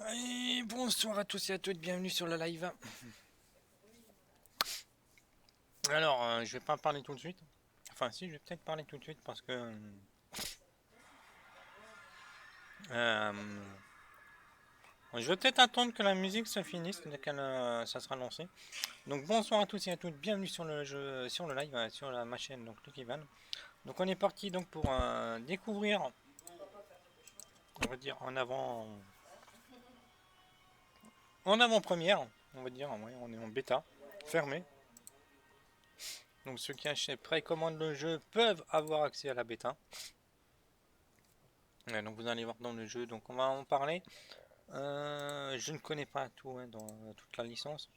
Et bonsoir à tous et à toutes, bienvenue sur le live. Alors, je vais pas parler tout de suite. Enfin, si, je vais peut-être parler tout de suite parce que euh, je vais peut-être attendre que la musique se finisse dès qu'elle ça sera lancé. Donc, bonsoir à tous et à toutes, bienvenue sur le jeu, sur le live, sur ma chaîne, donc Lucky Van. Donc, on est parti donc pour découvrir, on va dire en avant-première, on va dire, ouais, on est en bêta fermée. Donc, ceux qui achètent précommandent le jeu peuvent avoir accès à la bêta. Ouais, donc vous allez voir dans le jeu, donc on va en parler. Je ne connais pas tout hein, dans toute la licence,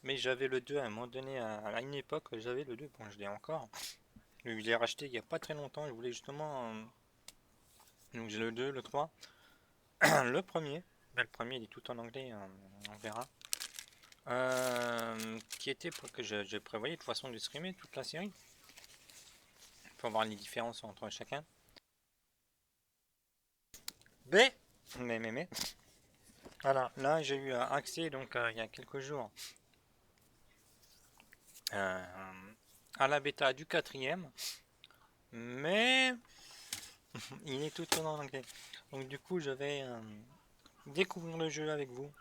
mais j'avais le 2 à un moment donné, à une époque, j'avais le 2, bon je l'ai encore. Je l'ai racheté il n'y a pas très longtemps, je voulais justement... donc j'ai le 2 le 3 le premier, ben, le premier il est tout en anglais, on verra. Qui était pour que je prévoyais de toute façon de streamer toute la série, pour voir les différences entre chacun. Mais, voilà, là j'ai eu accès donc il y a quelques jours euh, à la bêta du quatrième, mais il est tout en anglais. Donc du coup, je vais découvrir le jeu avec vous.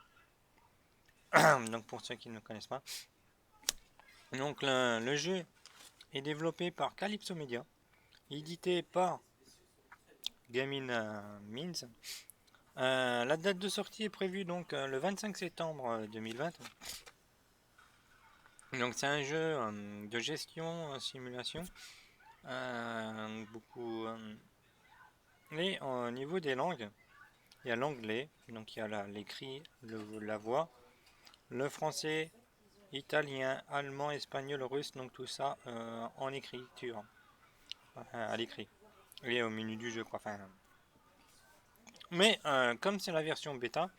Donc pour ceux qui ne connaissent pas. Donc le jeu est développé par Calypso Media, édité par Gaming Means. La date de sortie est prévue donc le 25 septembre 2020. Donc c'est un jeu de gestion, simulation. Beaucoup. Et au niveau des langues, il y a l'anglais, donc il y a l'écrit, la voix, le français, italien, allemand, espagnol, russe, donc tout ça en écriture, enfin, à l'écrit, et au menu du jeu, quoi. Enfin, mais comme c'est la version bêta,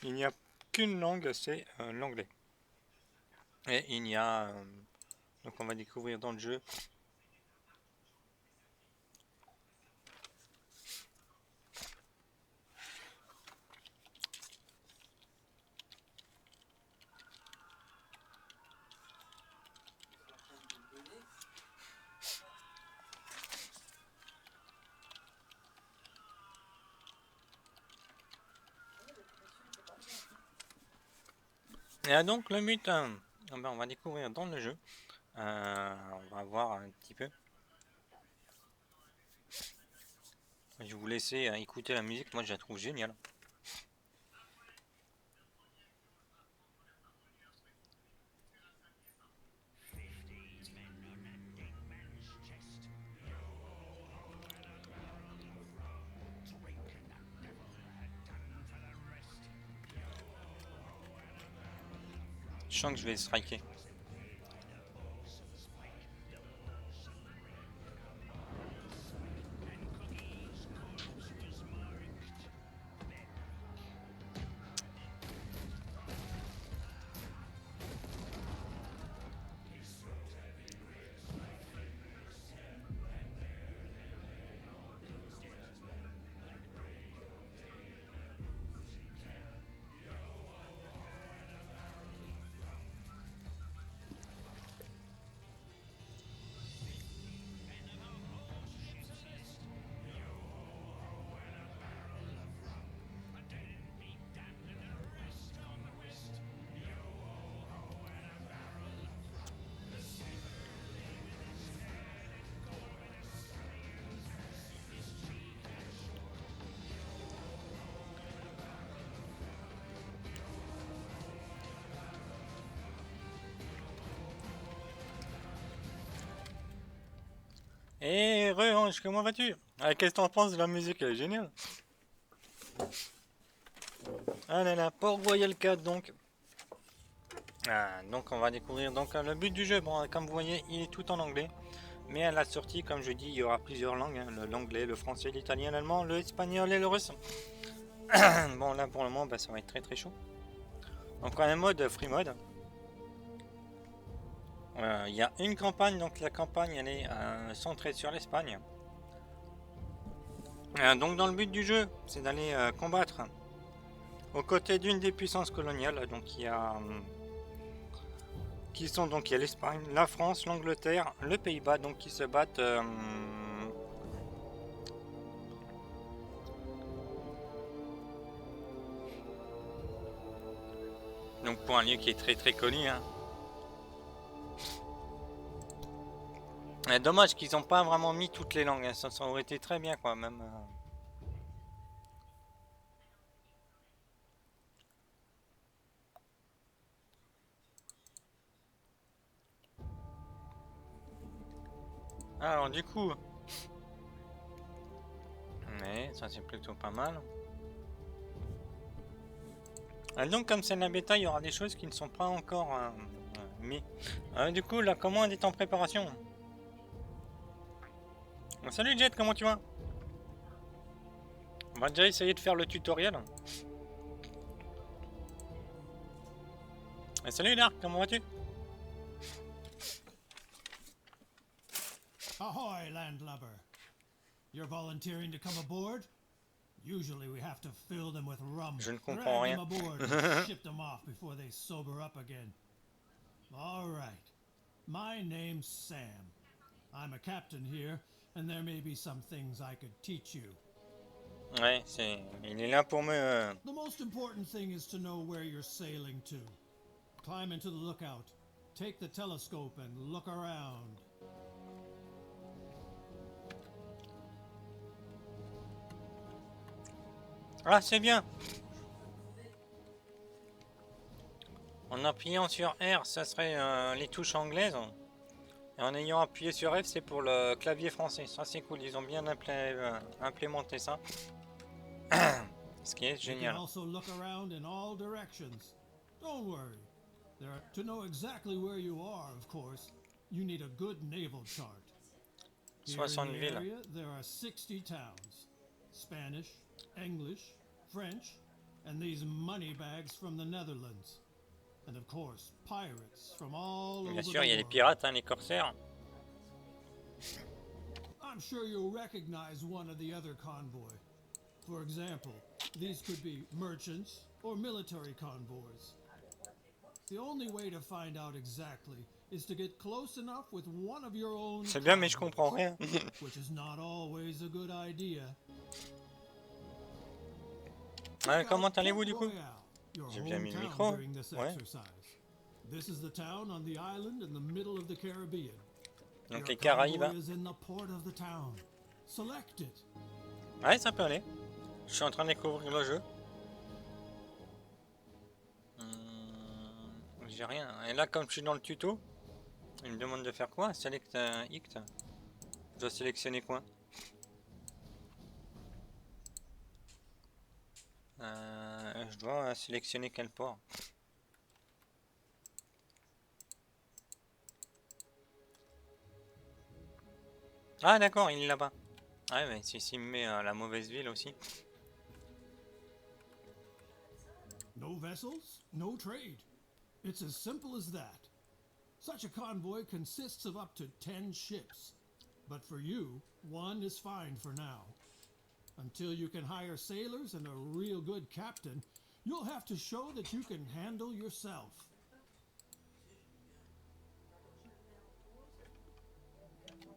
il n'y a qu'une langue, c'est l'anglais. Et il y a, donc on va découvrir dans le jeu. Et donc le but, ben, on va découvrir dans le jeu. On va voir un petit peu. Je vais vous laisser écouter la musique, moi je la trouve géniale. Je sens que je vais striker. Et re-Ange, comment vas-tu? Qu'est-ce que t'en penses de la musique? Elle est géniale. Ah là là, Port Royal 4 donc. Donc on va découvrir donc le but du jeu. Bon, comme vous voyez, il est tout en anglais. Mais à la sortie, comme je dis, il y aura plusieurs langues, hein, l'anglais, le français, l'italien, l'allemand, le espagnol et le russe. Bon là pour le moment, bah, ça va être très très chaud. Donc on a un mode free mode. Il y a une campagne, donc la campagne elle est centrée sur l'Espagne. Donc dans le but du jeu, c'est d'aller combattre aux côtés d'une des puissances coloniales. Donc il y a qui sont donc il y a l'Espagne, la France, l'Angleterre, le Pays-Bas, donc qui se battent donc pour un lieu qui est très très connu. Hein. Dommage qu'ils n'ont pas vraiment mis toutes les langues. Hein. Ça aurait été très bien quoi même. Alors du coup, mais ça c'est plutôt pas mal. Donc comme c'est la bêta, il y aura des choses qui ne sont pas encore mis. Du coup, la commande est en préparation. Salut Jet, comment tu vas? On va déjà essayer de faire le tutoriel. Salut Dark, comment vas-tu? Ahoy, landlubber. You're volunteering to come aboard? Usually we have to fill them with rum, Je ne comprends drag rien. them aboard, and ship them off before they sober up again. All right. My name's Sam. I'm a captain here, and there may be some things I could teach you. Ouais, il est là pour me... The most important thing is to know where you're sailing to. Climb into the lookout, take the telescope and look around. Ah, c'est bien. En appuyant sur R, ça serait les touches anglaises. Et en ayant appuyé sur F, c'est pour le clavier français. Ça, c'est cool. Ils ont bien implémenté ça. Ce qui est génial. Also look around in all directions. Don't worry. To know exactly where you are, of course, you need a good naval chart. Here 60 in the villes. area, there are 60 towns. Spanish, English, French, and these money bags from the Netherlands. And of course, pirates from all over Bien the sûr, il y a les world. pirates, hein, les corsaires. I'm sure you'll recognize one of the other convoy. For example, these could be merchants or military convoys. The only way to find out exactly is to get close enough with one of your own. C'est bien, mais je comprends rien. Which is not always a good idea. Comment allez-vous du coup? J'ai bien mis le micro. Ouais. This is the town on the island in the middle of the Caribbean. Donc les Caraïbes. Hein. Is in the port of the town. Select it. Ouais, ça peut aller. Je suis en train de découvrir le jeu. J'ai rien. Et là, comme je suis dans le tuto, il me demande de faire quoi? Select Ict. Je dois sélectionner quoi? Je dois sélectionner quel port? Ah d'accord, il est là-bas. Ouais, mais si me met la mauvaise ville aussi. No vessels, no trade. It's as simple as that. Such a convoy consists of up to 10 ships. But for you, one is fine for now. Until you can hire sailors and a real good captain, you'll have to show that you can handle yourself.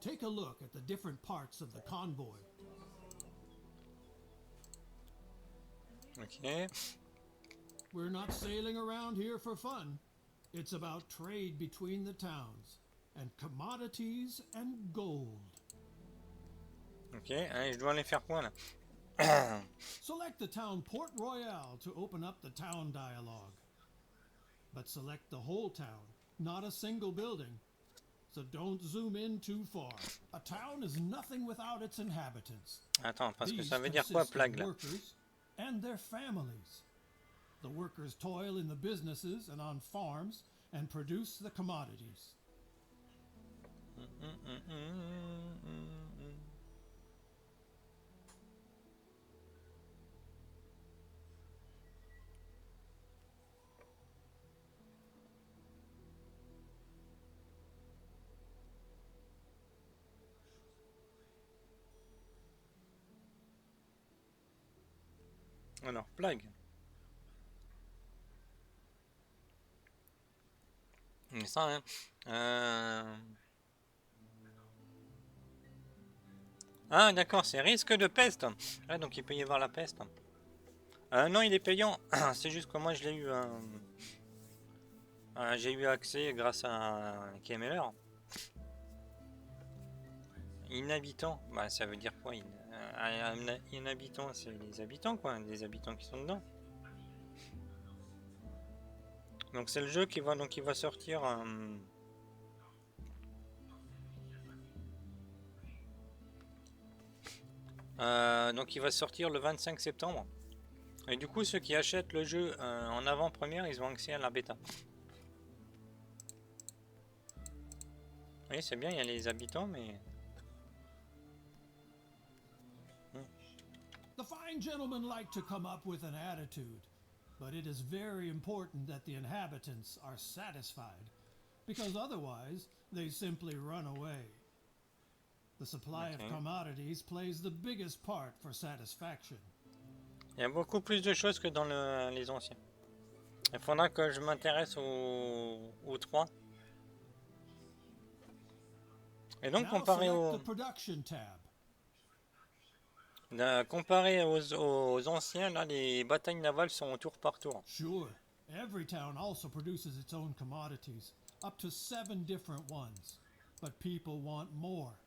Take a look at the different parts of the convoy. Ok. We're not sailing around here for fun. It's about trade between the towns, and commodities and gold. Ok, allez, je dois aller faire quoi là? Select the town Port Royal to open up the town dialogue. But select the whole town, not a single building. So don't zoom in too far. A town is nothing without its inhabitants. Attends, parce que ça veut dire quoi, plague là? Workers and their families. The workers toil in the businesses and on farms and produce the commodities. Alors, plague. Mais ça, hein. Ah, d'accord, c'est risque de peste. Ah, donc il peut y avoir la peste. Non, il est payant. C'est juste que moi, je l'ai eu. J'ai eu accès grâce à un KMLR. Inhabitant, bah ça veut dire quoi? Inhabitant, c'est les habitants, quoi, des habitants qui sont dedans. Donc c'est le jeu qui va donc il va sortir. Donc il va sortir le 25 septembre. Et du coup, ceux qui achètent le jeu en avant-première, ils ont accès à la bêta. Oui, c'est bien, il y a les habitants, mais... The fine gentlemen like to come up with an attitude, but it is very important that the inhabitants are satisfied, because otherwise they simply run away. The supply of commodities plays the biggest part for satisfaction. Il y a beaucoup plus de choses que dans les anciens. Il faudra que je m'intéresse aux 3. Et donc comparé aux anciens, là, les batailles navales sont au tour par tour. Sure, every town also produces its own commodities, up to 7 different ones. But people want more,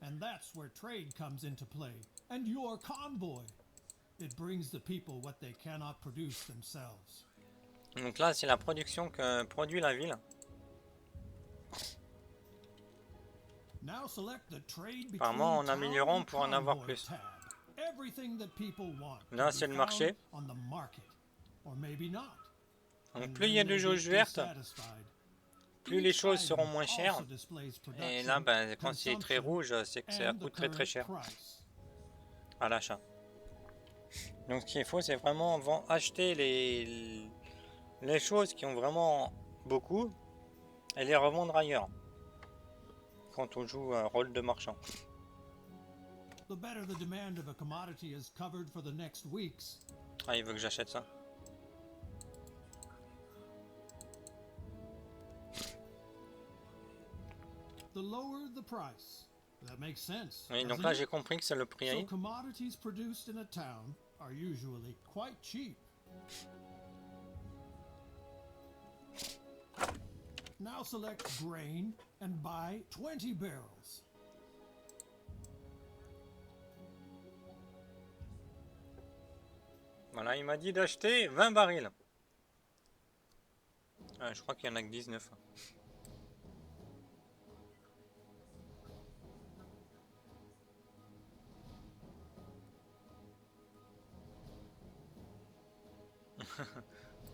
and that's where trade comes into play. And your convoy, it brings the people what they cannot produce themselves. Donc là, c'est la production que produit la ville. Apparemment, en améliorant, on pourra en avoir plus. Là, c'est le marché. Donc plus il y a de jauges vertes, plus les choses seront moins chères. Et là, ben, quand c'est très rouge, c'est que ça coûte très très cher à l'achat. Donc ce qu'il faut, c'est vraiment acheter les choses qui ont vraiment beaucoup et les revendre ailleurs. Quand on joue un rôle de marchand. Ah, il veut que j'achète ça. Oui, donc là j'ai compris que c'est le prix. Now select grain and buy 20 barrels. Voilà, il m'a dit d'acheter 20 barils. Je crois qu'il y en a que 19.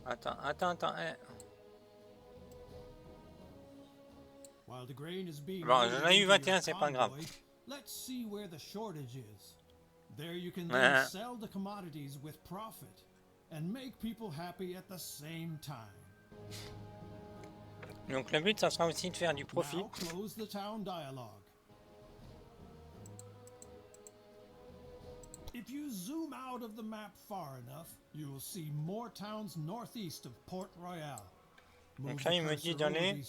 Attends. Bon, j'en ai eu 21, c'est pas grave. Let's see where the shortage is. There you can then sell the commodities with profit and make people happy at the same time. Donc le but, ça sera aussi de faire du profit. Now close the town dialogue. If you zoom out of the map far enough, you will see more towns northeast of Port Royal. Donc là, il me dit d'aller.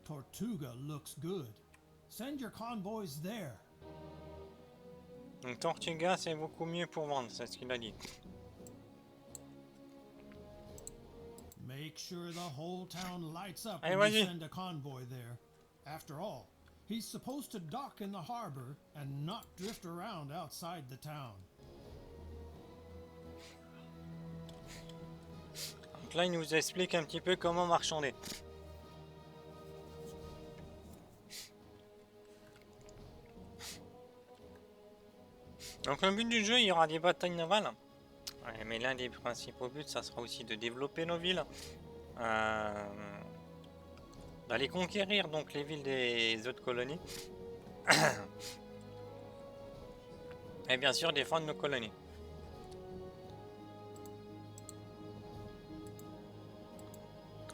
Tortuga looks good. Send your convoys there. Donc Tortuga, c'est beaucoup mieux pour vendre, c'est ce qu'il a dit. Make sure the whole town lights up when you send a convoy there. After all, he's supposed to dock in the harbor and not drift around outside the town. Donc là, il nous explique un petit peu comment marchander. Donc le but du jeu, il y aura des batailles navales. Ouais, mais l'un des principaux buts, ça sera aussi de développer nos villes. D'aller conquérir donc les villes des autres colonies. Et bien sûr, défendre nos colonies.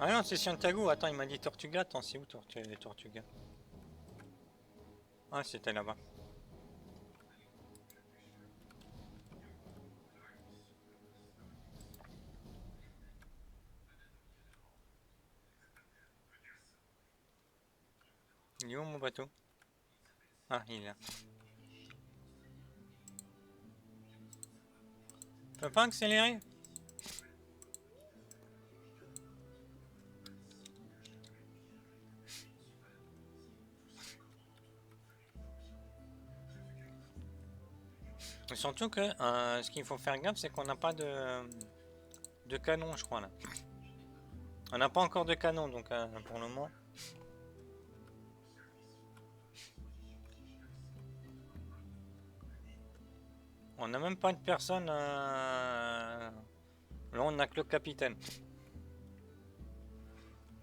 Ah non, c'est Santiago. Attends, il m'a dit Tortuga. Attends, c'est où Tortuga? Ah, c'était là-bas. Il est où mon bateau? Ah, il est là. Je peux pas accélérer? Et surtout que ce qu'il faut faire gaffe, c'est qu'on n'a pas de canon, je crois là. On n'a pas encore de canon, donc pour le moment. On n'a même pas de personne. Là, on n'a que le capitaine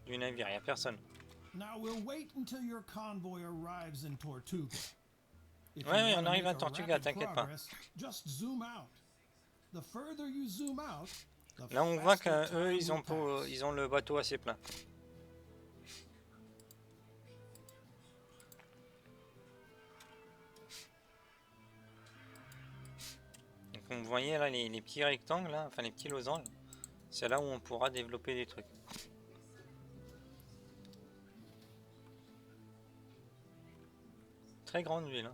du navire. Il n'y a personne. Now we'll wait until your convoy arrives in Tortuga. If Ouais, you ouais, on want to arrive make à a Tortuga, rapid t'inquiète pas. progress, just zoom out. The further you zoom out, the Là, on voit faster qu'eux, time ils will pass. ils ont le bateau assez plein. Donc, vous voyez là les petits rectangles, là, enfin les petits losanges. C'est là où on pourra développer des trucs. Très grande ville.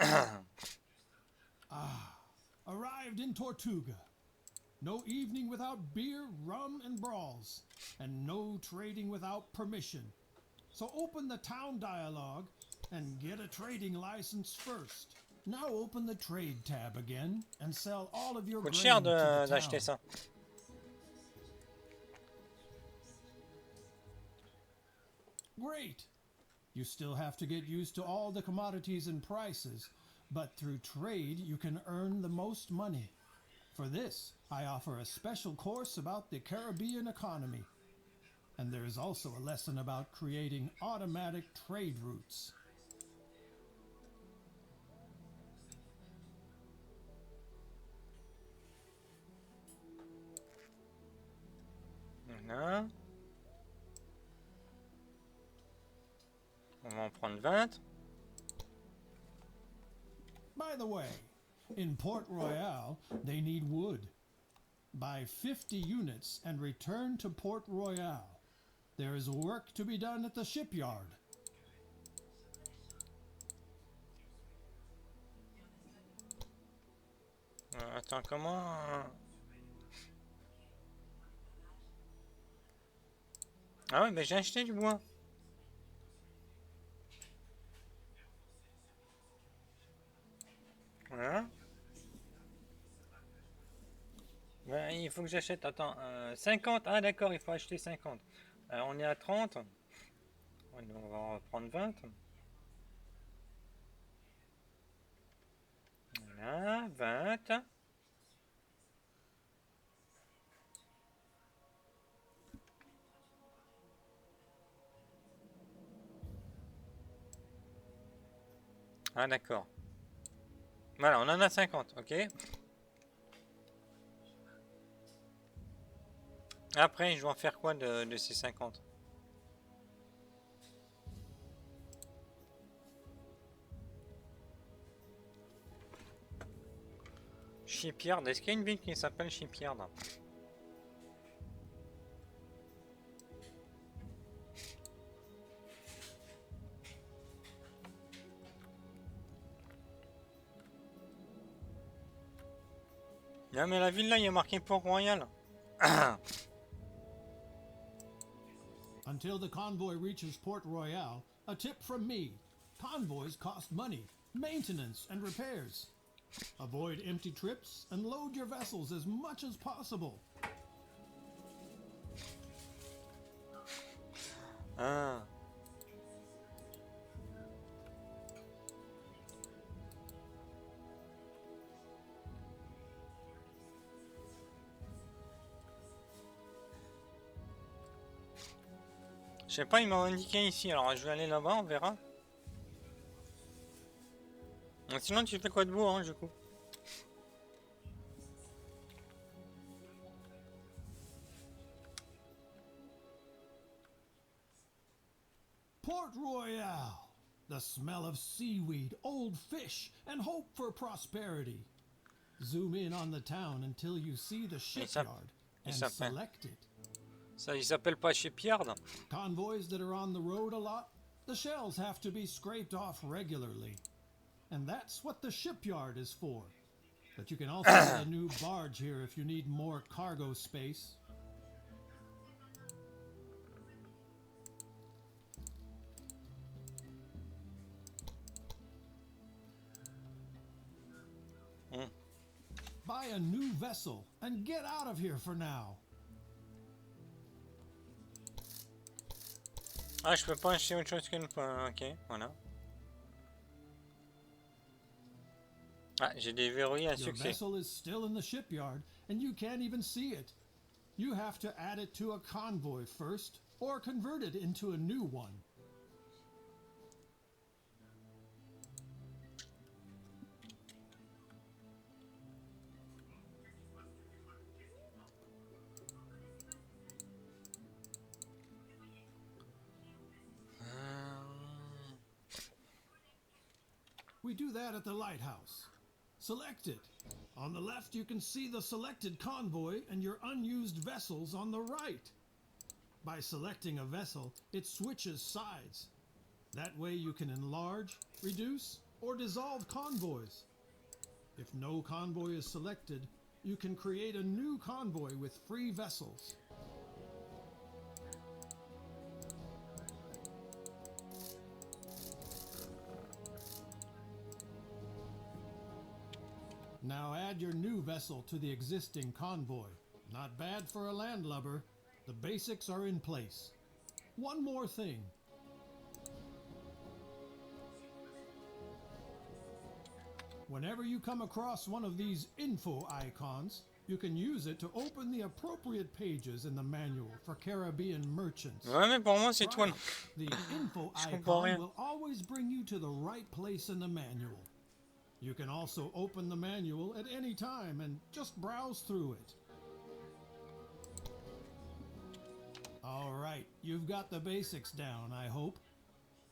Hein. Arrived in Tortuga. No evening without beer, rum, and brawls, and no trading without permission. So open the town dialogue and get a trading license first. Now open the trade tab again and sell all of your Coûte grain cher to the d'acheter town. ça. Great! You still have to get used to all the commodities and prices, but through trade you can earn the most money. For this, I offer a special course about the Caribbean economy. And there is also a lesson about creating automatic trade routes. Voilà. On va en prendre 20. By the way, in Port Royal, they need wood. Buy 50 units and return to Port Royal. There is work to be done at the shipyard. Attends, comment... Ah ouais, mais j'ai acheté du bois. Voilà. Ouais, il faut que j'achète, attends, 50. Ah d'accord, il faut acheter 50. On est à 30. Ouais, on va en prendre 20. Voilà, 20. Ah d'accord. Voilà, on en a 50, ok. Après, je vais en faire quoi de ces 50? Shipyard, est-ce qu'il y a une ville qui s'appelle Shipyard? Non mais la ville là, il y a marqué Port Royal. Until the convoy reaches Port Royal, a tip from me. Convoys cost money, maintenance, and repairs. Avoid empty trips and load your vessels as much as possible. Ah. Je sais pas, il m'a indiqué ici, alors je vais aller là-bas, on verra. Sinon, tu fais quoi de beau, hein, du coup? Port Royal. The smell of seaweed, old fish, and hope for prosperity. Zoom in on the town until you see the shipyard and select it. Ça, il s'appelle pas Shipyard? Convoys that are on the road a lot, The shells have to be scraped off regularly. And that's what the shipyard is for. But you can also get a new barge here if you need more cargo space. Buy a new vessel and get out of here for now. Ah, je peux pas acheter autre chose qu'une fois. Ok, voilà. Ah, j'ai déverrouillé un Your succès. vessel is still in the shipyard and you can't even see it. You have to add it to a convoy first or convert it into a new one. We do that at the lighthouse. Select it. On the left you can see the selected convoy and your unused vessels on the right. By selecting a vessel, it switches sides. That way you can enlarge, reduce, or dissolve convoys. If no convoy is selected, you can create a new convoy with free vessels. Now add your new vessel to the existing convoy. Not bad for a landlubber. The basics are in place. One more thing. Whenever you come across one of these info icons, you can use it to open the appropriate pages in the manual for Caribbean merchants. Ouais, mais pour moi, c'est toi. Right. The info Je comprends icon rien. will always bring you to the right place in the manual. You can also open the manual at any time and just browse through it. All right, you've got the basics down, I hope.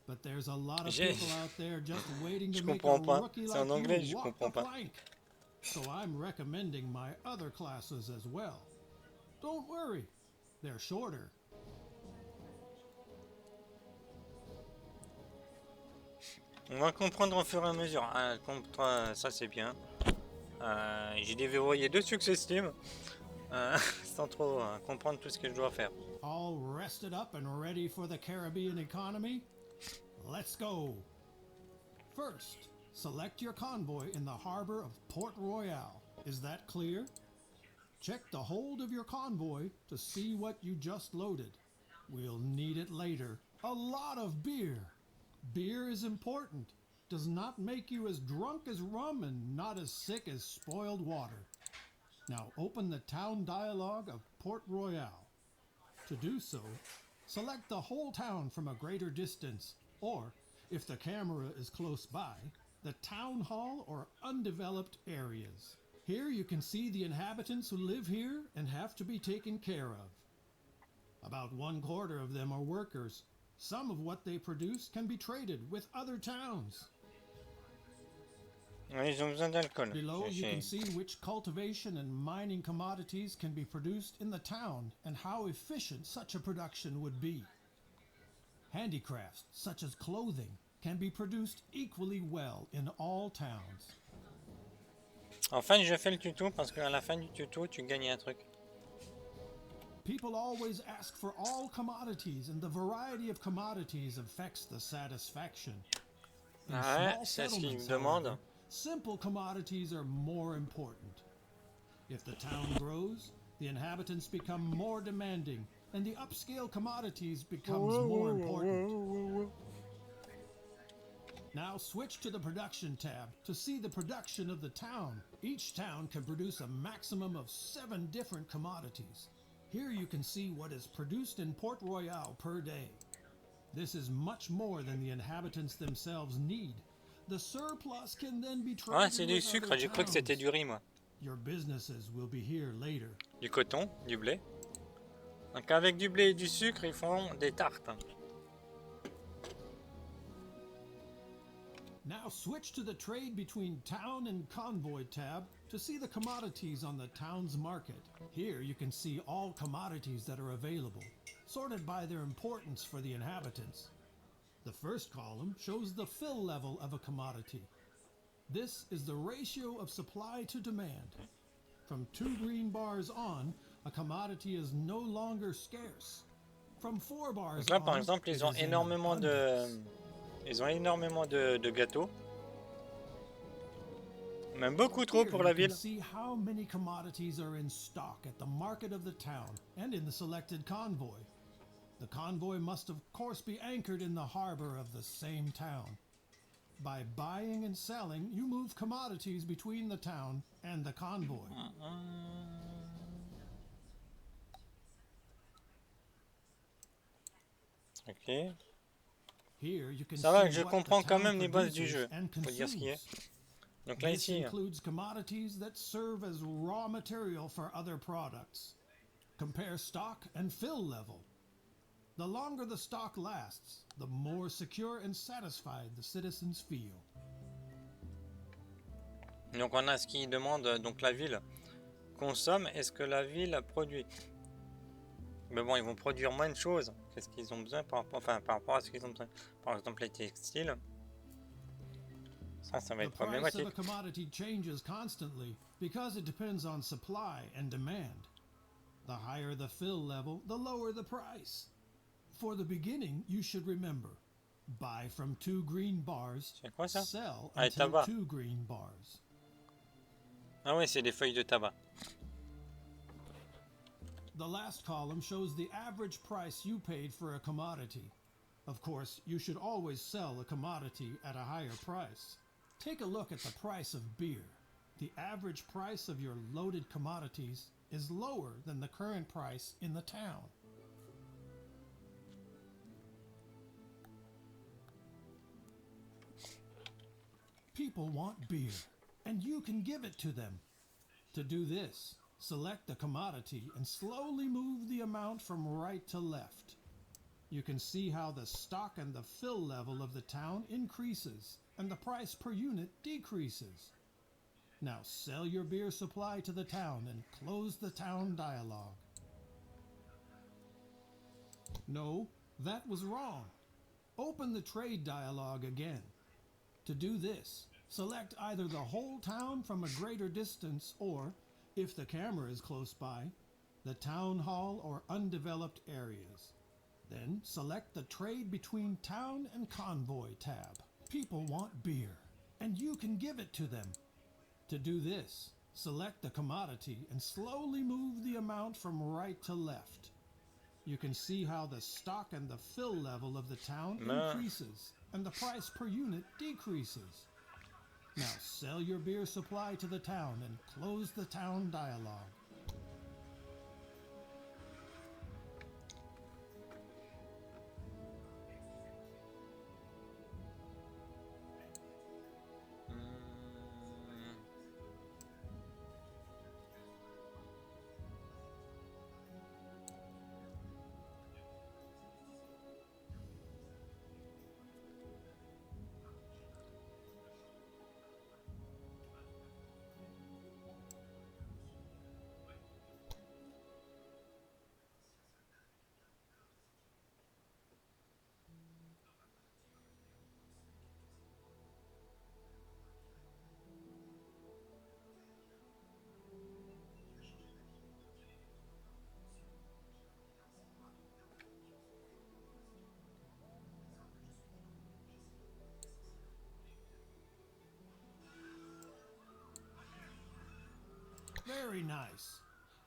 But there's a lot of people out there just waiting to Je make a comprends pas. rookie C'est like en anglais, je you walk comprends the pas. plank. So I'm recommending my other classes as well. Don't worry, they're shorter. On va comprendre au fur et à mesure. Ah, ça c'est bien. J'ai déverrouillé 2 success teams. Sans trop comprendre tout ce que je dois faire. All rested up and ready for the Caribbean economy? Let's go. First, select your convoy in the harbor of Port Royal. Is that clear? Check the hold of your convoy to see what you just loaded. We'll need it later. A lot of beer. Beer is important. Does not make you as drunk as rum and not as sick as spoiled water. Now open the town dialogue of Port Royal. To do so, select the whole town from a greater distance, or, if the camera is close by, the town hall or undeveloped areas. Here you can see the inhabitants who live here and have to be taken care of. About 1/4 of them are workers. Some of what they produce can be traded with other towns. Ouais, ils ont besoin d'alcool. Below you can see which cultivation and mining commodities can be produced in the town and how efficient such a production would be. Handicrafts, such as clothing, can be produced equally well in all towns. Enfin, je fais le tuto parce qu'à la fin du tuto, tu gagnes un truc. People always ask for all commodities, and the variety of commodities affects the satisfaction. In Ouais, small c'est ce qu'ils me settlements, demandent. however, simple commodities are more important. If the town grows, the inhabitants become more demanding, and the upscale commodities becomes more important. Now switch to the production tab to see the production of the town. Each town can produce a maximum of 7 different commodities. Here you can see what is produced in Port Royal per day. This is much more than the inhabitants themselves need. The surplus can then be traded Ah, c'est du with sucre. other J'ai cru que c'était towns. du riz, moi. Your businesses will be here later. Du coton, du blé. Donc avec du blé et du sucre, ils font des tartes. Now switch to the trade between town and convoy tab to see the commodities on the town's market. Here you can see all commodities that are available, sorted by their importance for the inhabitants. The first column shows the fill level of a commodity. This is the ratio of supply to demand. From 2 green bars on, a commodity is no longer scarce. From 4 bars Donc là, par on, exemple, it ils ont is in énormément abundance. de gâteaux. Même beaucoup trop Here pour you la can ville. see how many commodities are in stock at the market of the town and in the selected convoy. The convoy must of course be anchored in the harbor of the same town. By buying and selling, you move commodities between the town and the convoy. Ok. Here you can Ça va, see je what the comprends quand town même les bases du produces jeu. and Faut dire ce qui est. consumes. Donc là, This ici, includes commodities that serve as raw material for other products. Compare stock and fill level. The longer the stock lasts, the more secure and satisfied the citizens feel. donc on a ce qui demande, donc la ville consomme, est-ce que la ville produit? Mais bon, ils vont produire moins de choses. Qu'est-ce qu'ils ont besoin par rapport à ce qu'ils ont besoin? Par exemple, les textiles. Ça va The être price of a problématique. commodity changes constantly because it depends on supply and demand. The higher the fill level, the lower the price. For the beginning, you should remember, buy from 2 green bars, C'est quoi ça? sell Ah, et until tabac. 2 green bars. Ah ouais, c'est des feuilles de tabac. The last column shows the average price you paid for a commodity. Of course, you should always sell a commodity at a higher price. Take a look at the price of beer. The average price of your loaded commodities is lower than the current price in the town. People want beer, and you can give it to them. To do this, select the commodity and slowly move the amount from right to left. You can see how the stock and the fill level of the town increases and the price per unit decreases. Now sell your beer supply to the town and close the town dialogue. No, that was wrong. Open the trade dialogue again. To do this, select either the whole town from a greater distance or, if the camera is close by, the town hall or undeveloped areas. Then select the Trade Between Town and Convoy tab. People want beer, and you can give it to them. To do this, select the commodity and slowly move the amount from right to left. You can see how the stock and the fill level of the town increases and the price per unit decreases. Now sell your beer supply to the town and close the town dialogue. Very nice.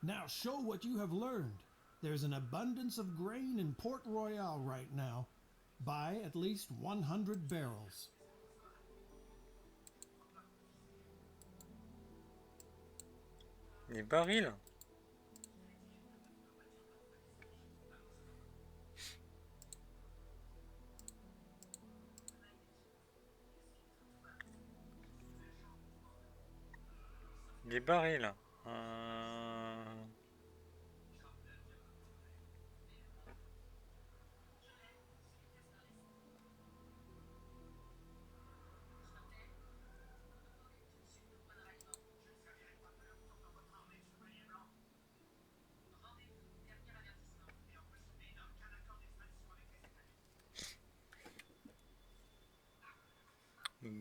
Now show what you have learned. There's an abundance of grain in Port Royal right now. Buy at least 100 barrels. Les barils. Les barils.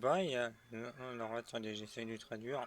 By. Alors attendez, j'essaie de traduire.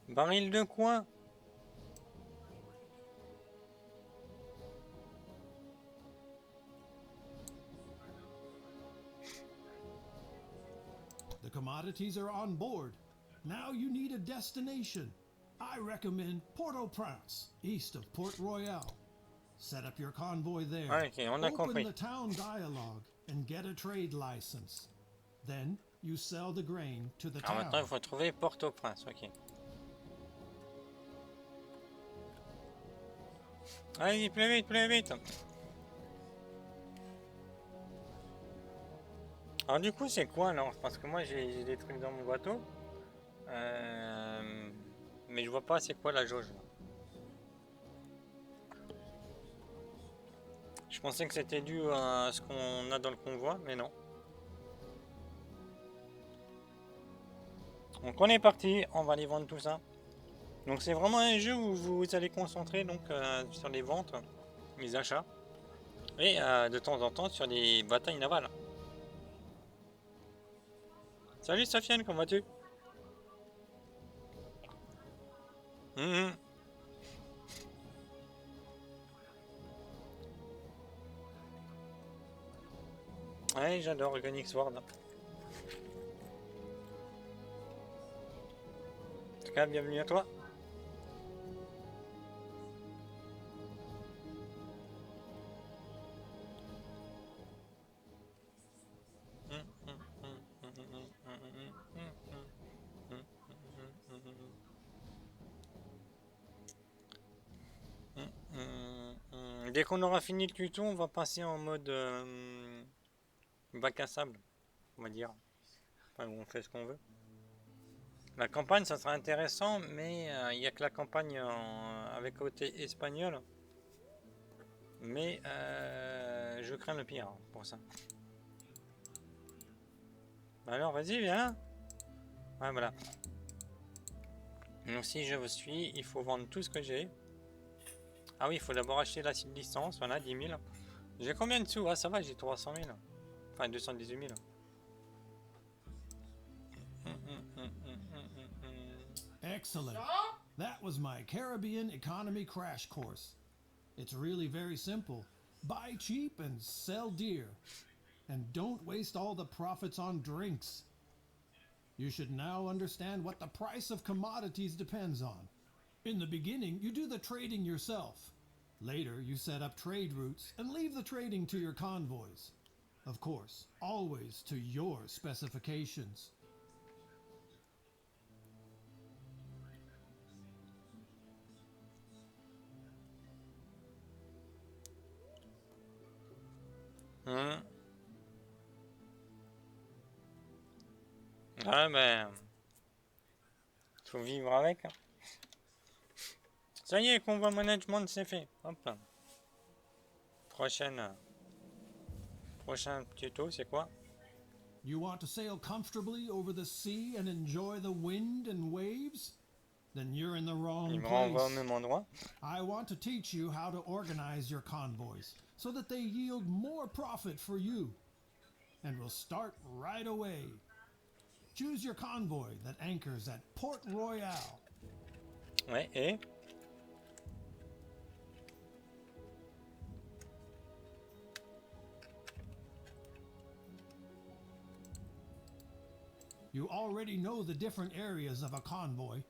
Baril de quoi? The commodities are on board. Now you need a destination. I recommend Port-au-Prince, east of Port Royal. Set up your convoy there. Ah, ok, on a Open compris. the town dialogue and get a trade license. Then you sell the grain to the Alors maintenant, il town. faut trouver Port-au-Prince, ok. Allez, plus vite, plus vite. Alors du coup, c'est quoi alors? Parce que moi, j'ai des trucs dans mon bateau. Mais je vois pas c'est quoi la jauge. Je pensais que c'était dû à ce qu'on a dans le convoi, mais non. Donc on est parti, on va aller vendre tout ça. Donc c'est vraiment un jeu où vous allez concentrer donc sur les ventes, les achats, et de temps en temps sur les batailles navales. Salut Sofiane, comment vas-tu? Mhm. Ouais, j'adore Organic Sword. En tout cas, bienvenue à toi. Dès qu'on aura fini le tuto, on va passer en mode bac à sable, on va dire. Enfin, où on fait ce qu'on veut. La campagne, ça sera intéressant, mais il n'y a que la campagne avec côté espagnol. Mais je crains le pire pour ça. Alors, vas-y, viens. Ouais, voilà. Donc, si je vous suis, il faut vendre tout ce que j'ai. Ah oui, il faut d'abord acheter la licence, voilà, 10 000. J'ai combien de sous? Ah, ça va, j'ai 300 000. Enfin, 218 000. Excellent. That was my Caribbean economy crash course. It's really very simple. Buy cheap and sell dear. And don't waste all the profits on drinks. You should now understand what the price of commodities depends on. In the beginning, you do the trading yourself. Later, you set up trade routes and leave the trading to your convoys. Of course, always to your specifications. Ah ben, faut vivre avec. Ça y est, convoi management, c'est fait. Hop là. Prochain tuto, c'est quoi? You want to sail comfortably over the sea and enjoy the wind and waves? Then you're in the Il wrong me renvoie au place. même endroit. I want to teach you how to organize your convoys so that they yield more profit for you. And we'll start right away. Choose your convoy that anchors at Port Royal. Ouais, et You already know the different areas of a convoy.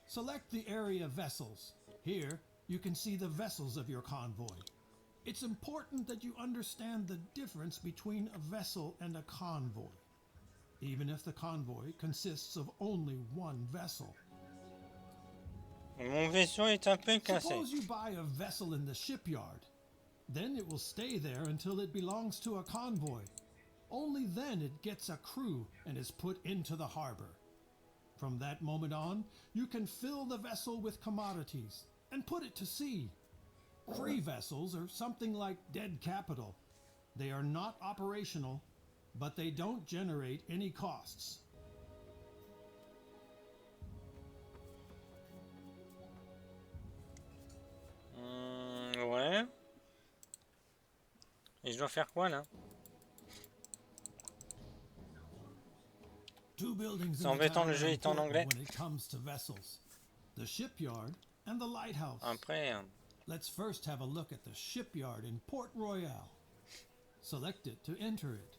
Select the area vessels. Here, you can see the vessels of your convoy. It's important that you understand the difference between a vessel and a convoy, even if the convoy consists of only one vessel. mon vaisseau est un peu cassé. Suppose you buy a vessel in the shipyard. Then it will stay there until it belongs to a convoy. Only then it gets a crew and is put into the harbor. From that moment on, you can fill the vessel with commodities and put it to sea. Free vessels are something like dead capital. They are not operational, but they don't generate any costs. Ouais. Et je dois faire quoi là? Two buildings C'est in the embêtant, town le are jeu est en important anglais. when it comes to vessels. The shipyard and the lighthouse. Après, Let's first have a look at the shipyard in Port Royal. Select it to enter it.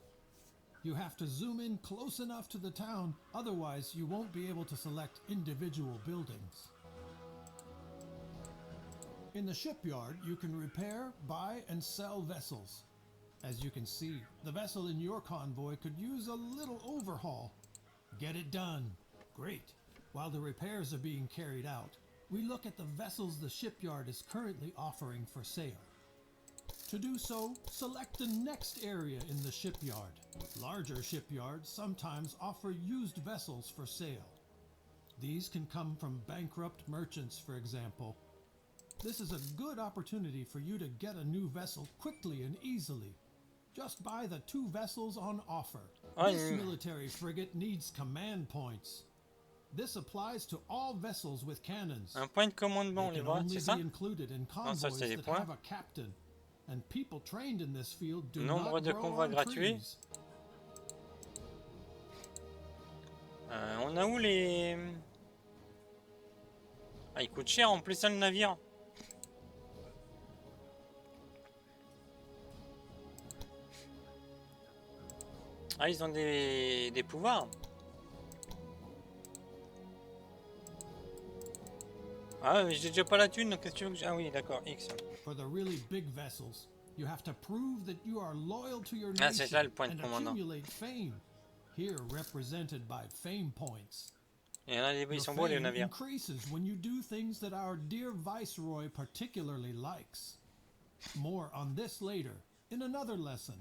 You have to zoom in close enough to the town, otherwise you won't be able to select individual buildings. In the shipyard, you can repair, buy, and sell vessels. As you can see, the vessel in your convoy could use a little overhaul. Get it done. Great. While the repairs are being carried out, we look at the vessels the shipyard is currently offering for sale. To do so, select the next area in the shipyard. Larger shipyards sometimes offer used vessels for sale. These can come from bankrupt merchants, for example. This is a good opportunity for you to get a new vessel quickly and easily. Just buy the 2 vessels on offer. This military frigate needs command points. This applies to all vessels with cannons. un point de commandement, They les can bras, only c'est ça? be included in Non, ça convoys c'est des that points. have a captain, and people trained in this field do Nombre not de grow convois on gratuits. trees. On a où les... Ah, il coûte cher en plus ça le navire. Ah, ils ont des pouvoirs. Ah, mais j'ai déjà pas la thune, donc qu'est-ce que tu veux que Ah oui, d'accord, X. For the really big vessels, you have to prove that you are loyal to your Ah, c'est ça le nation point de and commandant. accumulate fame, here represented by fame points. Et là, ils Your sont beaux les fame navires. increases when you do things that our dear Viceroy particularly likes. More on this later, in another lesson.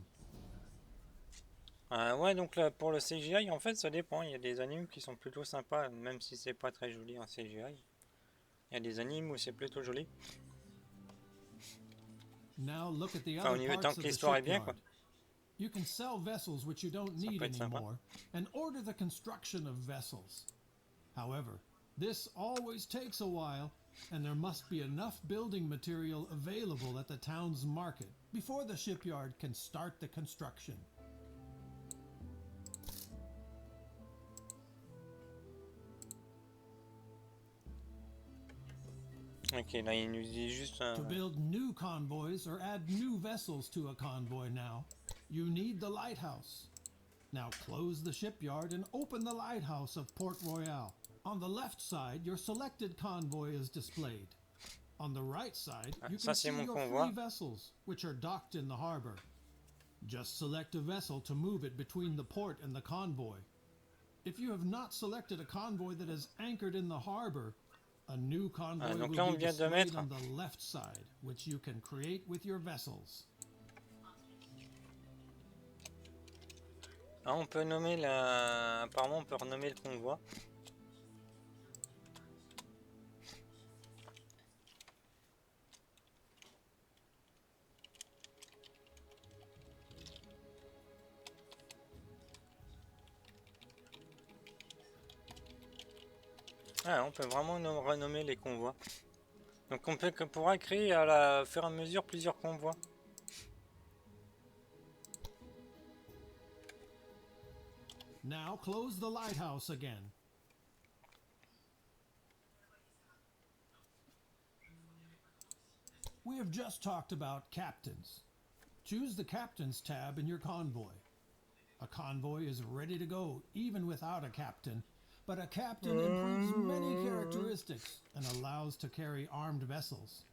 Ouais, donc là, pour le CGI, en fait, ça dépend. Il y a des animes qui sont plutôt sympas, même si c'est pas très joli en CGI. Il y a des animes où c'est plutôt joli. Now look at the Enfin, au other niveau tant parts que of the l'histoire est bien, quoi. shipyard. You can sell vessels which you don't Ça need peut être sympa. anymore and order the construction of vessels. However, this always takes a while, and there must be enough building material available at the town's market before the shipyard can start the construction. Ok, là, il nous dit juste... To build new convoys or add new vessels to a convoy now, you need the lighthouse. Now close the shipyard and open the lighthouse of Port Royal. On the left side, your selected convoy is displayed. On the right side, you ça, can c'est see mon your convoi. free vessels, which are docked in the harbor. Just select a vessel to move it between the port and the convoy. If you have not selected a convoy that is anchored in the harbor, a new convoy donc will là, on be vient de displayed mettre. on the left side, which you can create with your vessels. Ah, on peut nommer la... Apparemment, on peut renommer le convoi. Ah, on peut vraiment renommer les convois. Donc on pourra créer à la fur et à mesure plusieurs convois. Now close the lighthouse again. We have just talked about captains. Choose the captain's tab in your convoy. A convoy is ready to go even without a captain, but a captain improves many characteristics and allows to carry armed vessels.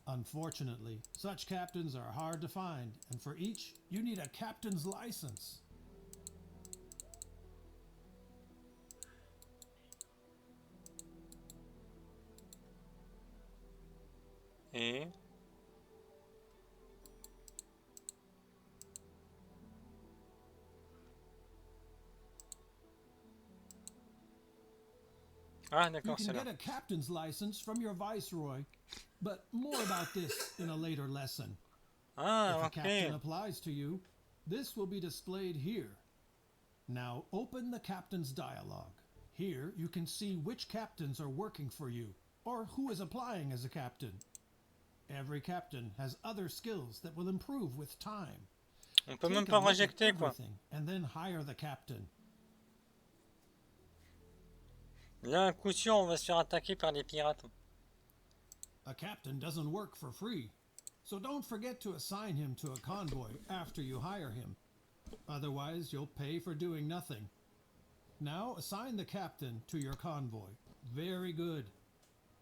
Unfortunately, such captains are hard to find, and for each, you need a captain's license. Et... Ah, You d'accord, can c'est là. get a captain's license from your viceroy, but more about this in a later lesson. Ah, If a captain ok. applies to you, this will be displayed here. Now open the captain's dialogue. Here you can see which captains are working for you, or who is applying as a captain. Every captain has other skills that will improve with time. On peut même Take a pas look at rejeter, quoi. everything and then hire the captain. Là, à coup sûr, on va se faire attaquer par des pirates. A captain doesn't work for free, so don't forget to assign him to a convoy after you hire him. Otherwise, you'll pay for doing nothing. Now assign the captain to your convoy. Very good.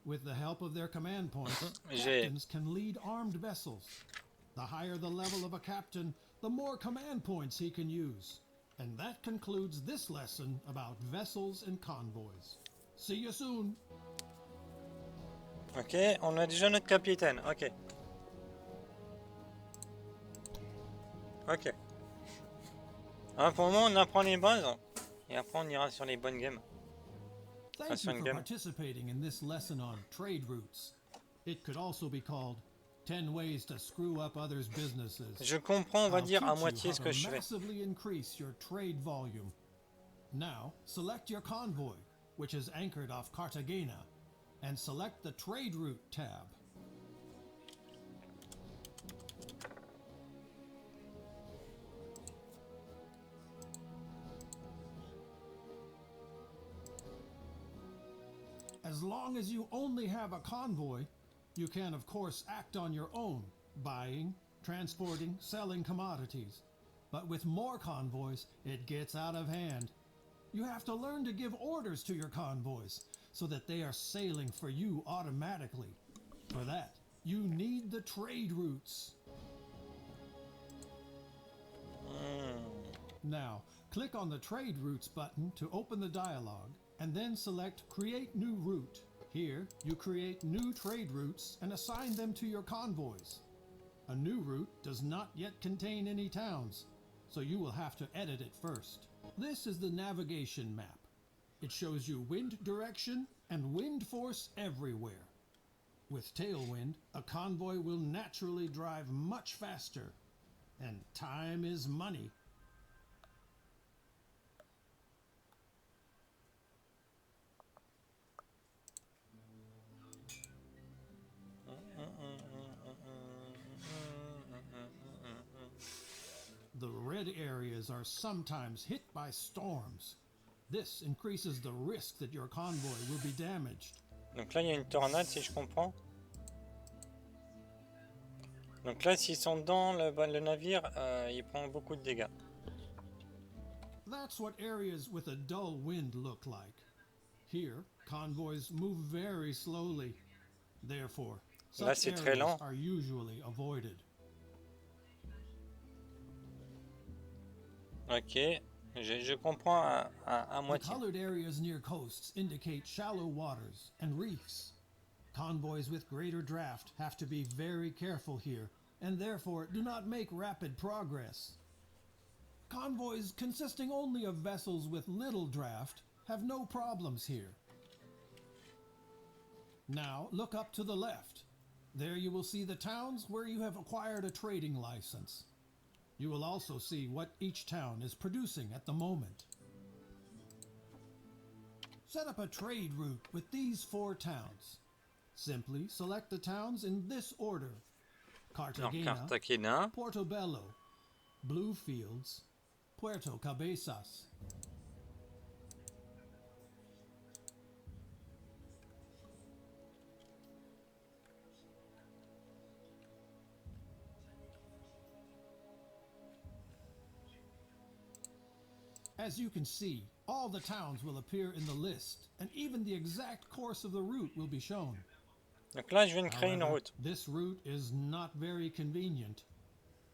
With the help of their command points, J'ai... captains can lead armed vessels. The higher the level of a captain, the more command points he can use. And that concludes this lesson about vessels and convoys. See you soon. Ok, on a déjà notre capitaine. Ok. Ok. Alors, pour le moment, on apprend les bases. Et après, on ira sur les bonnes games. Enfin, Thank sur you une for game. participating in this lesson on trade routes. It could also be called 10 ways to screw up others' businesses. Je comprends, on va I'll dire, à teach you moitié how ce to que je fais. massively increase your trade volume. Now, select your convoy, which is anchored off Cartagena, and select the Trade Route tab. As long as you only have a convoy, you can of course act on your own, buying, transporting, selling commodities. But with more convoys, it gets out of hand. You have to learn to give orders to your convoys so that they are sailing for you automatically. For that, you need the trade routes. Now, click on the Trade Routes button to open the dialog, and then select Create New Route. Here, you create new trade routes and assign them to your convoys. A new route does not yet contain any towns, so you will have to edit it first. This is the navigation map. It shows you wind direction and wind force everywhere. With tailwind, a convoy will naturally drive much faster, and time is money. The red areas are sometimes hit by storms. This increases the risk that your convoy will be damaged. Donc là, il y a une tornade, si je comprends. Donc là, s'ils sont dans le navire, ils prennent beaucoup de dégâts. That's what areas with a dull wind look like. Here, convoys move very slowly. Therefore, Là, such c'est très areas lent. are usually avoided. Ok, je comprends à The moitié. colored areas near coasts indicate shallow waters and reefs. Convoys with greater draft have to be very careful here, and therefore do not make rapid progress. Convoys consisting only of vessels with little draft have no problems here. Now look up to the left. There you will see the towns where you have acquired a trading license. You will also see what each town is producing at the moment. Set up a trade route with these 4 towns. Simply select the towns in this order: Alors, Cartagena, Cartagena. Portobello, Bluefields, Puerto Cabezas. As you can see, all the towns will appear in the list, and even the exact course of the route will be shown. Donc là, je viens de créer une However, route. this route is not very convenient.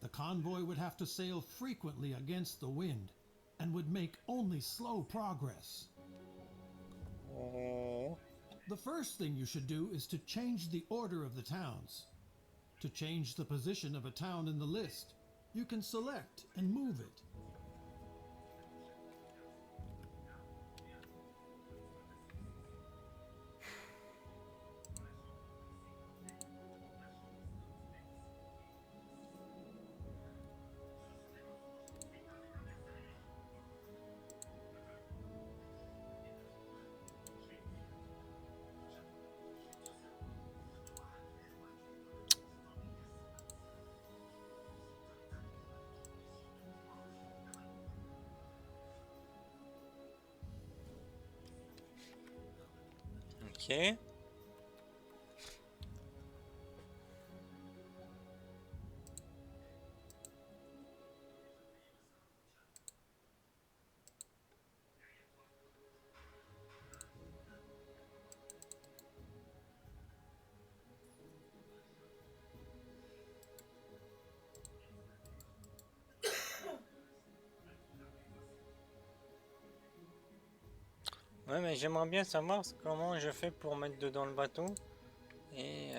The convoy would have to sail frequently against the wind, and would make only slow progress. Oh. The first thing you should do is to change the order of the towns. To change the position of a town in the list, you can select and move it. Ok. Ouais, mais j'aimerais bien savoir comment je fais pour mettre dedans le bateau. Et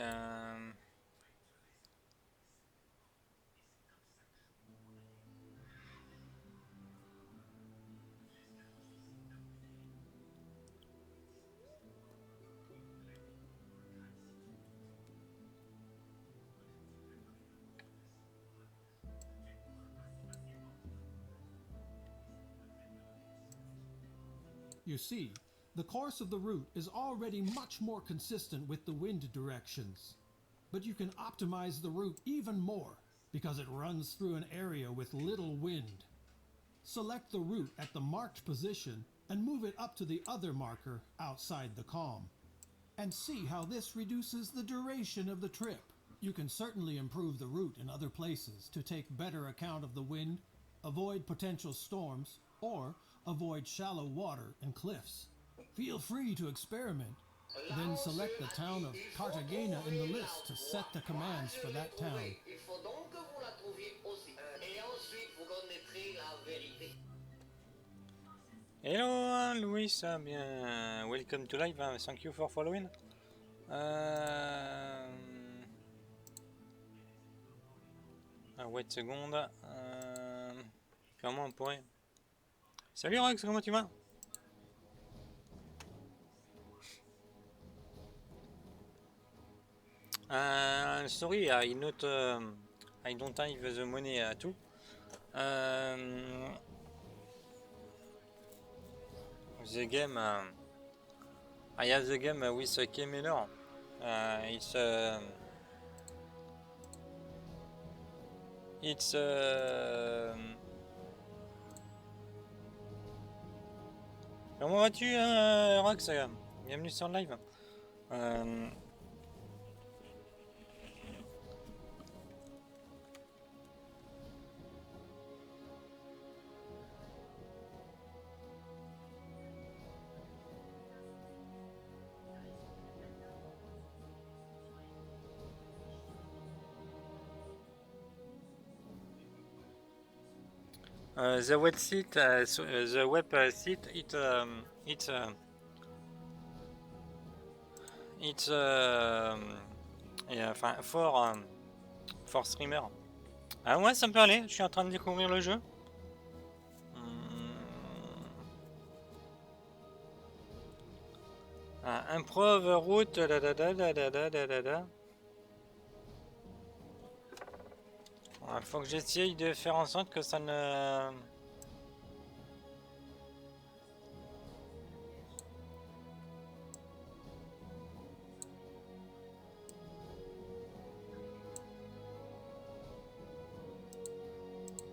You see, the course of the route is already much more consistent with the wind directions. But you can optimize the route even more because it runs through an area with little wind. Select the route at the marked position and move it up to the other marker outside the calm. And see how this reduces the duration of the trip. You can certainly improve the route in other places to take better account of the wind, avoid potential storms, or avoid shallow water and cliffs. Feel free to experiment. Then select the town of Cartagena in the list to set the commands for that town. Il faut donc que vous la trouviez aussi. Et ensuite, vous connaîtrez la vérité. hello Louis, bien. Welcome to live. Thank you for following. Wait seconde. Comment on pourrait. Salut Rox, comment tu vas? Sorry, I not I don't have the money too. The game I have the game with K Miller. It's comment vas-tu Rox? Bienvenue sur le live. The web site, the web site, it's yeah, enfin, for streamer. Ah ouais, ça peut aller. Je suis en train de découvrir le jeu. Improve route. Faut que j'essaye de faire en sorte que ça ne.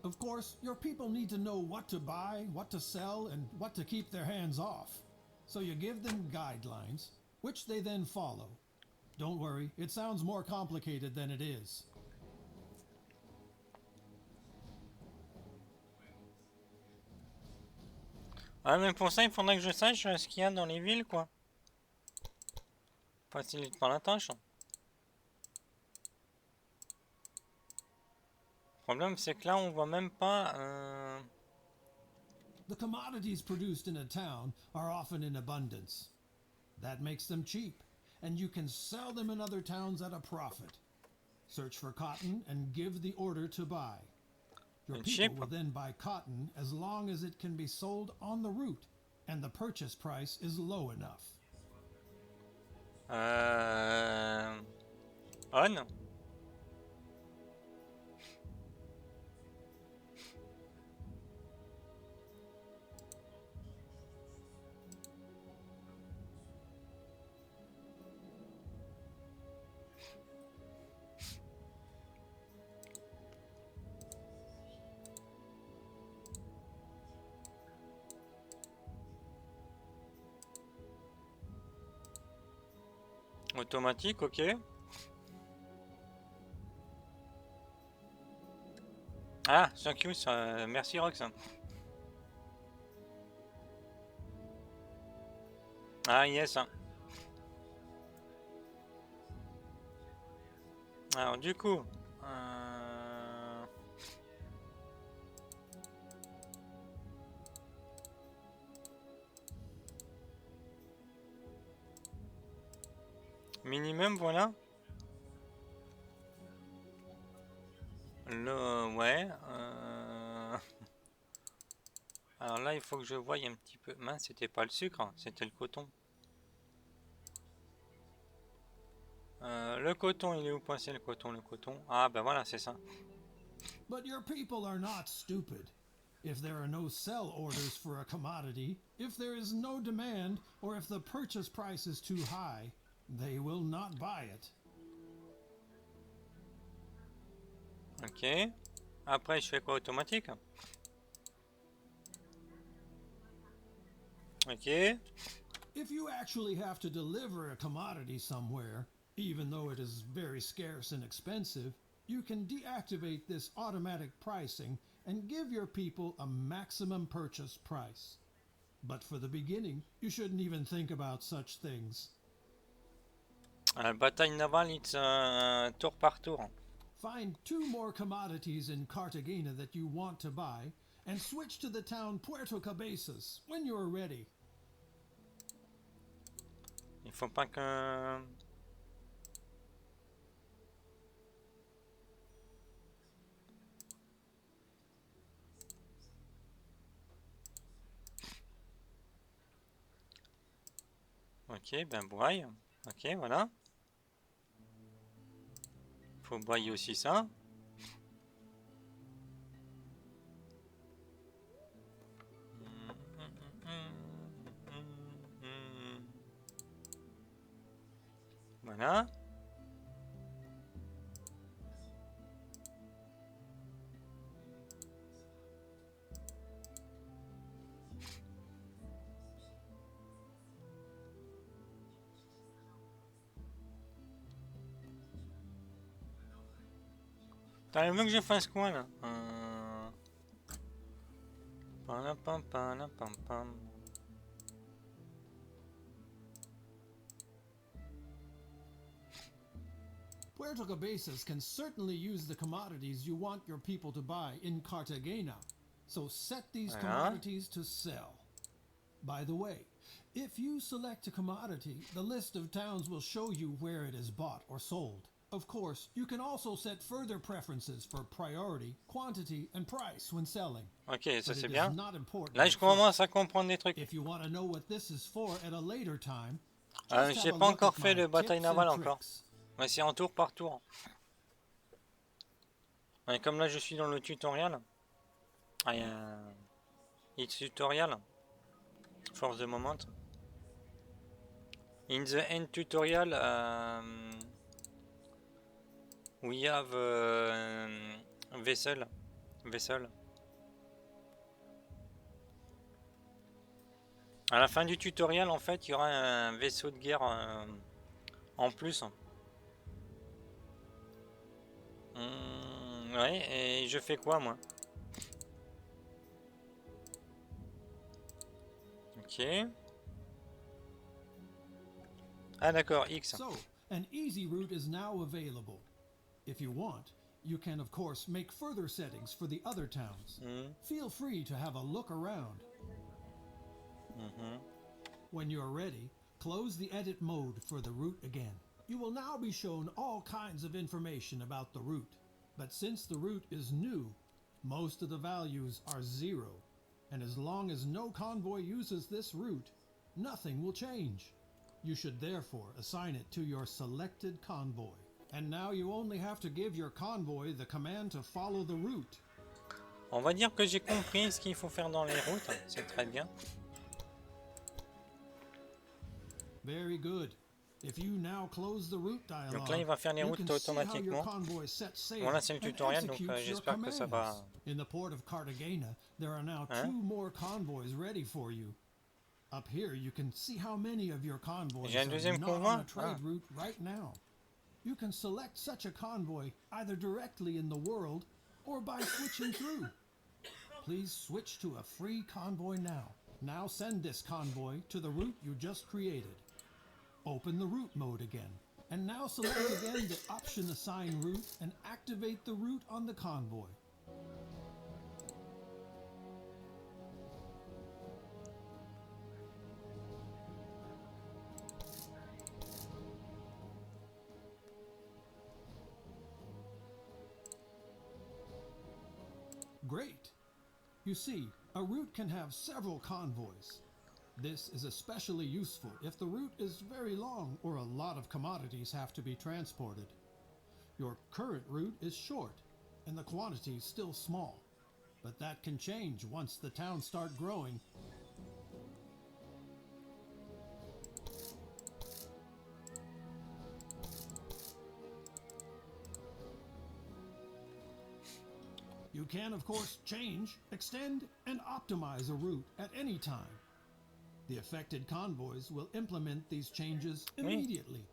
Of course, your people need to know what to buy, what to sell, and what to keep their hands off. So you give them guidelines, which they then follow. Don't worry, it sounds more complicated than it is. Ah, mais pour ça, il faudrait que je sache ce qu'il y a dans les villes, quoi. Facilite pas la tâche. Le problème, c'est que là, on voit même pas. The commodities produced in a town are often in abundance. That makes them cheap, and you can sell them in other towns at a profit. Search for cotton and give the order to buy. Your And people ship. will then buy cotton as long as it can be sold on the route and the purchase price is low enough. On. Automatique, ok. Ah, thank you, merci Rox. Ah yes. Alors du coup, minimum, voilà. Ouais. Alors là, il faut que je voie un petit peu. Mince, c'était pas le sucre, hein, c'était le coton. Le coton, il est où passé le coton, le coton? Ah ben voilà, c'est ça. But your people are not stupid. If there are no sell orders for a commodity, if there is no demand, or if the purchase price is too high, they will not buy it. Ok. Après, je fais quoi, automatique? Ok. If you actually have to deliver a commodity somewhere, even though it is very scarce and expensive, you can deactivate this automatic pricing and give your people a maximum purchase price. But for the beginning, you shouldn't even think about such things. Bataille navale, it's tour par tour. Find 2 more commodities in Cartagena that you want to buy, and switch to the town Puerto Cabezas when you are ready. Il faut pas que... Ok, ben broye. Ok, voilà. Faut broyer aussi ça. Voilà. T'as vu que je fasse quoi là? Pam, pam, pam, pam. Puerto Cabezas can certainly use the commodities you want your people to buy in Cartagena, so set these commodities to sell. By the way, if you select a commodity, the list of towns will show you where it is bought or sold. Of course, you can also set further preferences for priority, quantity, and price when selling. Ok, ça But c'est it bien. is not important Là, at je commence first. à comprendre des trucs. If you want to know what this is for at a later time, just J'ai have a pas look encore at fait my le bataille tips and navale encore. tricks. Ouais, c'est en tour par tour. Ouais, comme là, je suis dans le tutoriel. Ah, il y a un... It's tutorial. For the moment. In the end tutorial, we have vessel. Vessel. À la fin du tutoriel, en fait, il y aura un vaisseau de guerre en plus. Ouais, et je fais quoi, moi? Ok. Ah d'accord, X. So, an easy route is now available. If you want, you can of course make further settings for the other towns. Feel free to have a look around. When you are ready, close the edit mode for the route again. You will now be shown all kinds of information about the route, but since the route is new, most of the values are 0, and as long as no convoy uses this route, nothing will change. You should therefore assign it to your selected convoy. And now you only have to give your convoy the command to follow the route. On va dire que j'ai compris ce qu'il faut faire dans les routes, c'est très bien. Very good. If you now close the route dialog, Donc là, il va faire les routes automatiquement. Voilà, c'est le tutoriel, donc j'espère que ça va... In the port of Cartagena, there are now 2 more convoys ready for you. Up here, you can see how many of your convoys J'ai un are deuxième not on convoi? a trade route right now. You can select such a convoy either directly in the world or by switching through. Please switch to a free convoy now. Now send this convoy to the route you just created. Open the route mode again. And now select again the option assign route and activate the route on the convoy. Great! You see, a route can have several convoys. This is especially useful if the route is very long or a lot of commodities have to be transported. Your current route is short and the quantity still small, but that can change once the towns start growing. You can, of course, change, extend, and optimize a route at any time. The affected convoys will implement these changes immediately.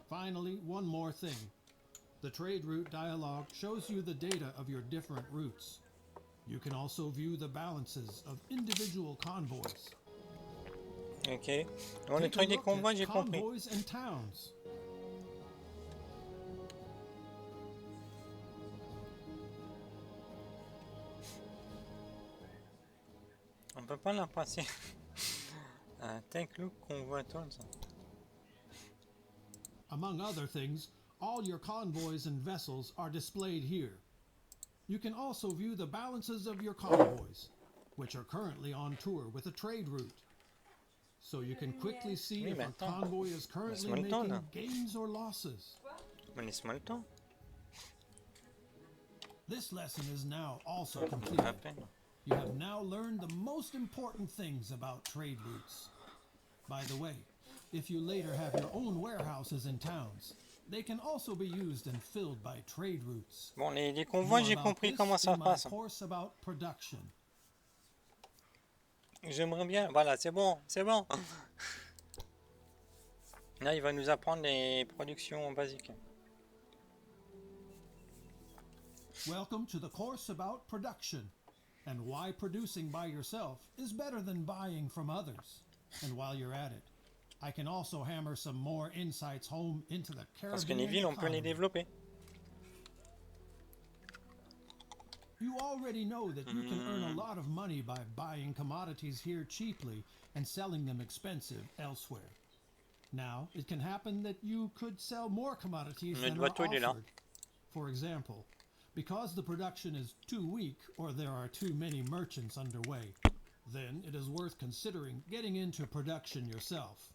Finally, one more thing. The trade route dialog shows you the data of your different routes. You can also view the balances of individual convoys. Ok. Bon, le Take a truc des look convois, at j'ai compris. convoys and towns. On peut pas la passer. Take look convoi tools. Among other things, all your convoys and vessels are displayed here. You can also view the balances of your convoys, which are currently on tour with a trade route. So you can quickly see Oui, if mais a attends. convoy is currently Laisse-moi le temps, making là. gains or losses. Mais laisse-moi le temps. This lesson is now also À completed. peine. You have now learned the most important things about trade routes. By the way, if you later have your own warehouses in towns, they can also be used and filled by trade routes. Bon, les More convois, j'ai about compris this comment ça in my passe. course about production. J'aimerais bien. Voilà, c'est bon, c'est bon. Là, il va nous apprendre les productions basiques. Welcome to the course about production and why producing by yourself is better than buying from others. And while you're at it, I can also hammer some more insights home into the Parce que les Caribbean villes, on peut les economy. développer. You already know that you can earn a lot of money by buying commodities here cheaply and selling them expensive elsewhere. Now, it can happen that you could sell more commodities Le than are doigt il est là. offered. For example, because the production is too weak or there are too many merchants underway, then it is worth considering getting into production yourself.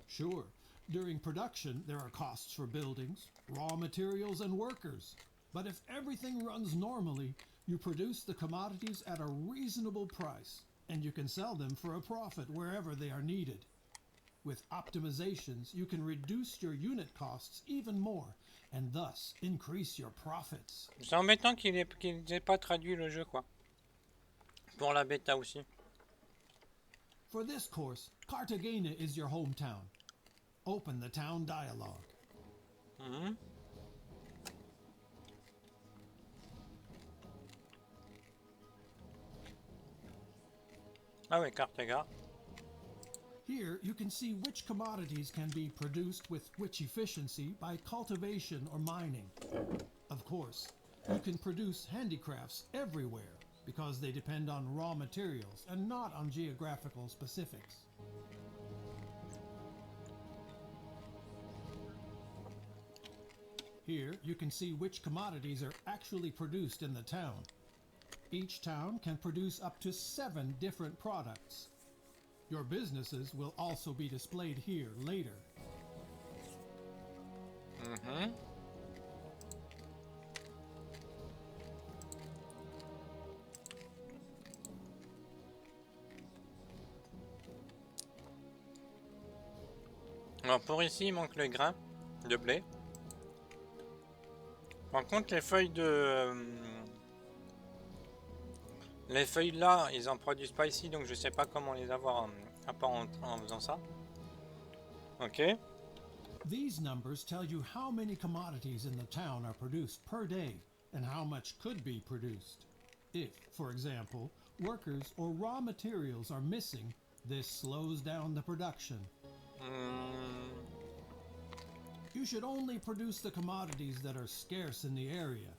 Sure, during production there are costs for buildings, raw materials, and workers. But if everything runs normally, you produce the commodities at a reasonable price, and you can sell them for a profit wherever they are needed. With optimizations, you can reduce your unit costs even more, and thus increase your profits. C'est embêtant qu'il ait pas traduit le jeu, quoi. Pour la bêta aussi. For this course, Cartagena is your hometown. Open the town dialogue. Ah ouais, Cartagena. Here you can see which commodities can be produced with which efficiency by cultivation or mining. Of course, you can produce handicrafts everywhere because they depend on raw materials and not on geographical specifics. Here you can see which commodities are actually produced in the town. Each town can produce up to 7 different products. Your businesses will also be displayed here later. Alors pour ici, il manque le grain. de blé. Par contre, les feuilles de... les feuilles là, ils en produisent pas ici, donc je sais pas comment les avoir à part en faisant ça. Ok. These numbers tell you how many commodities in the town are produced per day and how much could be produced. If, for example, workers or raw materials are missing, this slows down the production. You should only produce the commodities that are scarce in the area,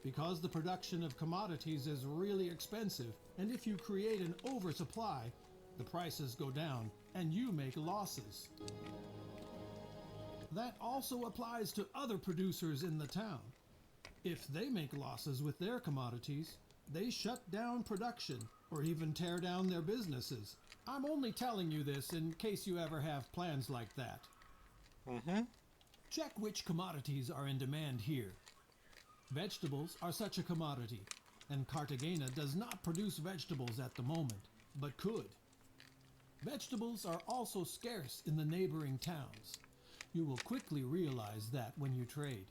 because the production of commodities is really expensive, and if you create an oversupply, the prices go down and you make losses. That also applies to other producers in the town. If they make losses with their commodities, they shut down production or even tear down their businesses. I'm only telling you this in case you ever have plans like that. Check which commodities are in demand here. Vegetables are such a commodity, and Cartagena does not produce vegetables at the moment, but could. Vegetables are also scarce in the neighboring towns. You will quickly realize that when you trade.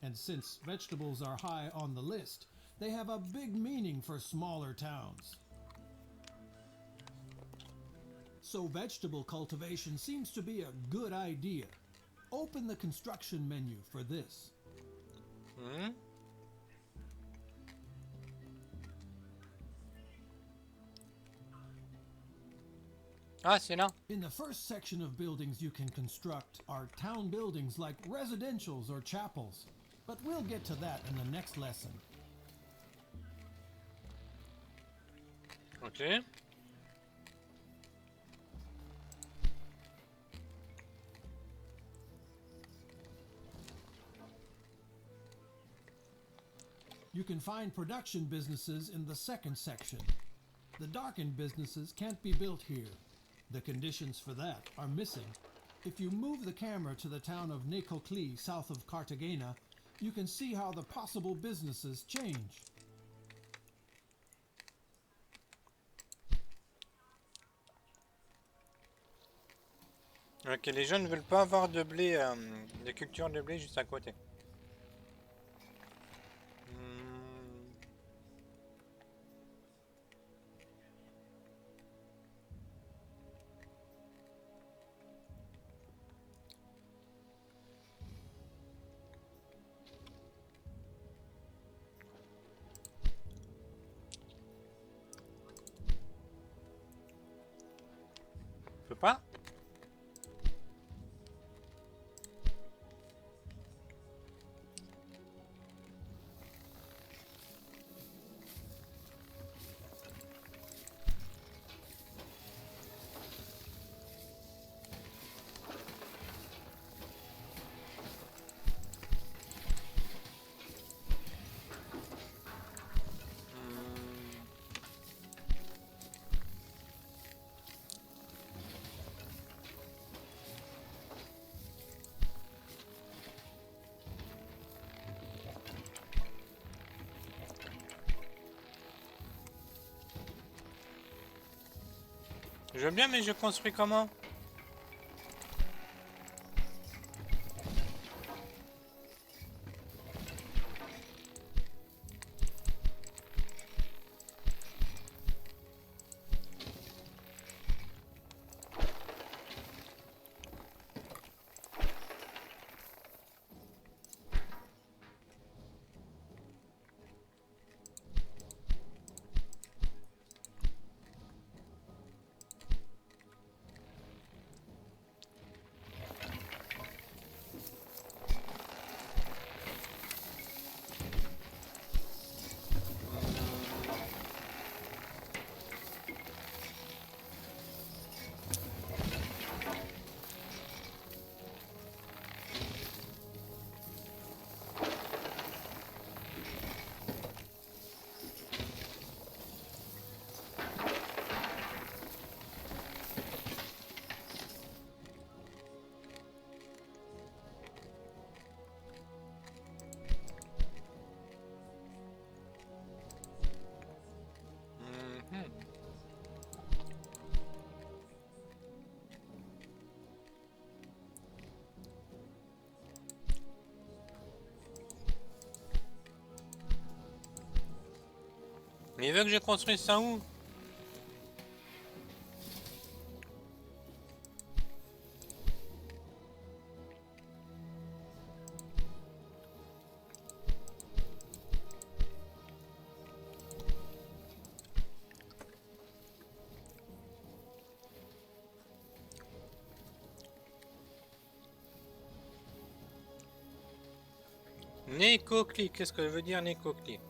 And since vegetables are high on the list, they have a big meaning for smaller towns. So vegetable cultivation seems to be a good idea. Open the construction menu for this. Ah, c'est là. In the first section of buildings you can construct are town buildings like residentials or chapels, but we'll get to that in the next lesson. Ok. You can find production businesses in the second section. The darkened businesses can't be built here. The conditions for that are missing. If you move the camera to the town of Necoclí, south of Cartagena, you can see how the possible businesses change. Ok, les gens ne veulent pas avoir de blé, de culture de blé juste à côté. On peut pas? Je veux bien, mais je construis comment? Mais il veut que je construise ça où? Nécoclic, qu'est-ce que veut dire nécoclic?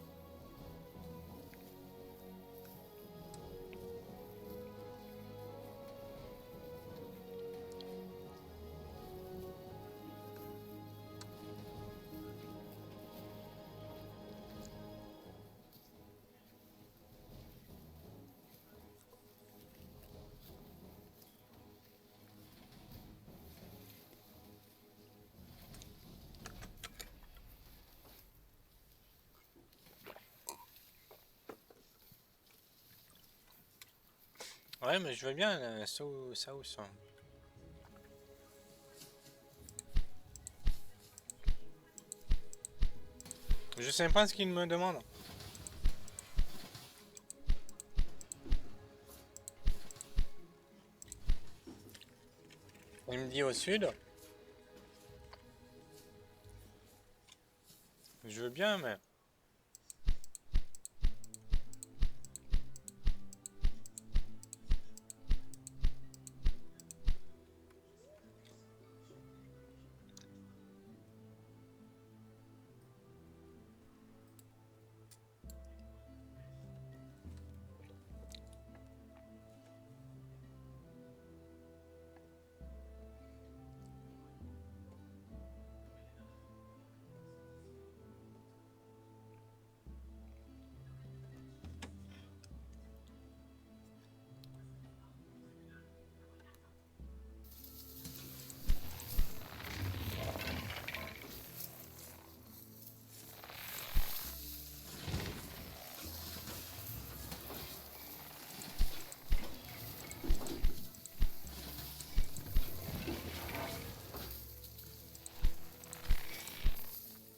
Ouais, mais je veux bien ça ou ça ou ça. Je sais pas ce qu'il me demande. Il me dit au sud. Je veux bien, mais...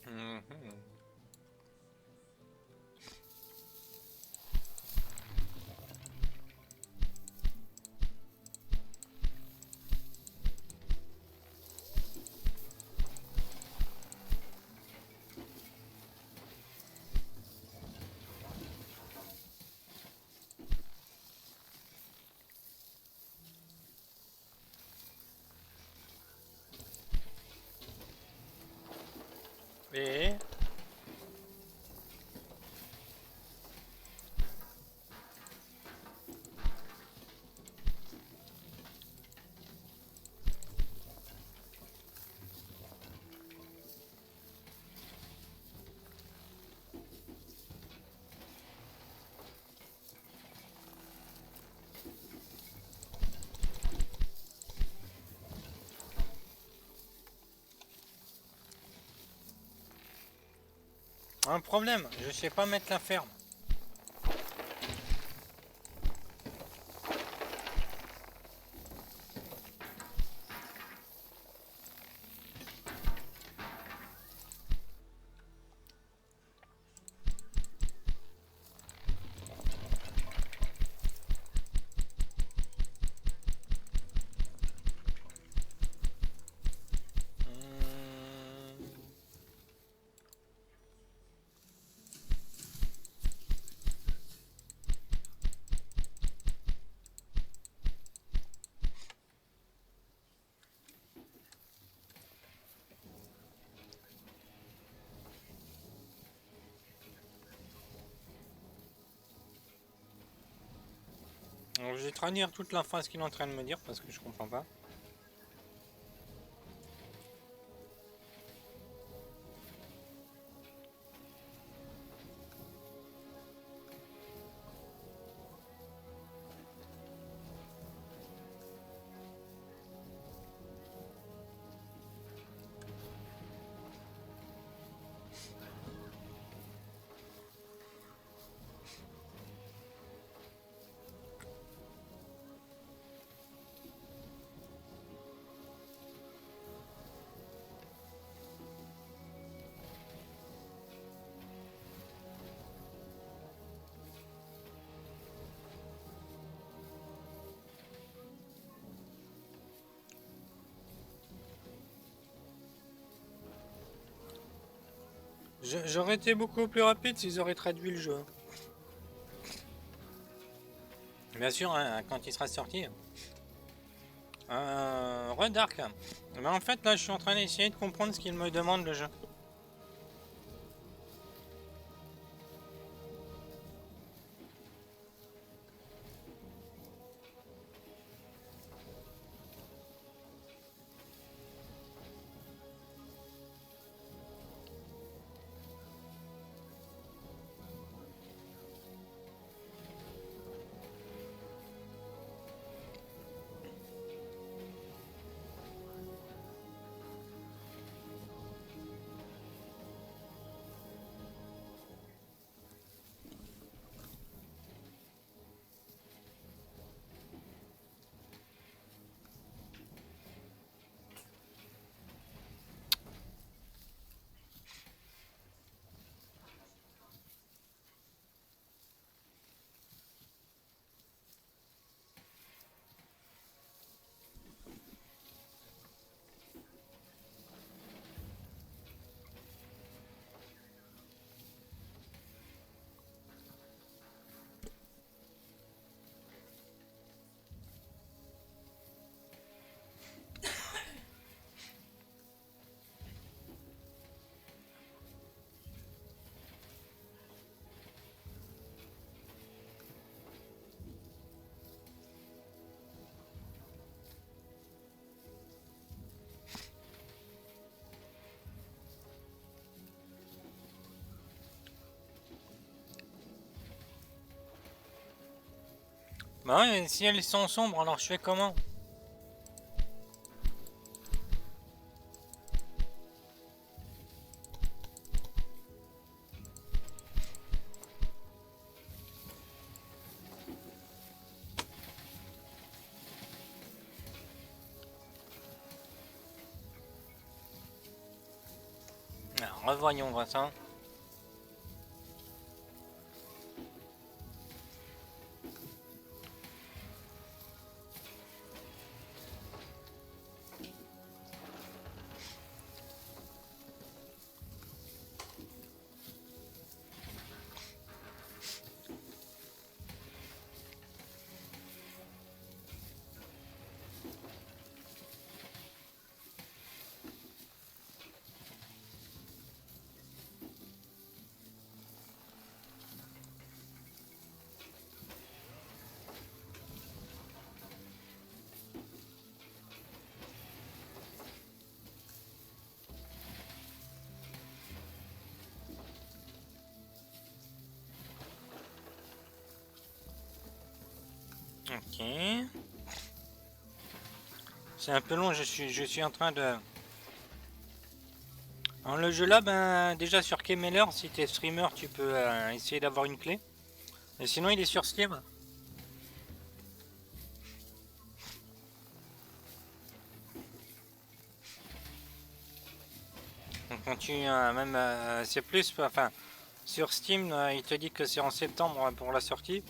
Mhm. Et... Un problème, je sais pas mettre la ferme. Hmm. Alors, je vais traduire toute la phrase qu'il est en train de me dire parce que je comprends pas. J'aurais été beaucoup plus rapide s'ils auraient traduit le jeu. Bien sûr, hein, quand il sera sorti. Redark. Mais en fait, là, je suis en train d'essayer de comprendre ce qu'il me demande le jeu. Bah ouais, si elles sont sombres, alors je fais comment? Alors, revoyons voir ça. Ok. C'est un peu long, je suis en train de... Alors le jeu là, ben déjà sur Kemeler, si t'es streamer, tu peux essayer d'avoir une clé. Et sinon il est sur Steam. Donc quand tu... même c'est plus... Enfin, sur Steam, il te dit que c'est en septembre pour la sortie.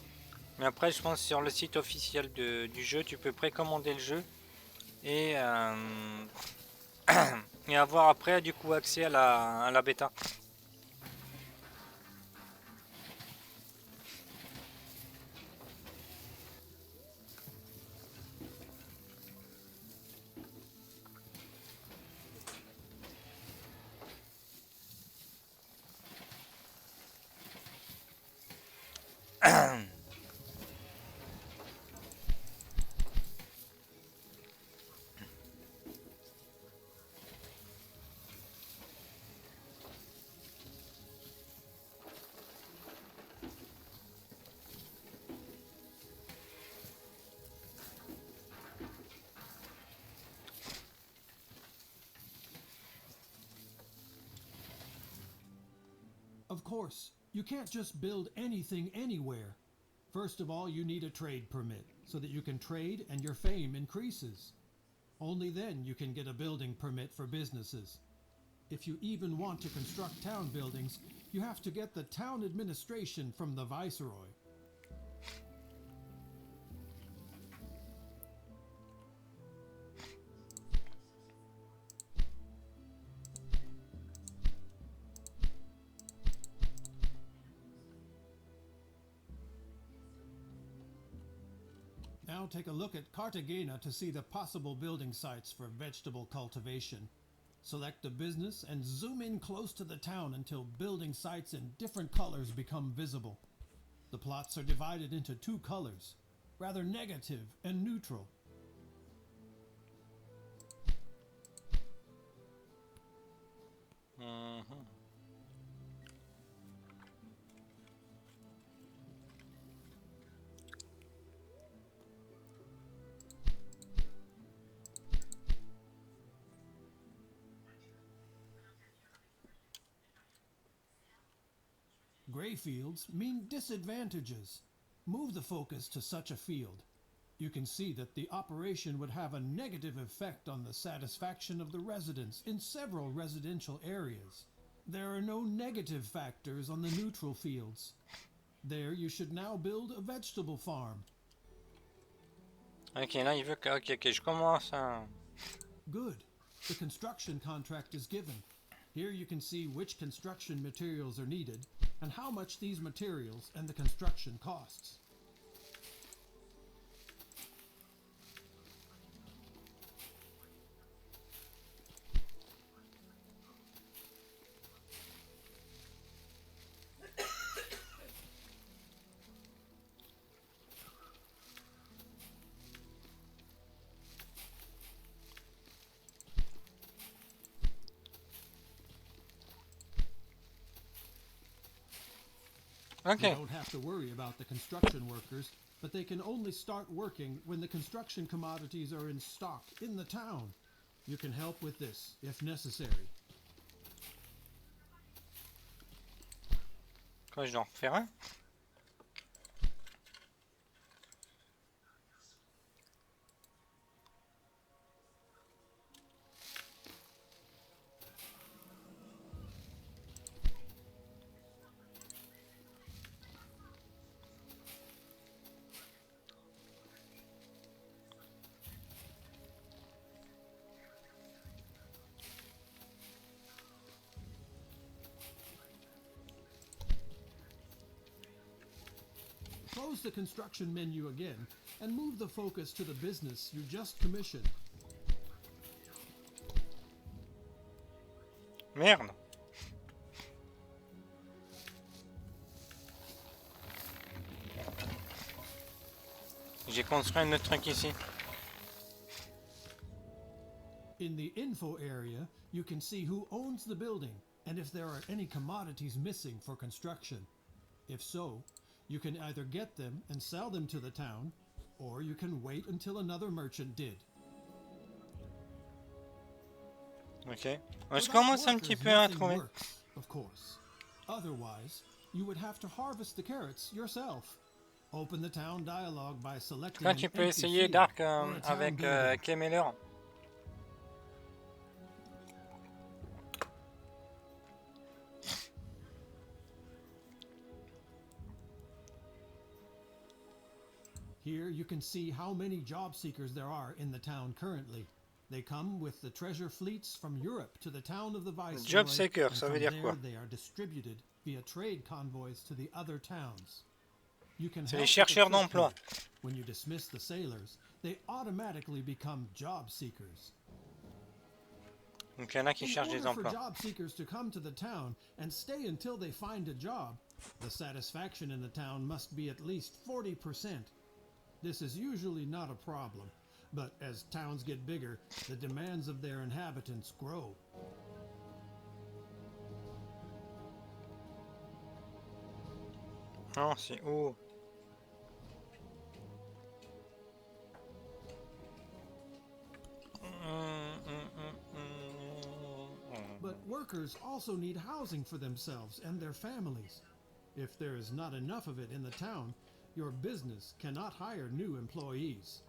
Mais après, je pense sur le site officiel du jeu, tu peux précommander le jeu. Et, et avoir après du coup accès à la bêta. Of course, you can't just build anything anywhere. First of all, you need a trade permit so that you can trade and your fame increases. Only then you can get a building permit for businesses. If you even want to construct town buildings, you have to get the town administration from the viceroy. now take a look at Cartagena to see the possible building sites for vegetable cultivation. Select a business and zoom in close to the town until building sites in different colors become visible. The plots are divided into two colors, rather negative and neutral. Gray fields mean disadvantages. Move the focus to such a field. You can see that the operation would have a negative effect on the satisfaction of the residents in several residential areas. There are no negative factors on the neutral fields. There you should now build a vegetable farm. Ok, là il veut que... Ok, je commence à... Good. The construction contract is given. Here you can see which construction materials are needed and how much these materials and the construction costs. You Ok, don't have to worry about the construction workers, but they can only start working when the construction commodities are in stock in the town. You can help with this if necessary. quoi je dois en refaire un? Close the construction menu again and move the focus to the business you just commissioned. Merde. J'ai construit un autre truc ici. In the info area, you can see who owns the building and if there are any commodities missing for construction. If so, you can either get them and sell them to the town, or you can wait until another merchant did. Ok. Je Without commence un workers, petit peu à nothing trouver. works, of course. Otherwise, you would have to harvest the carrots yourself. Open the town dialogue by selecting Là an tu peux empty essayer field Dark or a town avec building. Kemeler. Here you can see how many job seekers there are in the town currently. They come with the treasure fleets from Europe to the town of the Viceroy, Job seeker, and ça veut from dire there quoi? they are distributed via trade convoys to the other towns. You can C'est help les with the chercheurs trick d'emploi. here. When you dismiss the sailors, they automatically become job seekers. Donc il y en a qui In cherchent des order for emplois. job seekers to come to the town and stay until they find a job, the satisfaction in the town must be at least 40%. This is usually not a problem, but as towns get bigger, the demands of their inhabitants grow. Non, c'est où? But workers also need housing for themselves and their families. If there is not enough of it in the town, your business cannot hire new employees.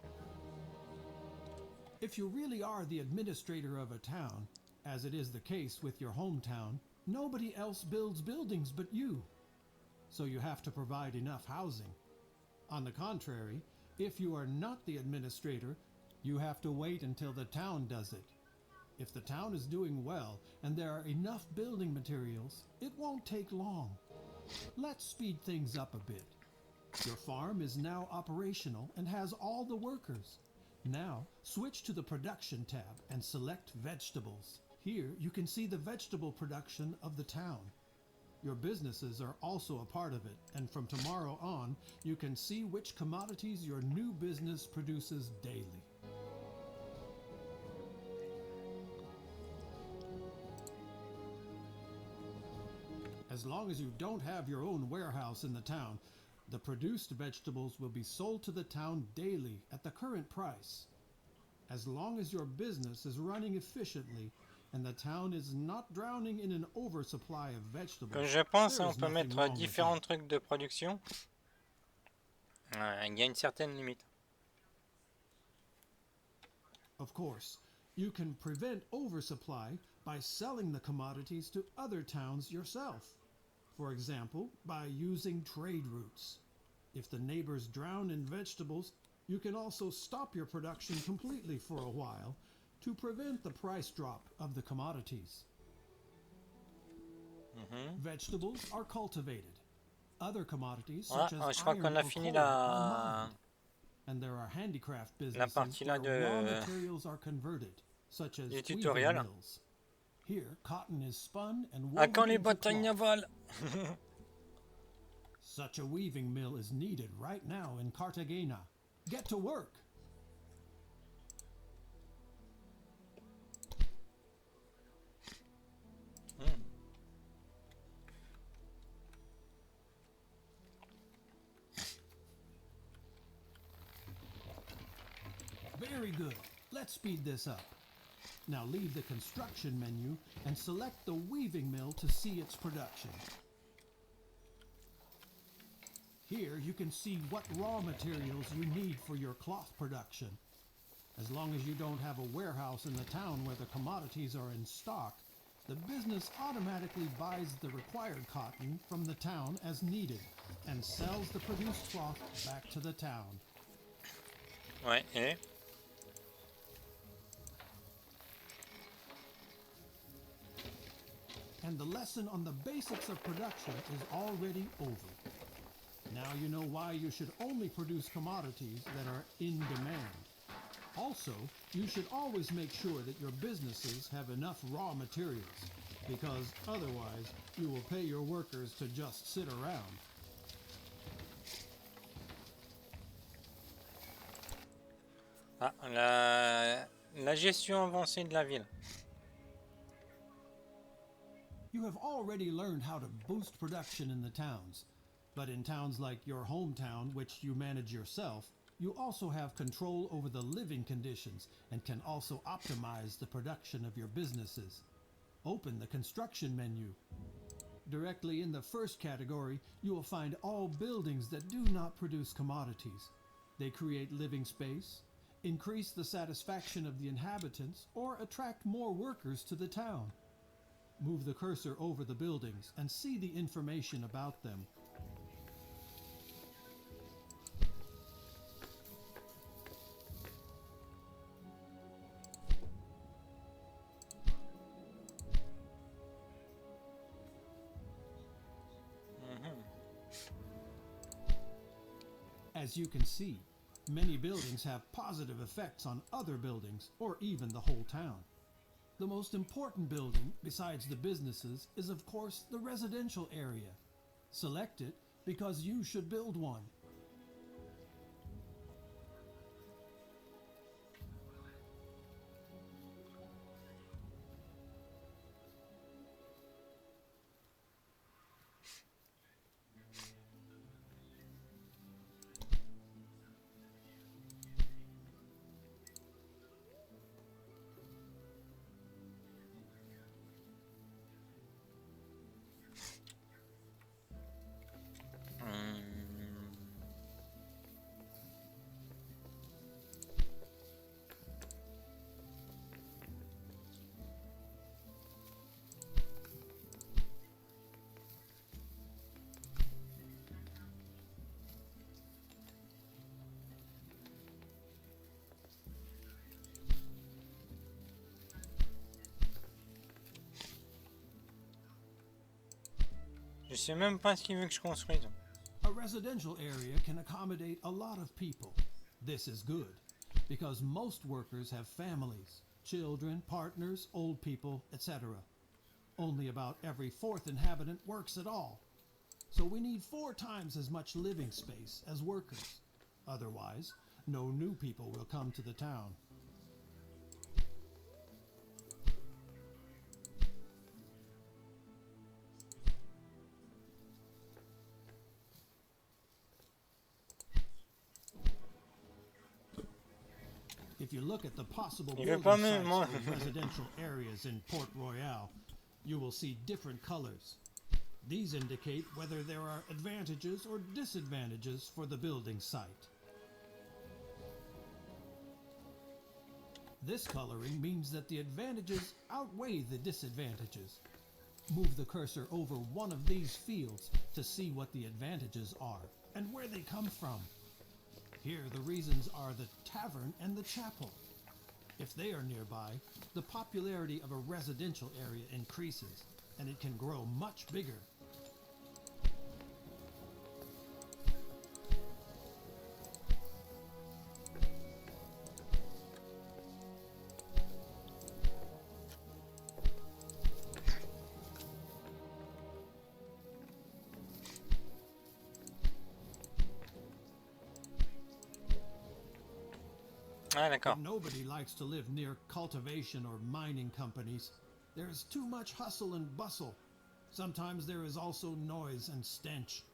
If you really are the administrator of a town, as it is the case with your hometown, nobody else builds buildings but you. So you have to provide enough housing. On the contrary, if you are not the administrator, you have to wait until the town does it. If the town is doing well and there are enough building materials, it won't take long. Let's speed things up a bit. Your farm is now operational and has all the workers. Now, switch to the production tab and select vegetables. Here, you can see the vegetable production of the town. Your businesses are also a part of it, and from tomorrow on, you can see which commodities your new business produces daily. As long as you don't have your own warehouse in the town, the produced vegetables will be sold to the town daily at the current price. As long as your business is running efficiently and the town is not drowning in an oversupply of vegetables, Comme je pense, there on is peut nothing mettre wrong with différents that. trucs de production. Il y a une certaine limite. Of course, you can prevent oversupply by selling the commodities to other towns yourself. For example, by using trade routes. If the neighbors drown in vegetables, you can also stop your production completely for a while to prevent the price drop of the commodities. Vegetables are cultivated. Other commodities such Voilà, as je crois iron qu'on a or fini coal are la mined. And there are handicraft la businesses partie là where raw de materials are converted, such as du weaving tutoriel. mills. Here, cotton is spun and À woven quand les into batailles cloth. navales? Such a weaving mill is needed right now in Cartagena. Get to work! Very good. Let's speed this up. Now leave the construction menu and select the weaving mill to see its production. Here you can see what raw materials you need for your cloth production. As long as you don't have a warehouse in the town where the commodities are in stock, the business automatically buys the required cotton from the town as needed and sells the produced cloth back to the town. Ouais, et And the lesson on the basics of production is already over. Now you know why you should only produce commodities that are in demand. Also, you should always make sure that your businesses have enough raw materials, because otherwise you will pay your workers to just sit around. ah, la gestion avancée de la ville. You have already learned how to boost production in the towns, but in towns like your hometown, which you manage yourself, you also have control over the living conditions and can also optimize the production of your businesses. Open the construction menu. Directly in the first category, you will find all buildings that do not produce commodities. They create living space, increase the satisfaction of the inhabitants, or attract more workers to the town. Move the cursor over the buildings and see the information about them. As you can see, many buildings have positive effects on other buildings or even the whole town. The most important building, besides the businesses, is of course the residential area. Select it because you should build one. Je sais même pas ce qu'il veut que je construise. A residential area can accommodate a lot of people. This is good, because most workers have families, children, partners, old people, etc. Only about every fourth inhabitant works at all. So we need 4 times as much living space as workers. Otherwise, no new people will come to the town. If you look at the possible Il veut building pas sites me... for residential areas in Port Royal, you will see different colors. These indicate whether there are advantages or disadvantages for the building site. This coloring means that the advantages outweigh the disadvantages. Move the cursor over one of these fields to see what the advantages are and where they come from. Here the reasons are the tavern and the chapel. If they are nearby, the popularity of a residential area increases, and it can grow much bigger. Ah, d'accord. But nobody likes to live near cultivation or mining companies. There is too much hustle and bustle. Sometimes there is also noise and stench.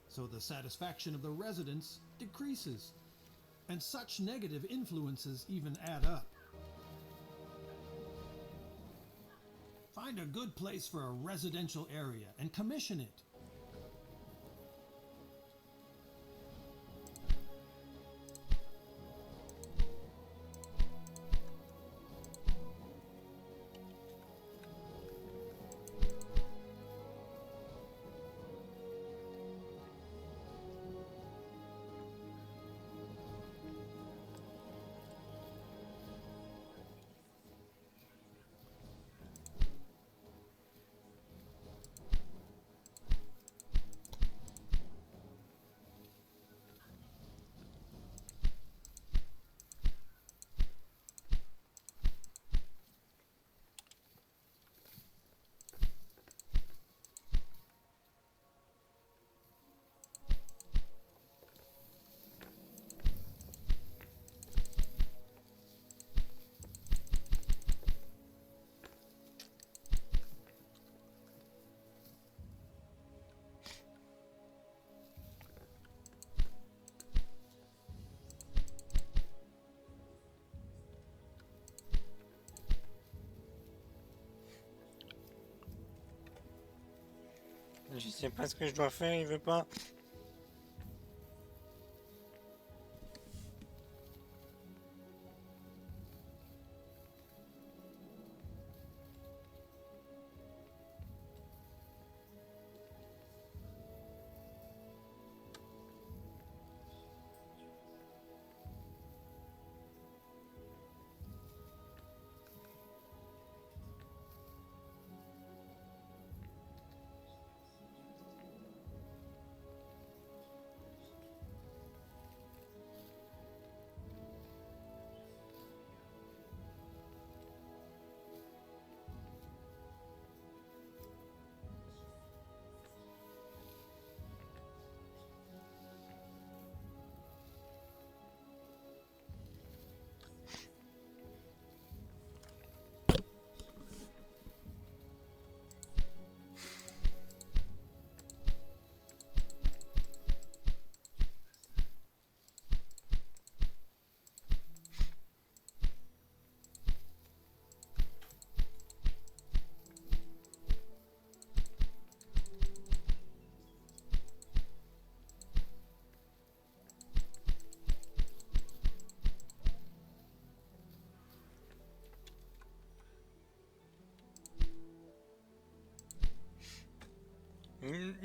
So the satisfaction of the residents decreases. And such negative influences even add up. Find a good place for a residential area and commission it. Je sais pas ce que je dois faire, il veut pas.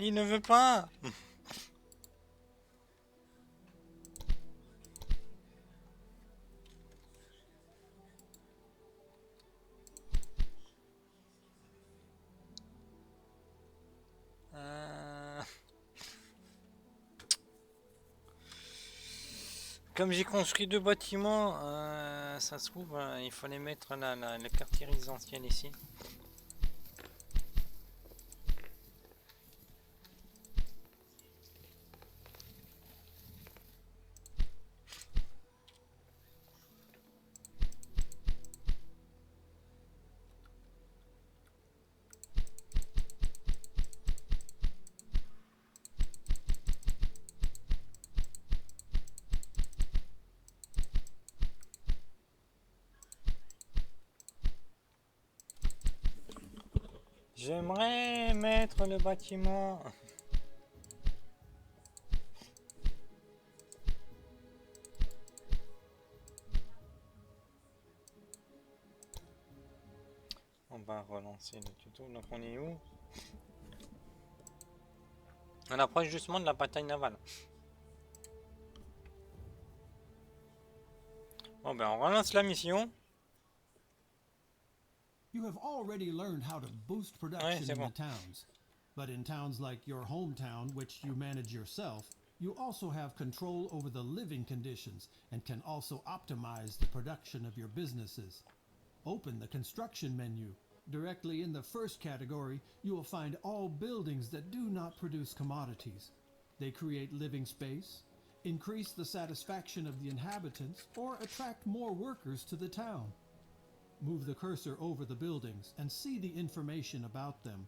Il ne veut pas. Comme j'ai construit 2 bâtiments, ça se trouve, il fallait mettre le quartier résidentiel ici. J'aimerais mettre le bâtiment. On va relancer le tuto. Donc on est où? On approche justement de la bataille navale. Bon ben on relance la mission. You have already learned how to boost production c'est in bon. the towns. But in towns like your hometown, which you manage yourself, you also have control over the living conditions and can also optimize the production of your businesses. Open the construction menu. Directly in the first category, you will find all buildings that do not produce commodities. They create living space, increase the satisfaction of the inhabitants, or attract more workers to the town. Move the cursor over the buildings and see the information about them.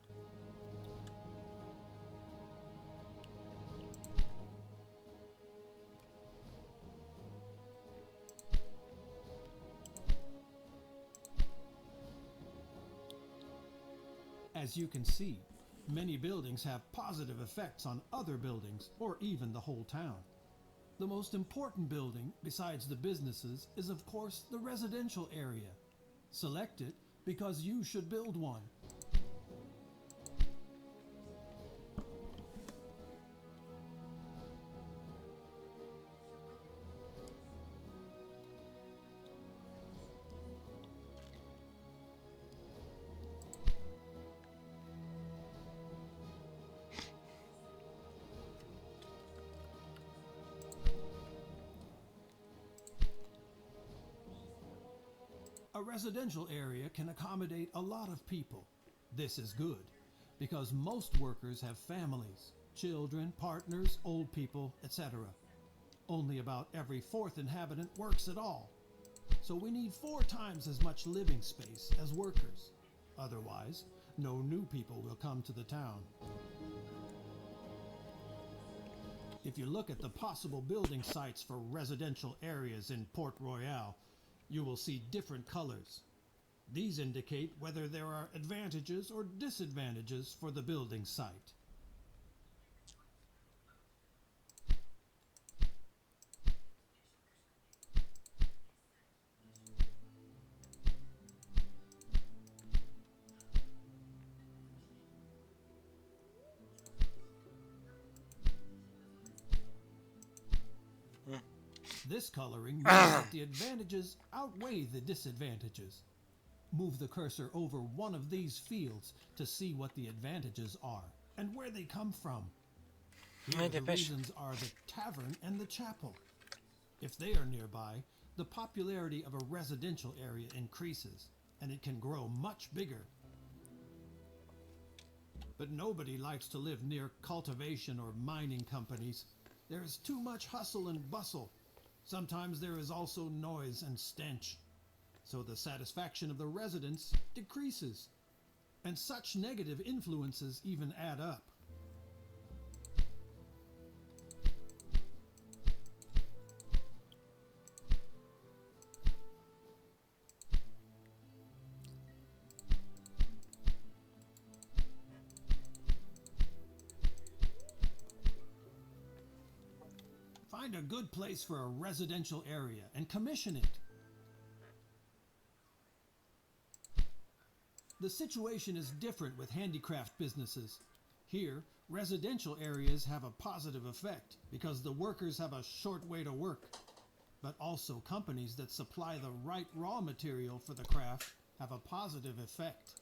As you can see, many buildings have positive effects on other buildings or even the whole town. The most important building, besides the businesses, is of course the residential area. Select it because you should build one. A residential area can accommodate a lot of people. This is good, because most workers have families, children, partners, old people, etc. Only about every fourth inhabitant works at all. So we need 4 times as much living space as workers. Otherwise, no new people will come to the town. If you look at the possible building sites for residential areas in Port Royal, you will see different colors. These indicate whether there are advantages or disadvantages for the building site. This coloring means that the advantages outweigh the disadvantages. Move the cursor over one of these fields to see what the advantages are and where they come from. Here the reasons are the tavern and the chapel. If they are nearby, the popularity of a residential area increases, and it can grow much bigger. But nobody likes to live near cultivation or mining companies. There is too much hustle and bustle. Sometimes there is also noise and stench. So the satisfaction of the residents decreases. And such negative influences even add up. Find a good place for a residential area and commission it. The situation is different with handicraft businesses. Here, residential areas have a positive effect because the workers have a short way to work. But also companies that supply the right raw material for the craft have a positive effect.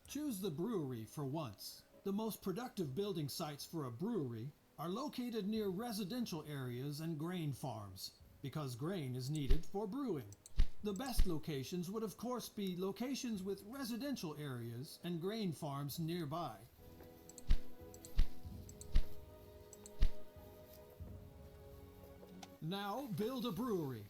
Choose the brewery for once. The most productive building sites for a brewery are located near residential areas and grain farms. because grain is needed for brewing. The best locations would of course be locations with residential areas and grain farms nearby. Now build a brewery.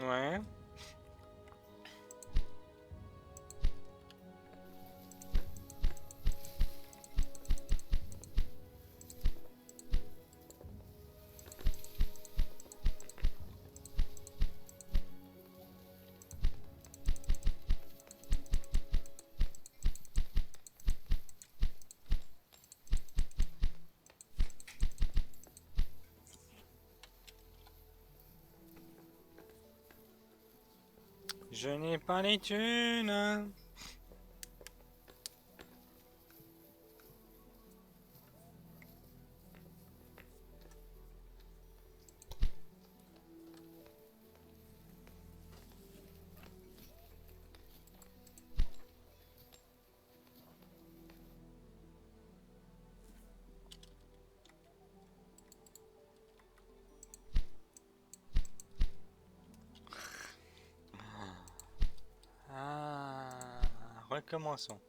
Ouais. Je n'ai pas les thunes. Ah, recommençons.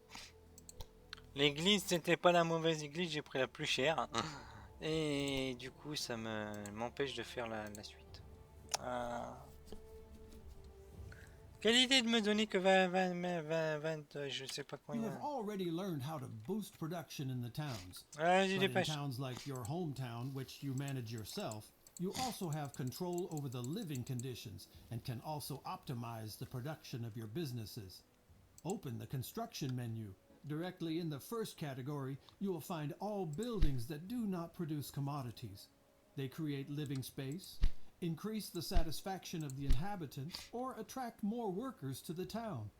L'église, c'était pas la mauvaise église, j'ai pris la plus chère. Et du coup, ça m'empêche de faire la suite. Ah. Quelle idée de me donner que 20, je sais pas You combien. have already learned how to boost production in the towns. Vas-y, But in dépêche. towns like your hometown, which you manage yourself, you also have control over the living conditions and can also optimize the production of your businesses. Open the construction menu. Directly in the first category, you will find all buildings that do not produce commodities. They create living space, increase the satisfaction of the inhabitants, or attract more workers to the town.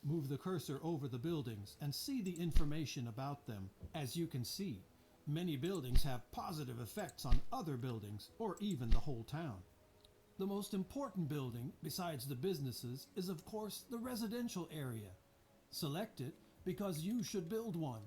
Move the cursor over the buildings and see the information about them. As you can see, many buildings have positive effects on other buildings or even the whole town. The most important building, besides the businesses, is of course the residential area. Select it because you should build one.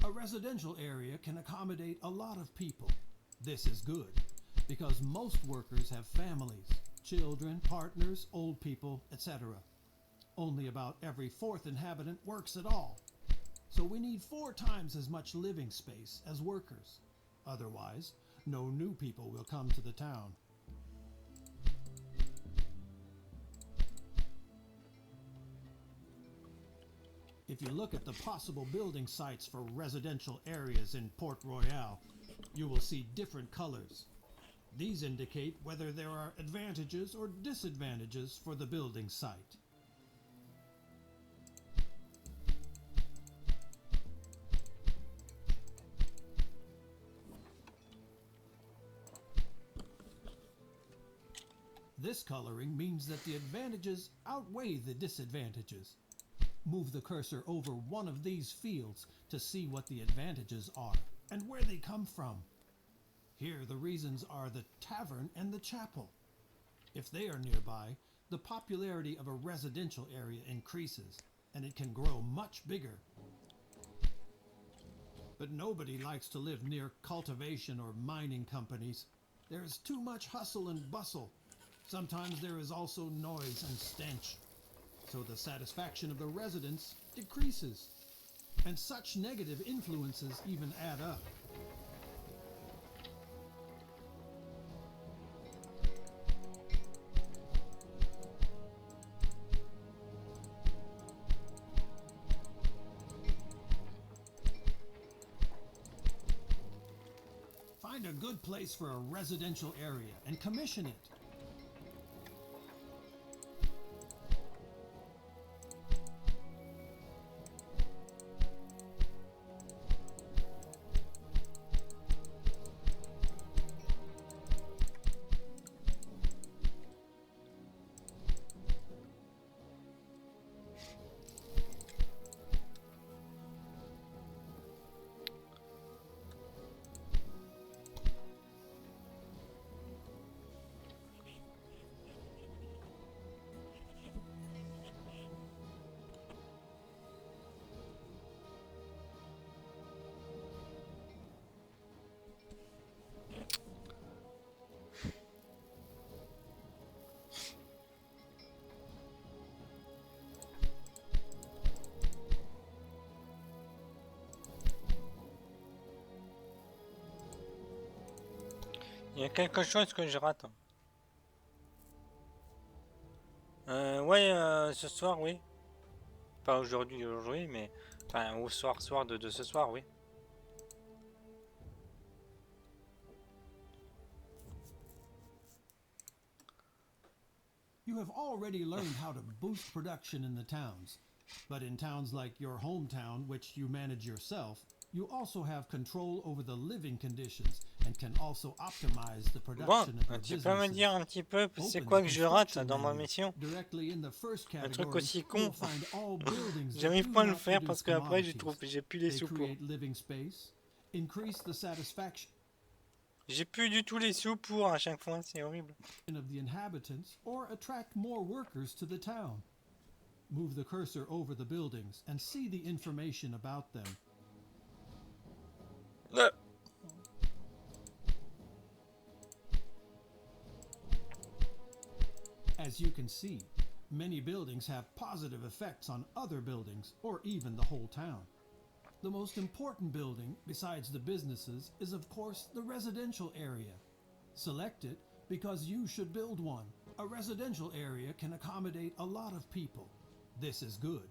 A residential area can accommodate a lot of people. This is good, because most workers have families, children, partners, old people, etc. Only about every fourth inhabitant works at all. So we need 4 times as much living space as workers. Otherwise, no new people will come to the town. If you look at the possible building sites for residential areas in Port Royal, you will see different colors. These indicate whether there are advantages or disadvantages for the building site. This coloring means that the advantages outweigh the disadvantages. Move the cursor over one of these fields to see what the advantages are. and where they come from. Here, the reasons are the tavern and the chapel. If they are nearby, the popularity of a residential area increases, and it can grow much bigger. But nobody likes to live near cultivation or mining companies. There is too much hustle and bustle. Sometimes there is also noise and stench. So the satisfaction of the residents decreases. And such negative influences even add up. Find a good place for a residential area and commission it. Il y a quelque chose que je rate. Ouais, ce soir, oui. Pas aujourd'hui, mais... Enfin, au soir de ce soir, oui. You have already learned how to boost production in the towns. But in towns like your hometown, which you manage yourself, you also have control over the living conditions and can also optimize the Bon, production of your tu peux me dire businesses. un petit peu c'est Open quoi the que je rate construction dans ma menu. mission? Directly in the first Un truc category, aussi you'll con. find all buildings that J'arrive do pas à le not faire parce produce que après commodities. j'ai plus les They sous pour. create living space, increase the satisfaction J'ai plus du tout les sous pour à chaque fois, c'est horrible. of the inhabitants, or attract more workers to the town. Move the cursor over the buildings and see the information about them. As you can see, many buildings have positive effects on other buildings or even the whole town. The most important building, besides the businesses, is of course the residential area. Select it because you should build one. A residential area can accommodate a lot of people. This is good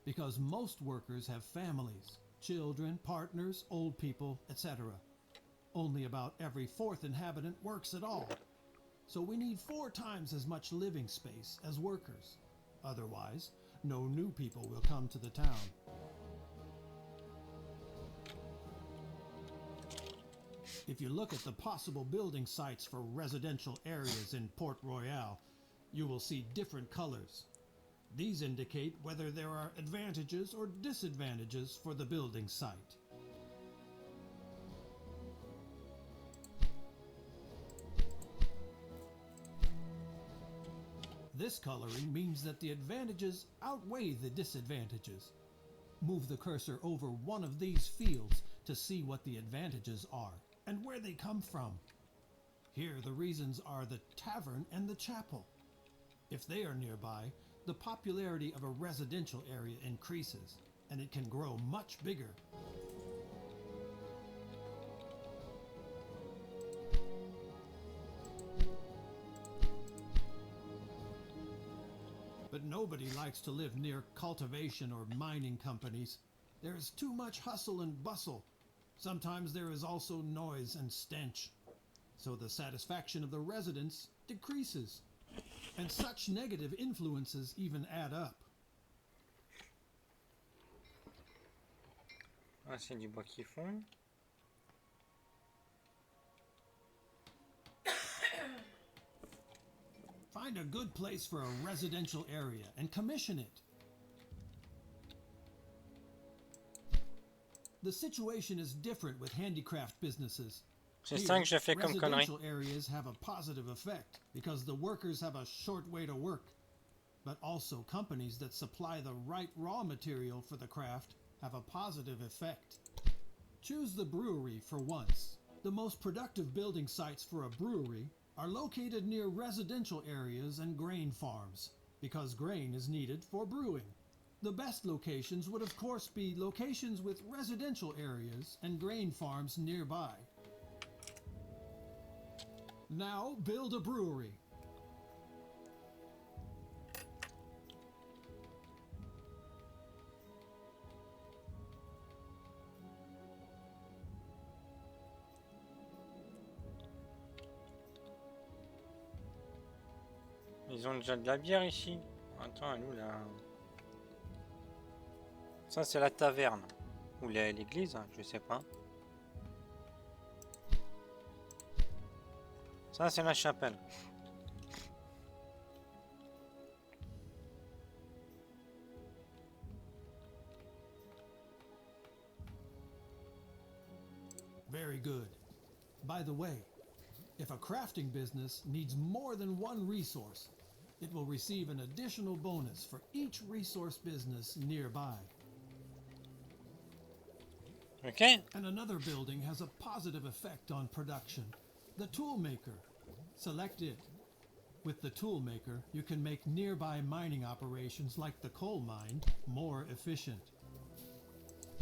because most workers have families, children, partners, old people, etc. Only about every fourth inhabitant works at all. So we need 4 times as much living space as workers. Otherwise, no new people will come to the town. If you look at the possible building sites for residential areas in Port Royal, you will see different colors. These indicate whether there are advantages or disadvantages for the building site. This coloring means that the advantages outweigh the disadvantages. Move the cursor over one of these fields to see what the advantages are and where they come from. Here, the reasons are the tavern and the chapel. If they are nearby, the popularity of a residential area increases, and it can grow much bigger. But nobody likes to live near cultivation or mining companies. There is too much hustle and bustle. Sometimes there is also noise and stench. So the satisfaction of the residents decreases. And such negative influences even add up. Ah, c'est du bois qui fond. Find a good place for a residential area and commission it. The situation is different with handicraft businesses. C'est ça que j'ai fait comme connerie. Residential areas have a positive effect because the workers have a short way to work. But also companies that supply the right raw material for the craft have a positive effect. Choose the brewery for once. The most productive building sites for a brewery are located near residential areas and grain farms, because grain is needed for brewing. The best locations would of course be locations with residential areas and grain farms nearby. Now build a brewery. Ils ont déjà de la bière ici. Attends, nous là. Ça c'est la taverne. Ou l'église, hein, je sais pas. Ça c'est la chapelle. Very good. By the way, if a crafting business needs more than one resource, it will receive an additional bonus for each resource business nearby. Ok. And another building has a positive effect on production. The tool maker. Select it. With the tool maker, you can make nearby mining operations like the coal mine more efficient.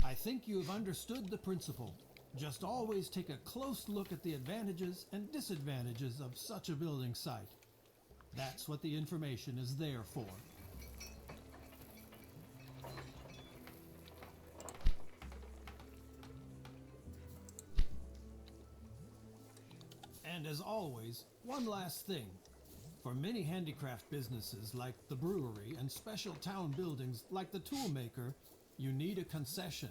I think you have understood the principle. Just always take a close look at the advantages and disadvantages of such a building site. That's what the information is there for. And as always, one last thing. For many handicraft businesses like the brewery and special town buildings like the tool maker, you need a concession.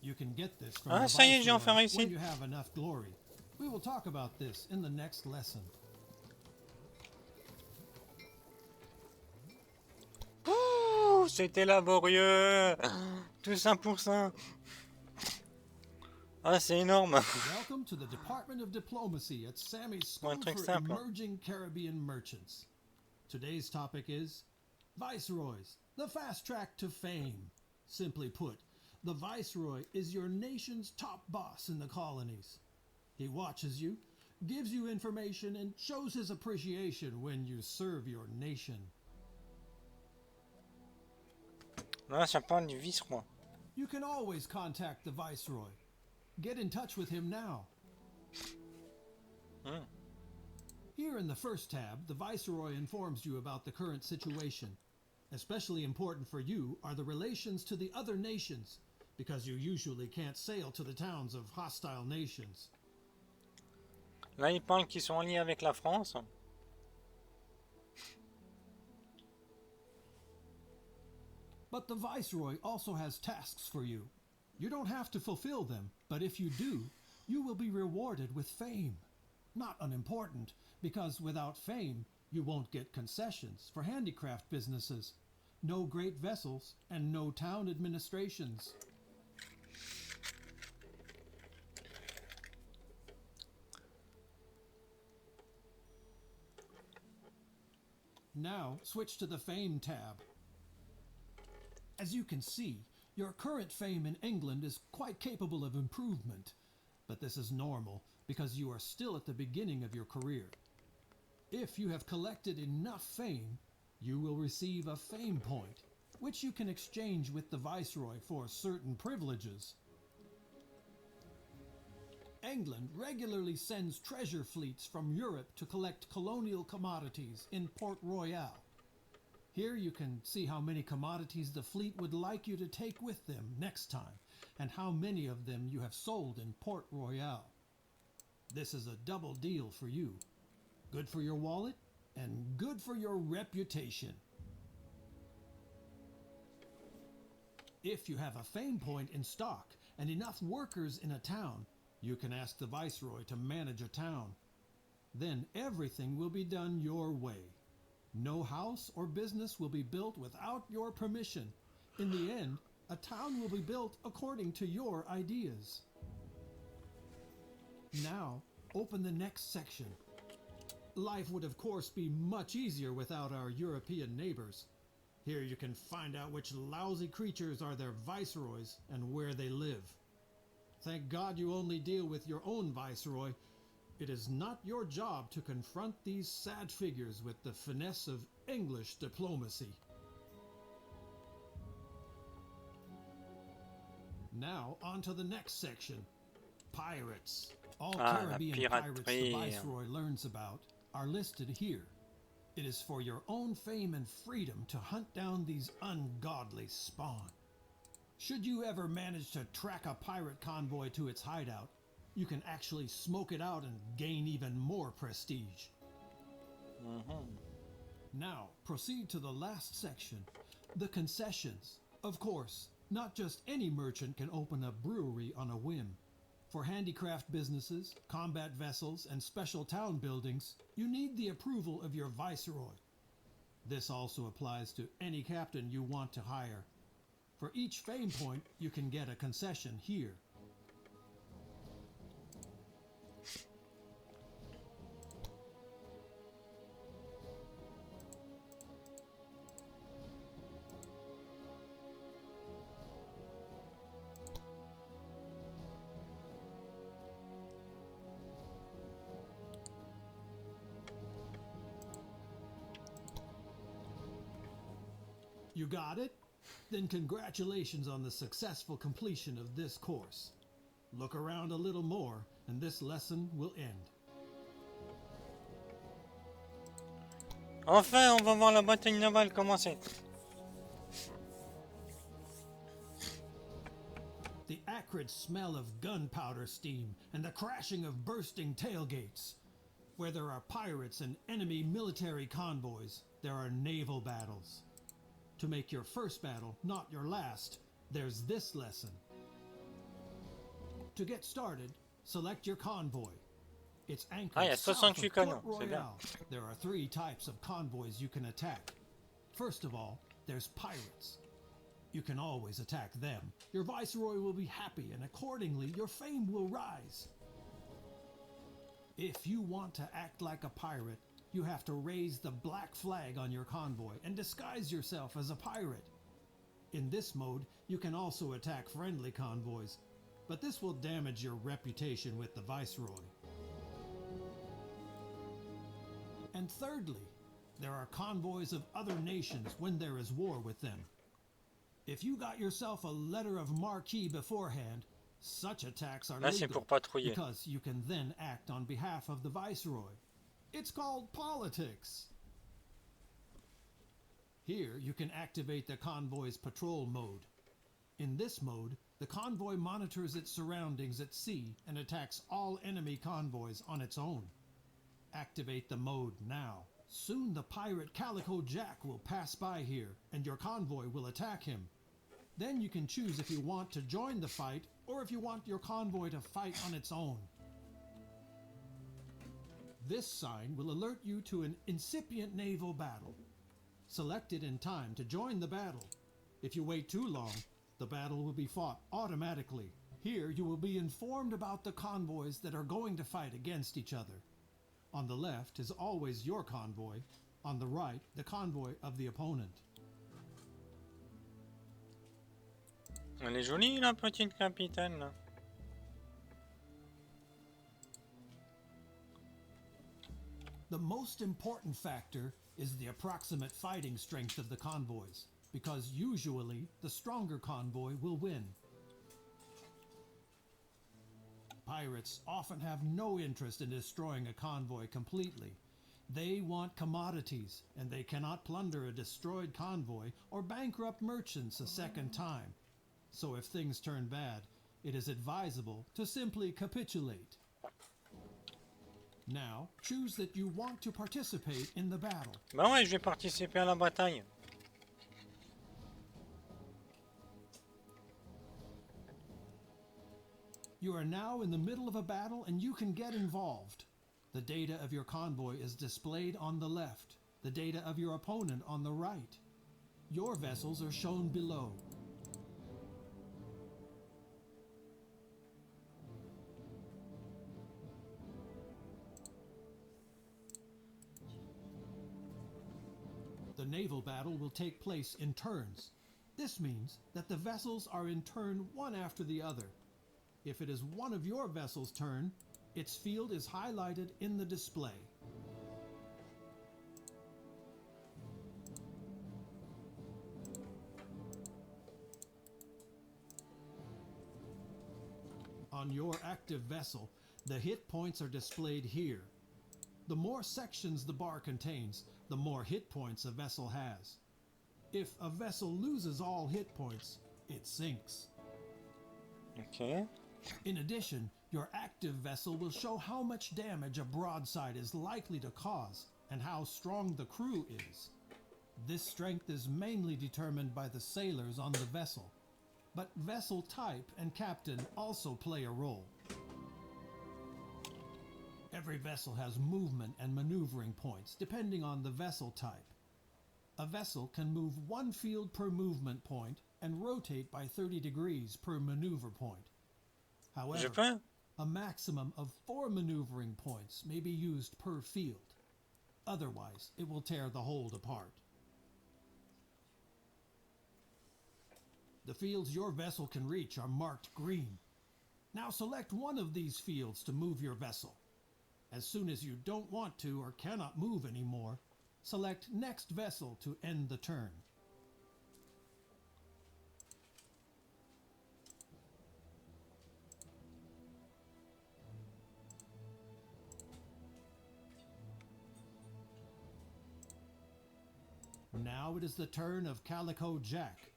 You can get this from the ça y est, j'ai enfin Viceroy réussi. when you have enough glory. We will talk about this in the next lesson. Ouh, c'était laborieux. Tout ça pour ça. Ah, c'est énorme. Welcome to the Department of Diplomacy at Sammy's School Un truc for simple. Emerging Caribbean Merchants. Today's topic is Viceroys, the fast track to fame. Simply put, the Viceroy is your nation's top boss in the colonies. He watches you, gives you information, and shows his appreciation when you serve your nation. Là, ça parle du vice-roi. You can always contact the Viceroy. Get in touch with him now. Here in the first tab, the Viceroy informs you about the current situation. Especially important for you are the relations to the other nations, because you usually can't sail to the towns of hostile nations. Là, ils parlent qu'ils sont en lien avec la France. But the Viceroy also has tasks for you. You don't have to fulfill them, but if you do, you will be rewarded with fame. Not unimportant, because without fame, you won't get concessions for handicraft businesses, no great vessels, and no town administrations. Now, switch to the Fame tab. As you can see, your current fame in England is quite capable of improvement, but this is normal because you are still at the beginning of your career. If you have collected enough fame, you will receive a fame point, which you can exchange with the Viceroy for certain privileges. England regularly sends treasure fleets from Europe to collect colonial commodities in Port Royal. Here you can see how many commodities the fleet would like you to take with them next time, and how many of them you have sold in Port Royal. This is a double deal for you. Good for your wallet, and good for your reputation. If you have a fame point in stock and enough workers in a town, you can ask the Viceroy to manage a town. Then everything will be done your way. No house or business will be built without your permission. In the end, A town will be built according to your ideas. Now, open the next section. Life would of course be much easier without our European neighbors. Here you can find out which lousy creatures are their viceroys and where they live. Thank God you only deal with your own viceroy. It is not your job to confront these sad figures with the finesse of English diplomacy. Now, on to the next section. Pirates. All La Caribbean pirates the piraterie. Viceroy learns about are listed here. It is for your own fame and freedom to hunt down these ungodly spawn. Should you ever manage to track a pirate convoy to its hideout, you can actually smoke it out and gain even more prestige. Now, proceed to the last section, the concessions. Of course, not just any merchant can open a brewery on a whim. For handicraft businesses, combat vessels, and special town buildings, you need the approval of your viceroy. This also applies to any captain you want to hire. For each fame point, you can get a concession here. You got it? Then congratulations on the successful completion of this course. Look around a little more, and this lesson will end. Enfin, on va voir la bataille navale commencer. The acrid smell of gunpowder steam and the crashing of bursting tailgates. Where there are pirates and enemy military convoys, there are naval battles. To make your first battle not your last, there's this lesson. To get started, select your convoy. It's Ah, il y anchored a south 68 of Port canons, c'est bien. Royal. There are 3 types of convoys you can attack. First of all, there's pirates. You can always attack them. Your viceroy will be happy, and accordingly, your fame will rise. If you want to act like a pirate, you have to raise the black flag on your convoy and disguise yourself as a pirate. In this mode, you can also attack friendly convoys, but this will damage your reputation with the viceroy. And thirdly, there are convoys of other nations when there is war with them. If you got yourself a letter of marque beforehand, such attacks are Là, c'est legal pour patrouiller. because you can then act on behalf of the viceroy. It's called politics. Here you can activate the convoy's patrol mode. In this mode, the convoy monitors its surroundings at sea and attacks all enemy convoys on its own. Activate the mode now. Soon the pirate Calico Jack will pass by here and your convoy will attack him. Then you can choose if you want to join the fight or if you want your convoy to fight on its own. This sign will alert you to an incipient naval battle. Select it in time to join the battle. If you wait too long, the battle will be fought automatically. Here you will be informed about the convoys that are going to fight against each other. On the left is always your convoy. On the right, the convoy of the opponent. Elle est jolie, la petite capitaine, là. The most important factor is the approximate fighting strength of the convoys, because usually the stronger convoy will win. Pirates often have no interest in destroying a convoy completely. They want commodities, and they cannot plunder a destroyed convoy or bankrupt merchants a second time. So if things turn bad, it is advisable to simply capitulate. Now, choose that you want to participate in the battle. Bah ouais, je vais participer à la bataille. You are now in the middle of a battle and you can get involved. The data of your convoy is displayed on the left, the data of your opponent on the right. Your vessels are shown below. naval battle will take place in turns. This means that the vessels are in turn one after the other. If it is one of your vessel's turn, its field is highlighted in the display. On your active vessel, the hit points are displayed here. The more sections the bar contains, the more hit points a vessel has. If a vessel loses all hit points, it sinks. Ok. In addition, your active vessel will show how much damage a broadside is likely to cause and how strong the crew is. This strength is mainly determined by the sailors on the vessel, but vessel type and captain also play a role. Every vessel has movement and maneuvering points depending on the vessel type. A vessel can move one field per movement point and rotate by 30 degrees per maneuver point. Je However, peux? a maximum of 4 maneuvering points may be used per field. Otherwise, it will tear the hold apart. The fields your vessel can reach are marked green. Now select one of these fields to move your vessel. As soon as you don't want to or cannot move anymore, select Next Vessel to end the turn. Now it is the turn of Calico Jack.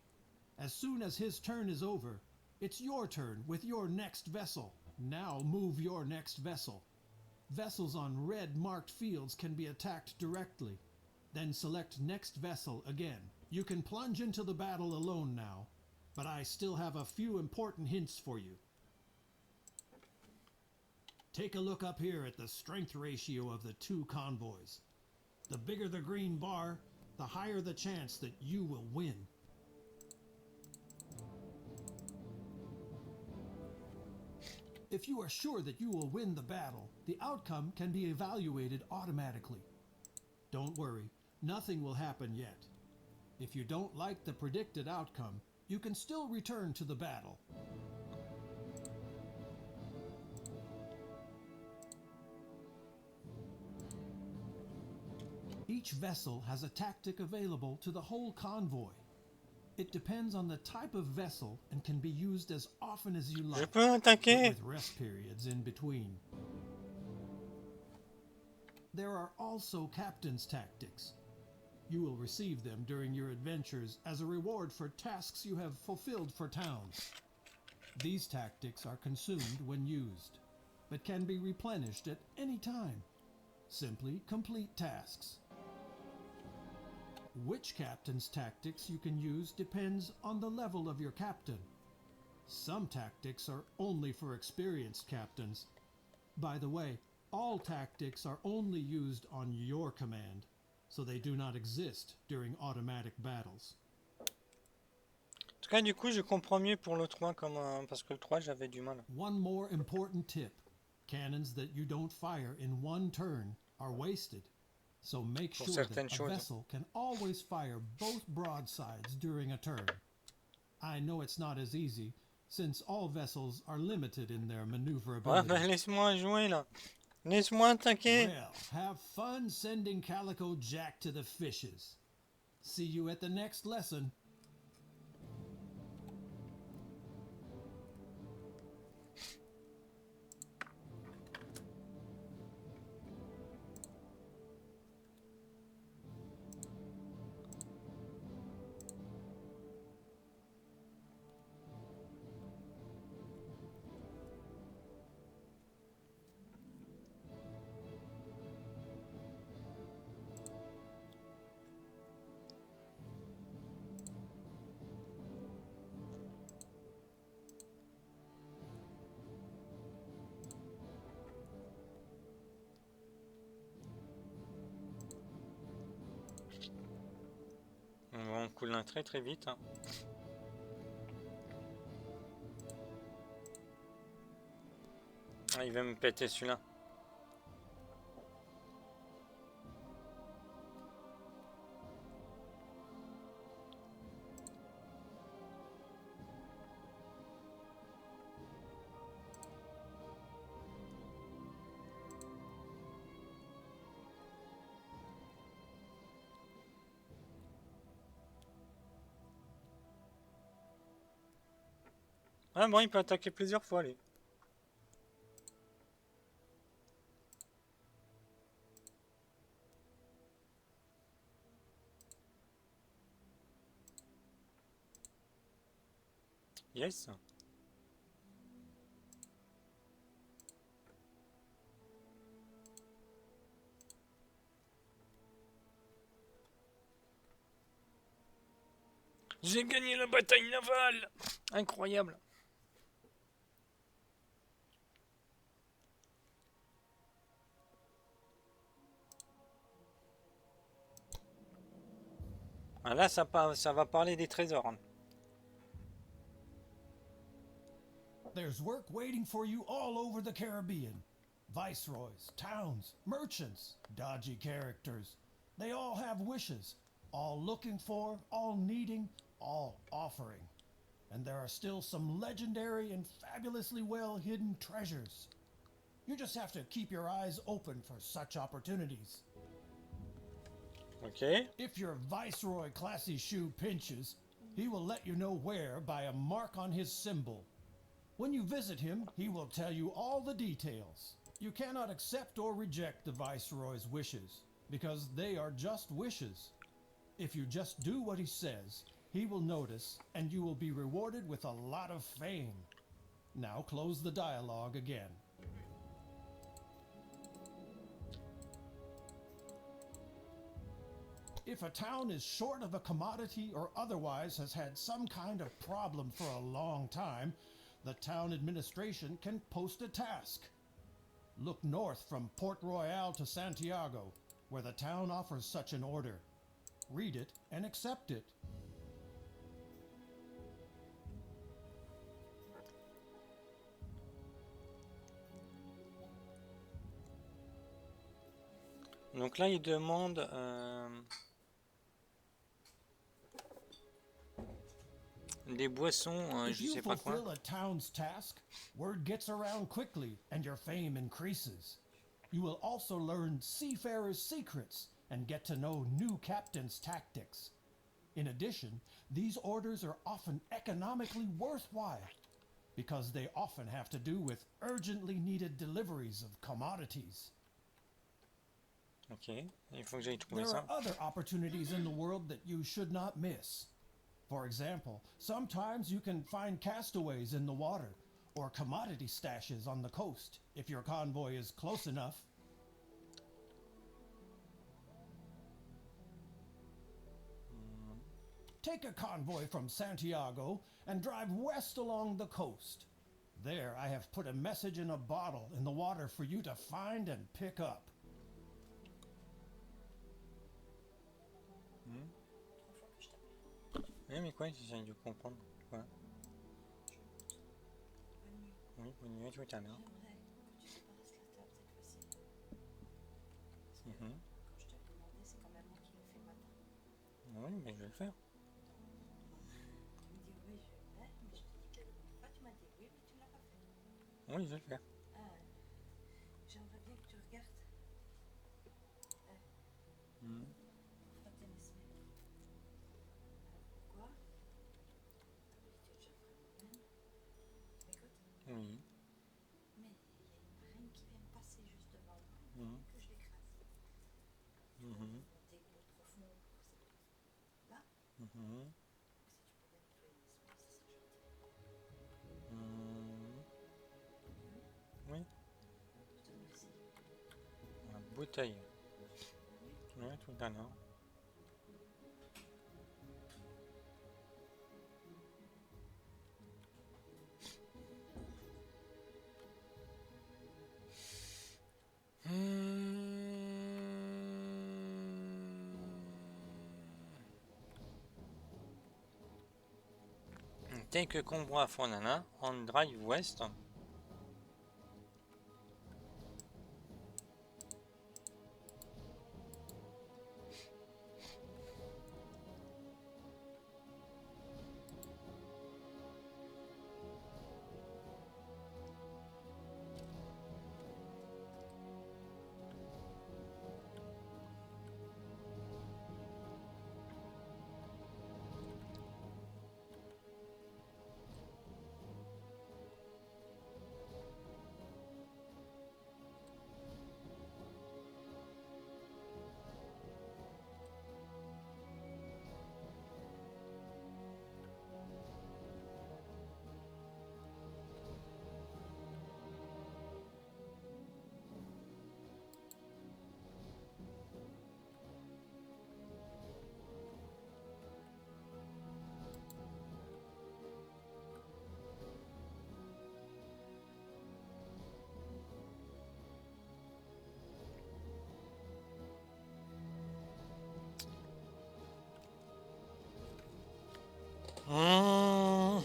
As soon as his turn is over, it's your turn with your next vessel. Now move your next vessel. Vessels on red marked fields can be attacked directly. Then select Next Vessel again. You can plunge into the battle alone now, but I still have a few important hints for you. Take a look up here at the strength ratio of the two convoys. The bigger the green bar, the higher the chance that you will win. If you are sure that you will win the battle, the outcome can be evaluated automatically. Don't worry, nothing will happen yet. If you don't like the predicted outcome, you can still return to the battle. Each vessel has a tactic available to the whole convoy. It depends on the type of vessel and can be used as often as you Je like, peux but attaquer? with rest periods in between. There are also captain's tactics. You will receive them during your adventures as a reward for tasks you have fulfilled for towns. These tactics are consumed when used, but can be replenished at any time. Simply complete tasks. Which captain's tactics you can use depends on the level of your captain. Some tactics are only for experienced captains. By the way, all tactics are only used on your command, so they do not exist during automatic battles. En tout cas, du coup, je comprends mieux pour le 3 comme parce que le 3, j'avais du mal. One more important tip. Cannons that you don't fire in one turn are wasted. So make Pour sure that certaines a choses. vessel can always fire both broadsides during a turn. I know it's not as easy, since all vessels are limited in their Ouais, maneuverability. bah laisse-moi jouer là. Laisse-moi attaquer. Well, have fun sending Calico Jack to the fishes. See you at the next lesson. On coule un très très vite. Hein. Ah, il va me péter celui-là. Ah bon, il peut attaquer plusieurs fois, lui. Yes. J'ai gagné la bataille navale. Incroyable. Ah, là, ça va parler des trésors. Hein. There's work waiting for you all over the Caribbean. Viceroys, towns, merchants, dodgy characters. They all have wishes, all looking for, all needing, all offering. And there are still some legendary and fabulously well hidden treasures. You just have to keep your eyes open for such opportunities. Ok. If your Viceroy classy shoe pinches, he will let you know where by a mark on his symbol. When you visit him, he will tell you all the details. You cannot accept or reject the Viceroy's wishes, because they are just wishes. If you just do what he says, he will notice, and you will be rewarded with a lot of fame. Now close the dialogue again. If a town is short of a commodity or otherwise has had some kind of problem for a long time, the town administration can post a task. Look north from Port Royal to Santiago, where the town offers such an order. Read it and accept it. Donc là, il demande des boissons, If je you sais pas quoi. fulfill a town's task, word gets around quickly and your fame increases. You will also learn seafarers' secrets and get to know new captains' tactics. In addition, these orders are often economically worthwhile because they often have to do with urgently needed deliveries of commodities. Ok, il faut que j'aille trouver There ça. are other opportunities in the world that you should not miss. For example, sometimes you can find castaways in the water or commodity stashes on the coast if your convoy is close enough. Take a convoy from Santiago and drive west along the coast. There, I have put a message in a bottle in the water for you to find and pick up. Oui, mais quoi, j'essaie de comprendre. Quoi? Oui, bonne nuit, tout à l'heure. Mhm. Oui, mais je vais le faire. Oui, je vais le faire. J'aimerais bien que tu regardes. Mhm. Frotter mes semaines. Pourquoi? D'habitude, je ferais moi-même. Tu m'écoutes? Oui. Mais il y a une marine qui vient de passer juste devant moi. Mhm. Que je l'écrase. Je dois Mhm. monter de l'eau profonde pour ça. Là, Mhm. si tu pouvais nettoyer mes semaines, ça serait gentil. Mhm. Oui, Je te remercie. la bouteille. Oui. Oui, tout à l'heure. Take a convoi for Nana on drive west. Hum,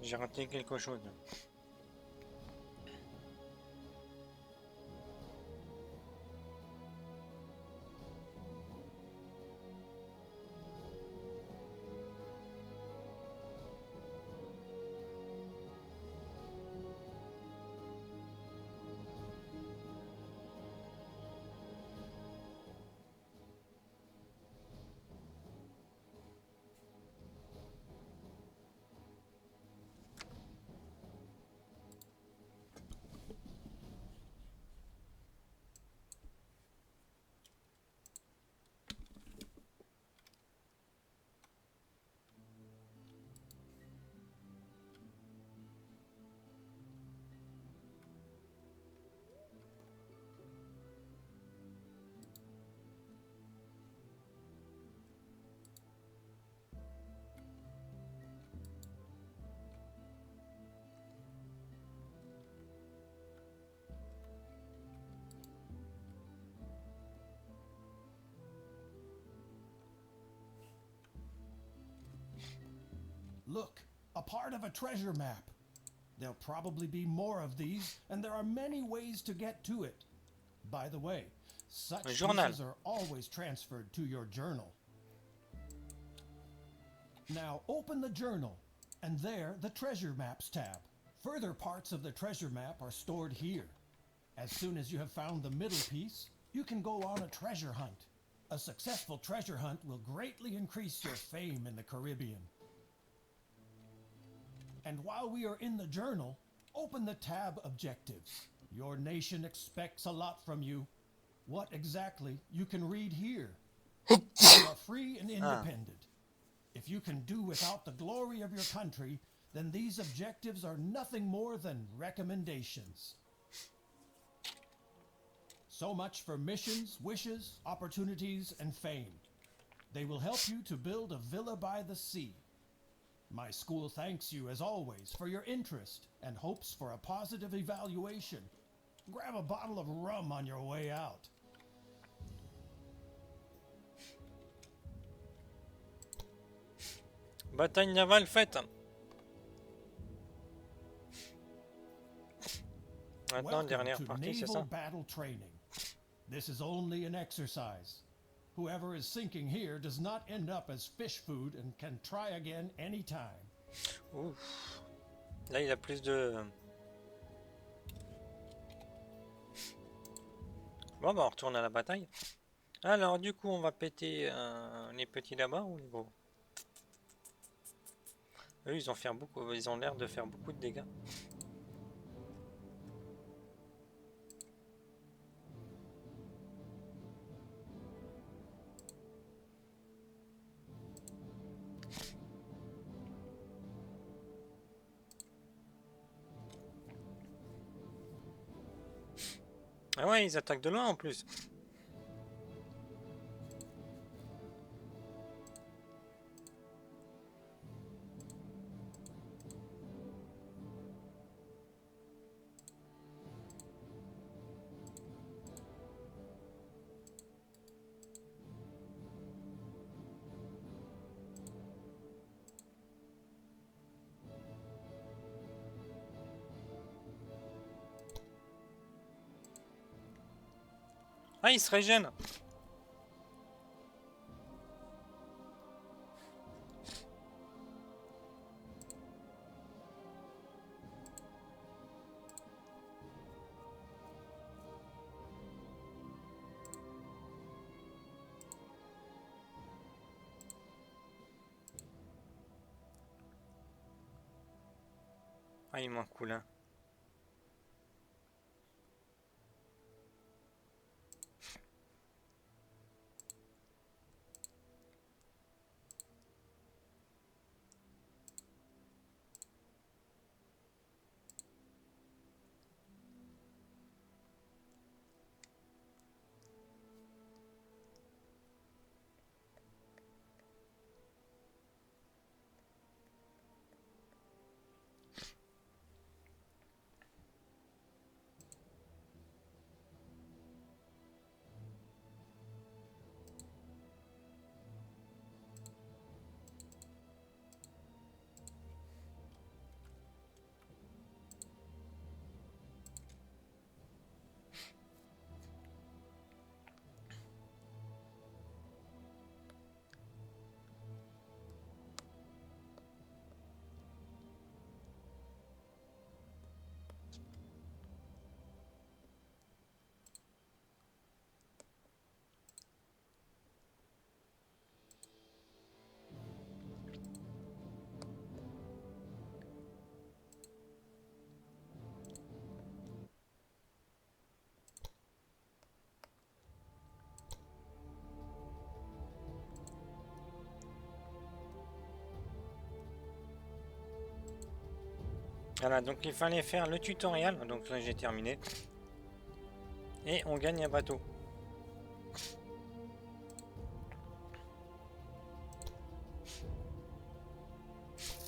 J'ai raté quelque chose. Look, a part of a treasure map. There'll probably be more of these, and there are many ways to get to it. By the way, such Un journal. pieces are always transferred to your journal. Now open the journal, and there the treasure maps tab. Further parts of the treasure map are stored here. As soon as you have found the middle piece, you can go on a treasure hunt. A successful treasure hunt will greatly increase your fame in the Caribbean. And while we are in the journal, open the tab Objectives. Your nation expects a lot from you. What exactly you can read here. You are free and independent. If you can do without the glory of your country, then these objectives are nothing more than recommendations. So much for missions, wishes, opportunities, and fame. They will help you to build a villa by the sea. My school thanks you, as always, for your interest and hopes for a positive evaluation. Grab a bottle of rum on your way out. Bataille navale faite. Maintenant, Welcome dernière to partie, c'est naval ça? battle training. This is only an exercise. Whoever is sinking here does not end up as fish food and can try again anytime. Ouf. Là, il a plus de... Bon, bah, on retourne à la bataille. Alors, du coup, on va péter les petits là-bas ou les gros? Eux, ils ont l'air de faire beaucoup de dégâts. Ah ouais, ils attaquent de loin en plus. Ah, ils se régènent. Ah, il m'en coule un. Voilà, donc il fallait faire le tutoriel. Donc là, j'ai terminé. Et on gagne un bateau.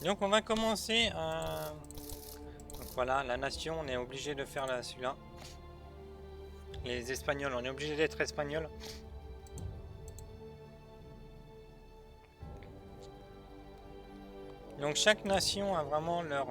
Donc on va commencer à... Donc voilà, la nation, on est obligé de faire celui-là. Les Espagnols, on est obligé d'être espagnol. Donc chaque nation a vraiment leur...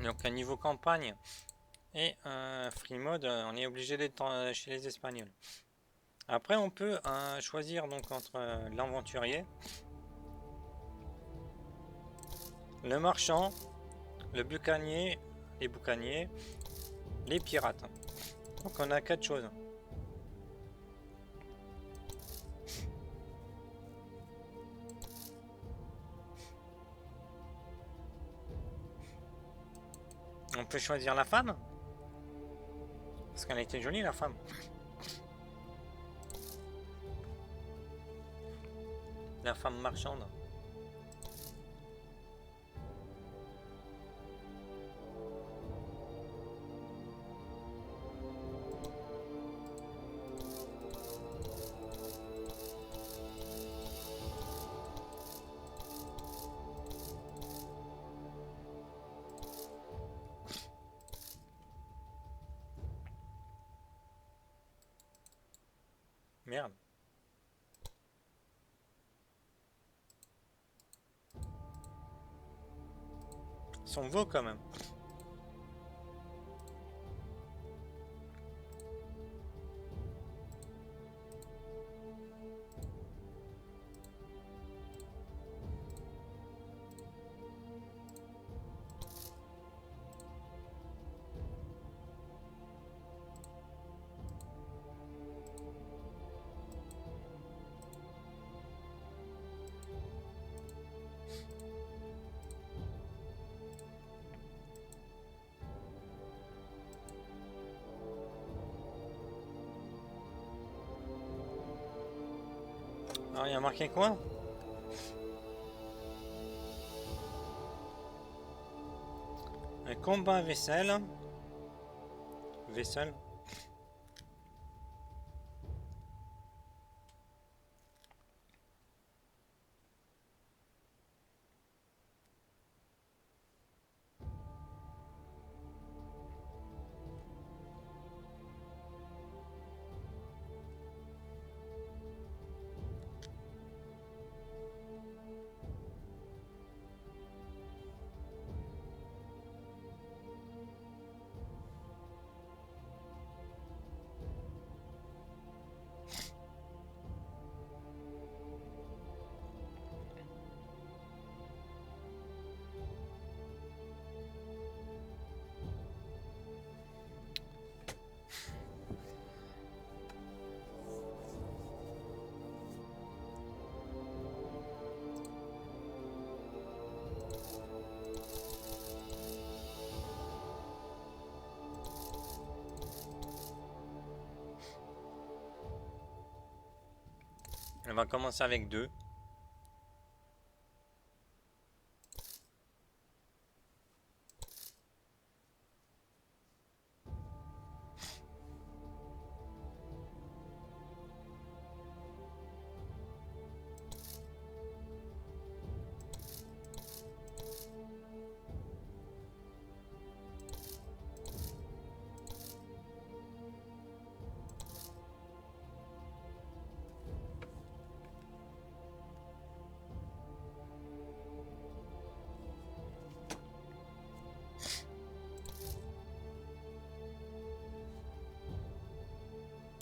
Donc un niveau campagne et free mode, on est obligé d'être chez les Espagnols. Après on peut choisir donc entre l'aventurier, le marchand, le bucanier, les boucaniers, les pirates. Donc on a 4 choses. On peut choisir la femme. Parce qu'elle était jolie la femme. La femme marchande. Merde. Ils sont beaux quand même. Alors il y a marqué quoi? Un combat vaisselle. Vaisselle. On va commencer avec 2.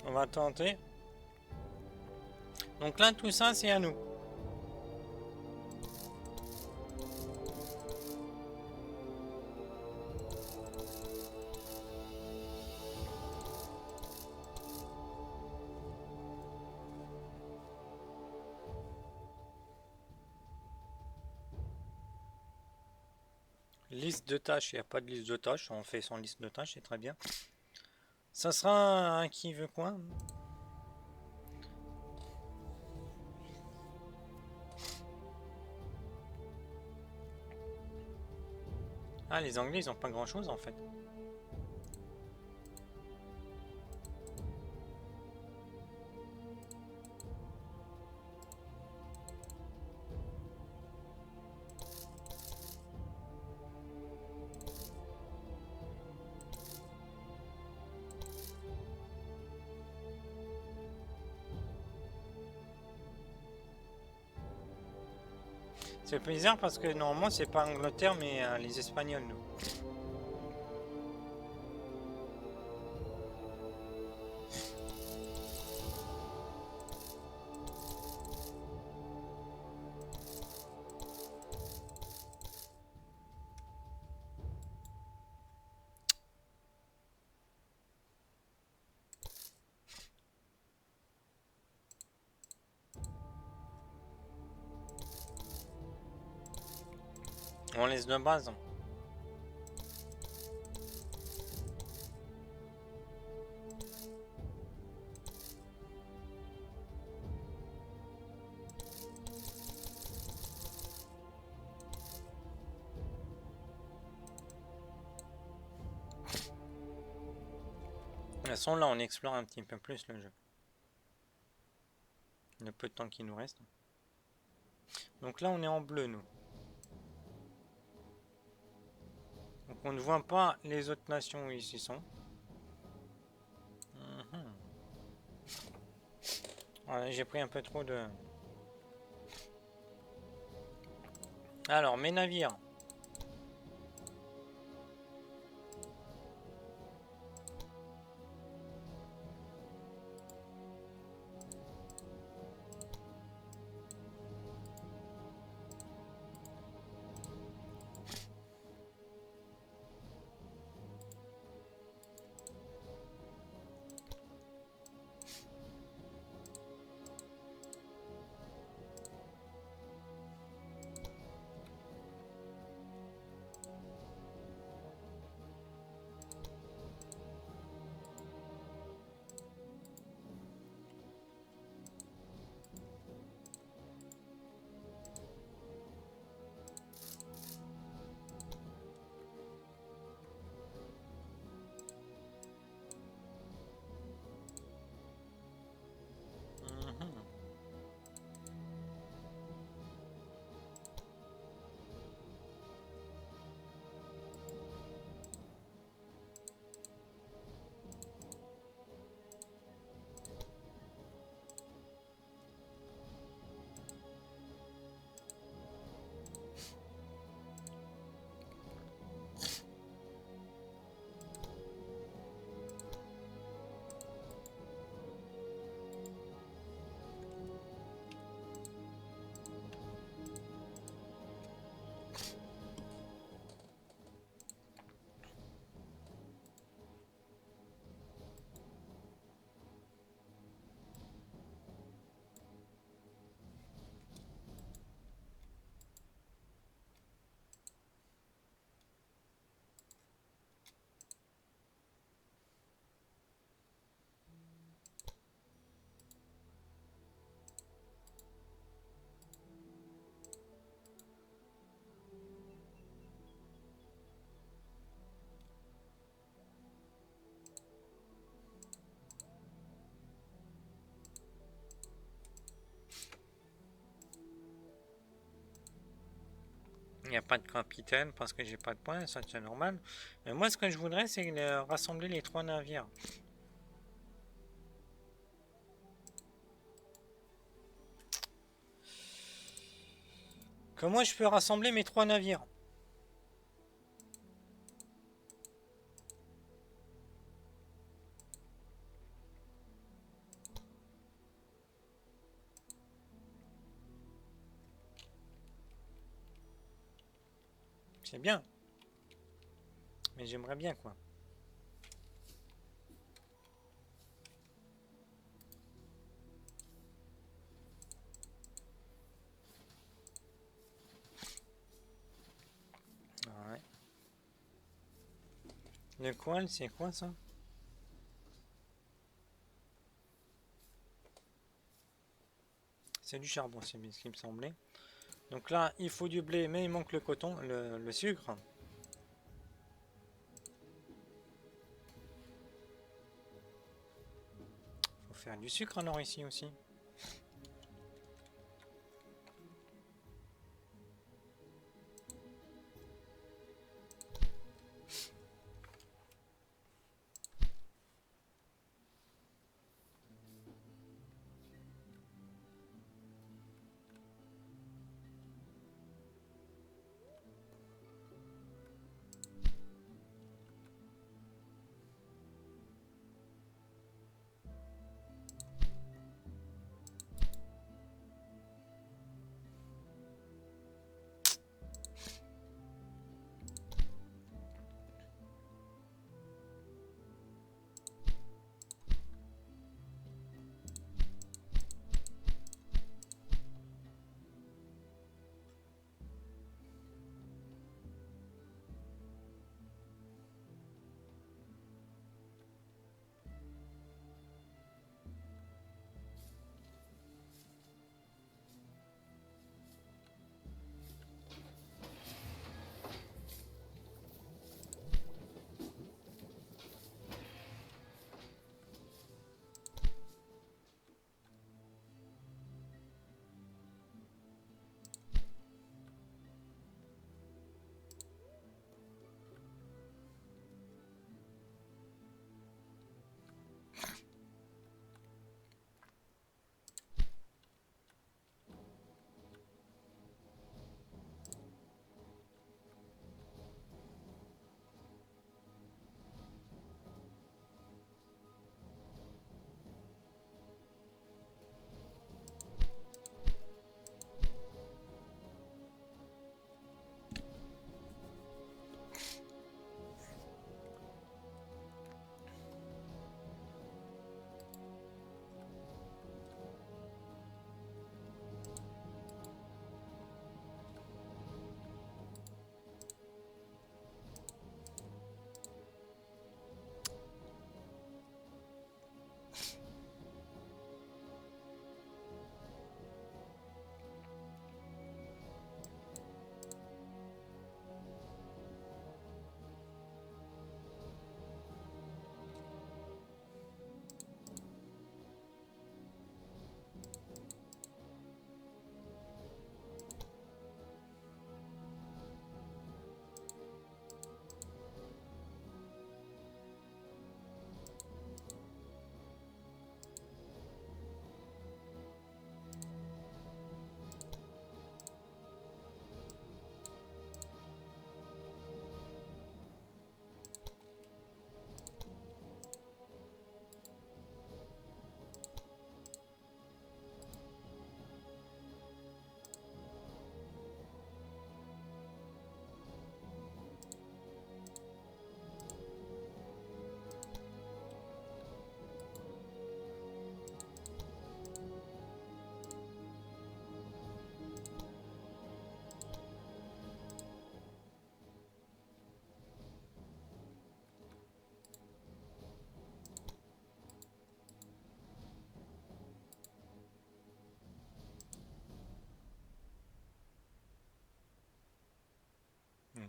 On va tenter. Donc là, tout ça, c'est à nous. Liste de tâches, il n'y a pas de liste de tâches, on fait sans liste de tâches, c'est très bien. Ça sera un qui veut quoi? Ah, les Anglais, ils ont pas grand chose en fait. C'est bizarre parce que normalement c'est pas Angleterre mais les Espagnols nous. On laisse de base. De toute façon là on explore un petit peu plus le jeu. Le peu de temps qu'il nous reste. Donc là on est en bleu nous. Donc on ne voit pas les autres nations où ils y sont. Voilà, j'ai pris un peu trop de... Alors mes navires. Il n'y a pas de capitaine parce que j'ai pas de points, ça c'est normal. Mais moi ce que je voudrais c'est rassembler les 3 navires. Comment je peux rassembler mes 3 navires? C'est bien. Mais j'aimerais bien quoi. Ouais. Le coil, c'est quoi ça? C'est du charbon, c'est bien ce qui me semblait. Donc là, il faut du blé, mais il manque le coton, le sucre. Faut faire du sucre alors ici aussi.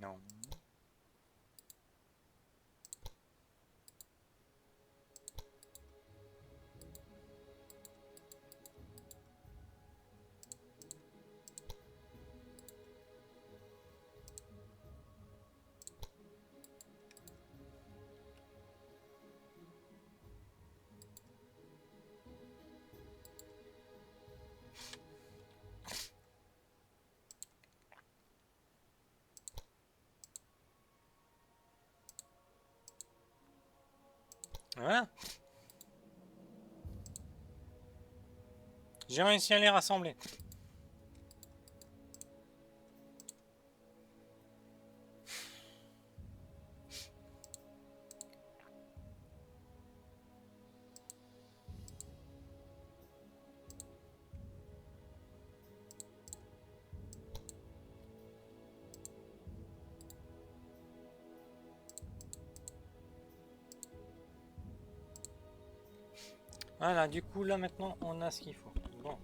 Non. Voilà. J'ai réussi à les rassembler. Voilà, du coup là maintenant on a ce qu'il faut. Bon.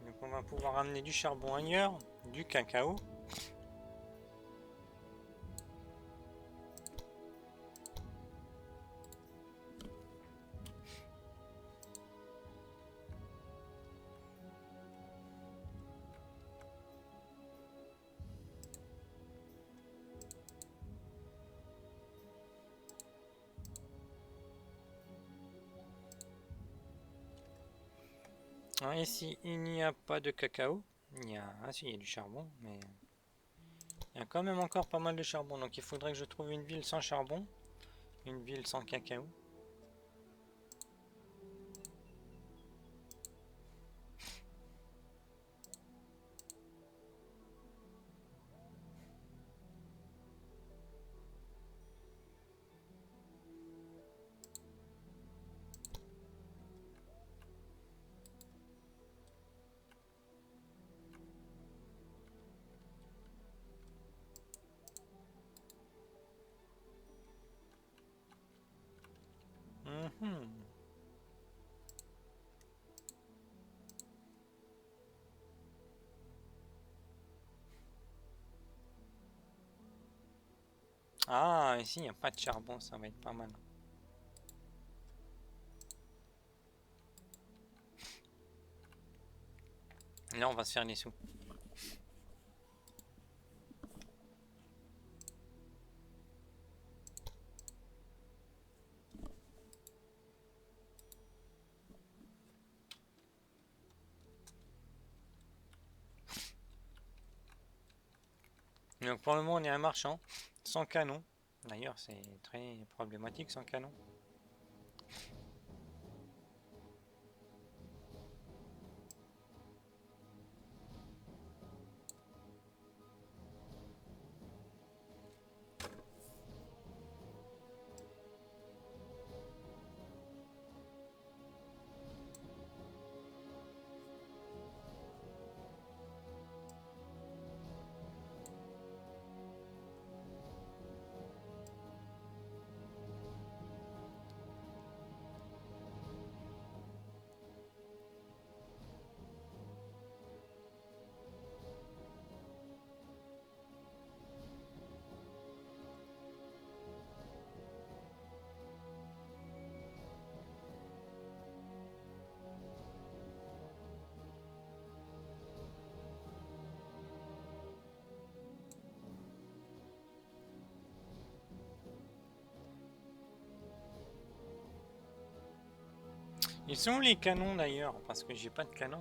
Donc on va pouvoir amener du charbon ailleurs, du cacao. Alors ici, il n'y a pas de cacao. Il y a... Ah si, il y a du charbon, mais... Il y a quand même encore pas mal de charbon. Donc il faudrait que je trouve une ville sans charbon. Une ville sans cacao. Mhm. Ah, ici, il n'y a pas de charbon. Ça va être pas mal. Là, on va se faire des sous. Donc pour le moment, on est un marchand sans canon. D'ailleurs, c'est très problématique sans canon. Ils sont où les canons d'ailleurs? Parce que j'ai pas de canon.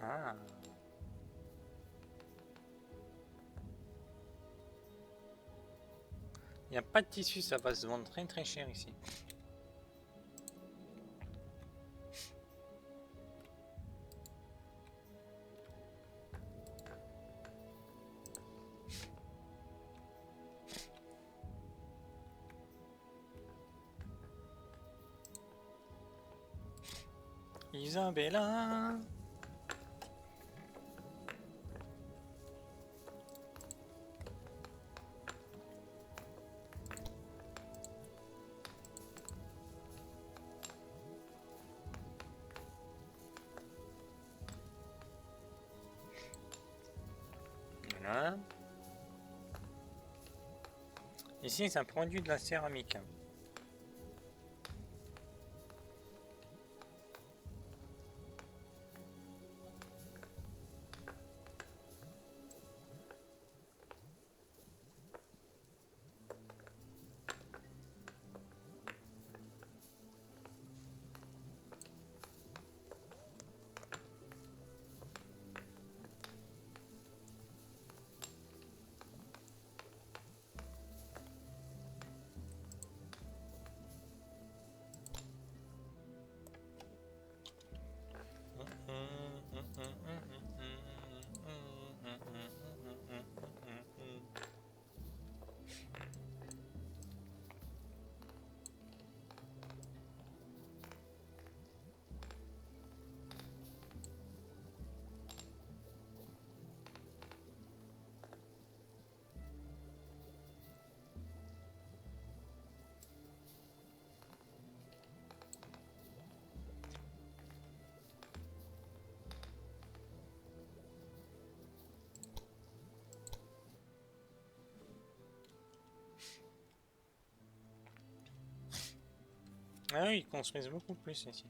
Ah. Il n'y a pas de tissu, ça va se vendre très très cher ici. Isabella. Voilà. Ici, ça produit de la céramique. Ah oui, ils construisent beaucoup plus ici.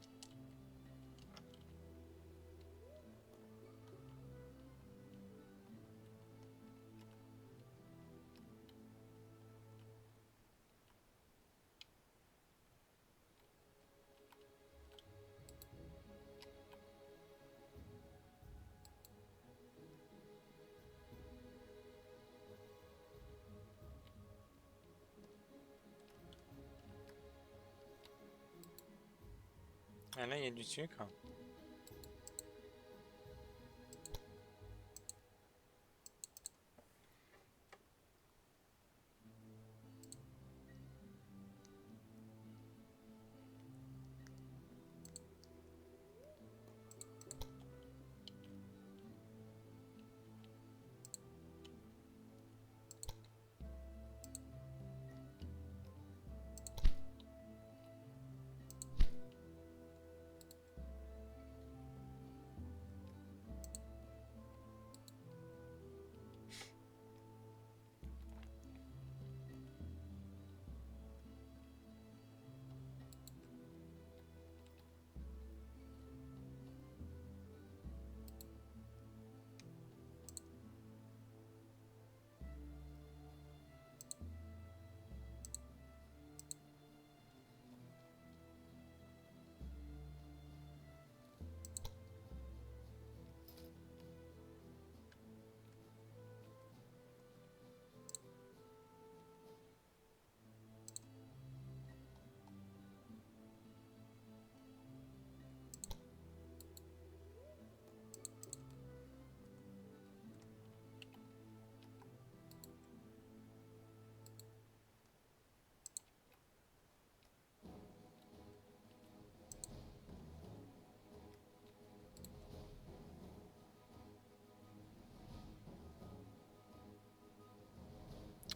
Ah là, il y a du sucre.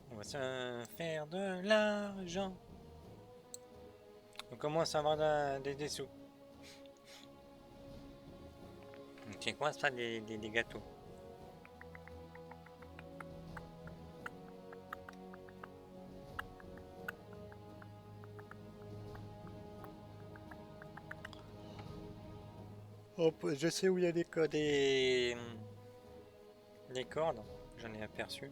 On va se faire de l'argent. On commence à avoir des sous. C'est quoi ça, des gâteaux? Hop, je sais où il y a des cordes. J'en ai aperçu.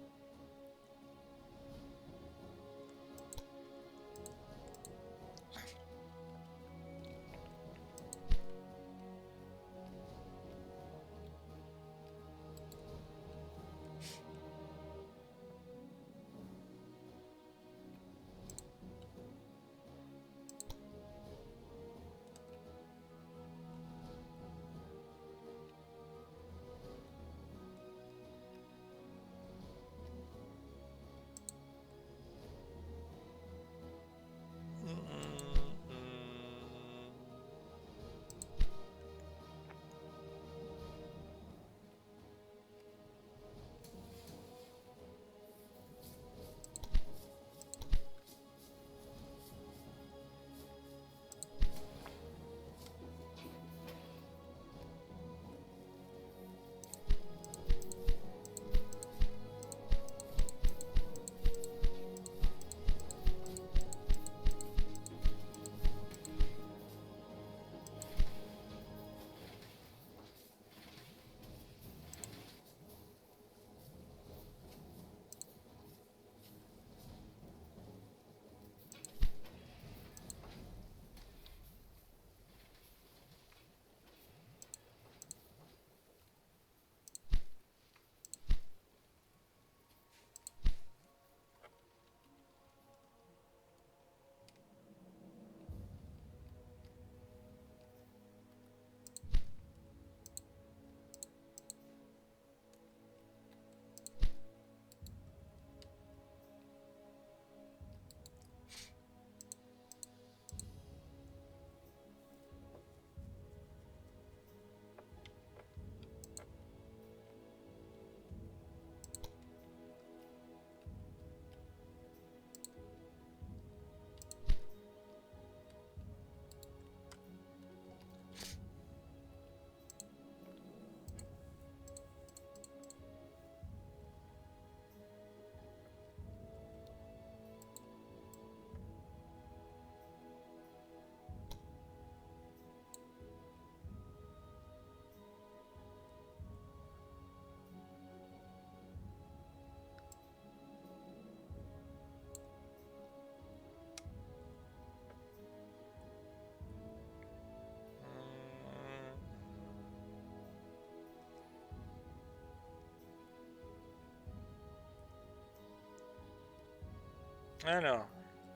Alors,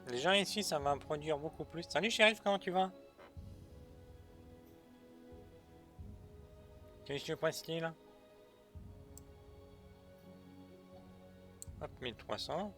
déjà ici, ça va produire beaucoup plus. Salut shérif, comment tu vas? Qu'est-ce que je passe là? Hop, 1300.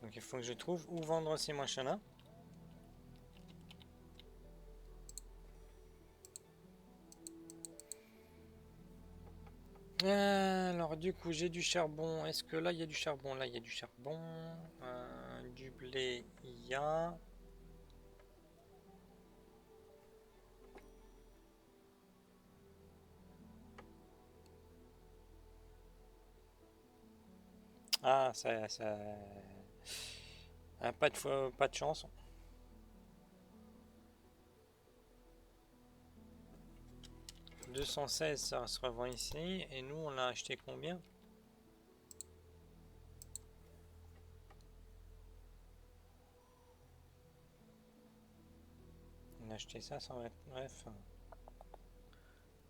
Donc il faut que je trouve où vendre ces machins-là. Alors du coup j'ai du charbon. Est-ce que là il y a du charbon? Là il y a du charbon. Du blé il y a. Ah ça... Ah, pas de chance. 216 ça se revend ici. Et nous on l'a acheté combien? On a acheté ça 129.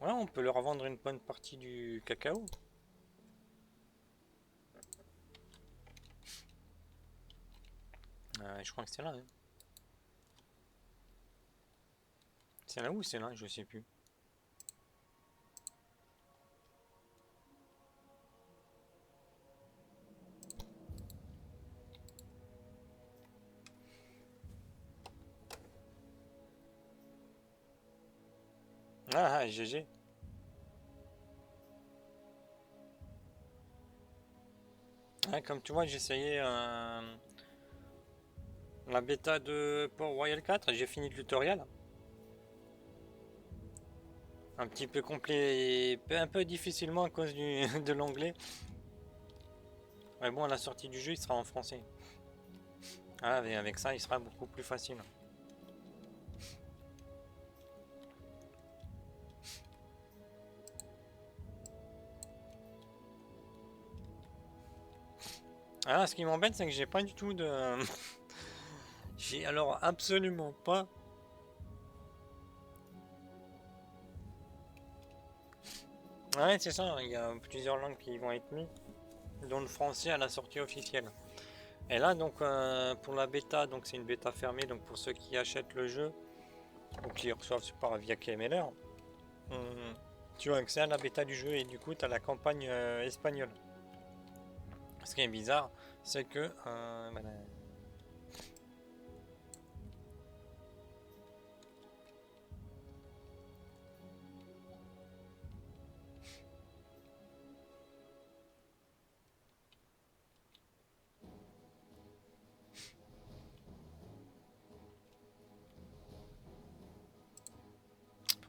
Ouais, on peut leur revendre une bonne partie du cacao. Je crois que c'est là. Hein. C'est là ou c'est là? Je sais plus. Ah, GG. Ouais, comme tu vois, j'ai essayé la bêta de Port Royal 4 et j'ai fini le tutoriel. Un petit peu complet et un peu difficilement à cause de l'anglais. Mais bon, à la sortie du jeu, il sera en français. Ah, mais avec ça, il sera beaucoup plus facile. Ah, ce qui m'embête, c'est que j'ai pas du tout de... J'ai alors absolument pas... Ouais, c'est ça, il y a plusieurs langues qui vont être mises, dont le français à la sortie officielle. Et là, donc, pour la bêta, donc c'est une bêta fermée, donc pour ceux qui achètent le jeu, ou qui reçoivent par via KMLR, tu as accès à la bêta du jeu et du coup, tu as la campagne espagnole. Ce qui est bizarre, c'est que...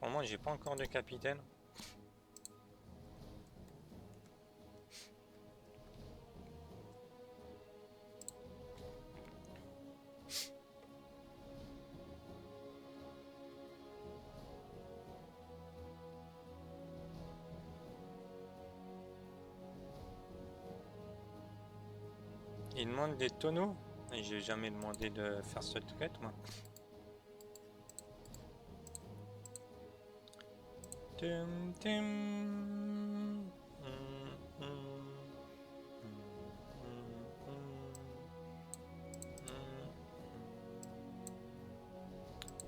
pour moi, j'ai pas encore de capitaine. Il demande des tonneaux. Et j'ai jamais demandé de faire cette quête, moi. Tum, tum.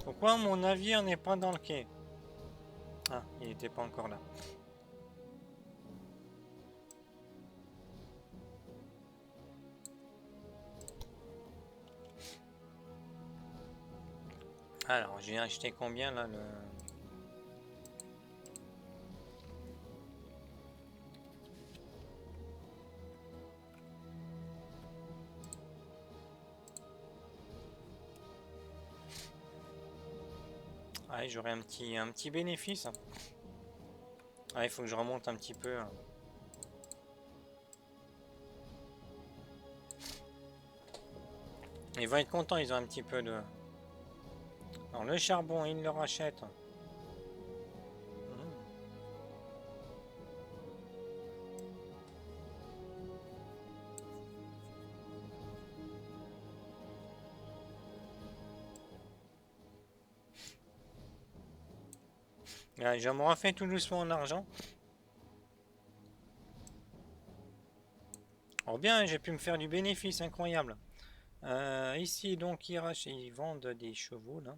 Pourquoi mon navire n'est pas dans le quai? Ah, il n'était pas encore là. Alors, j'ai acheté combien là le... Ah, j'aurais un petit bénéfice. Ah, il faut que je remonte un petit peu. Ils vont être contents, ils ont un petit peu de... Alors, le charbon, ils le rachètent. Je me refais tout doucement en argent. Oh bien, j'ai pu me faire du bénéfice incroyable. Ici, donc, ils vendent des chevaux, là.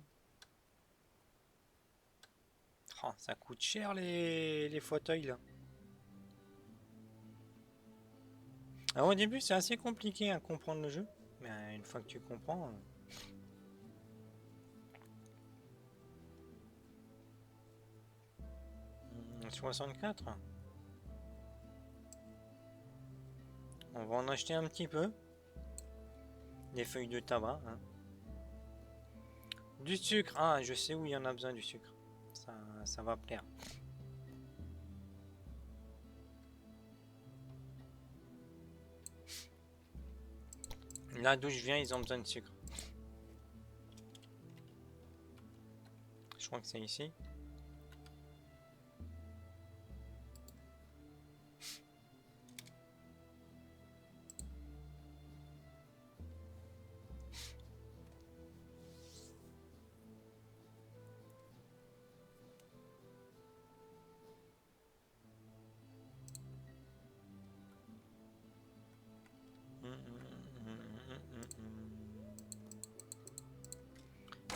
Oh, ça coûte cher, les fauteuils, là. Alors, au début, c'est assez compliqué à comprendre le jeu. Mais une fois que tu comprends... 64. On va en acheter un petit peu. Des feuilles de tabac. Hein. Du sucre. Ah, je sais où il y en a besoin du sucre. Ça va plaire. Là d'où je viens, ils ont besoin de sucre. Je crois que c'est ici.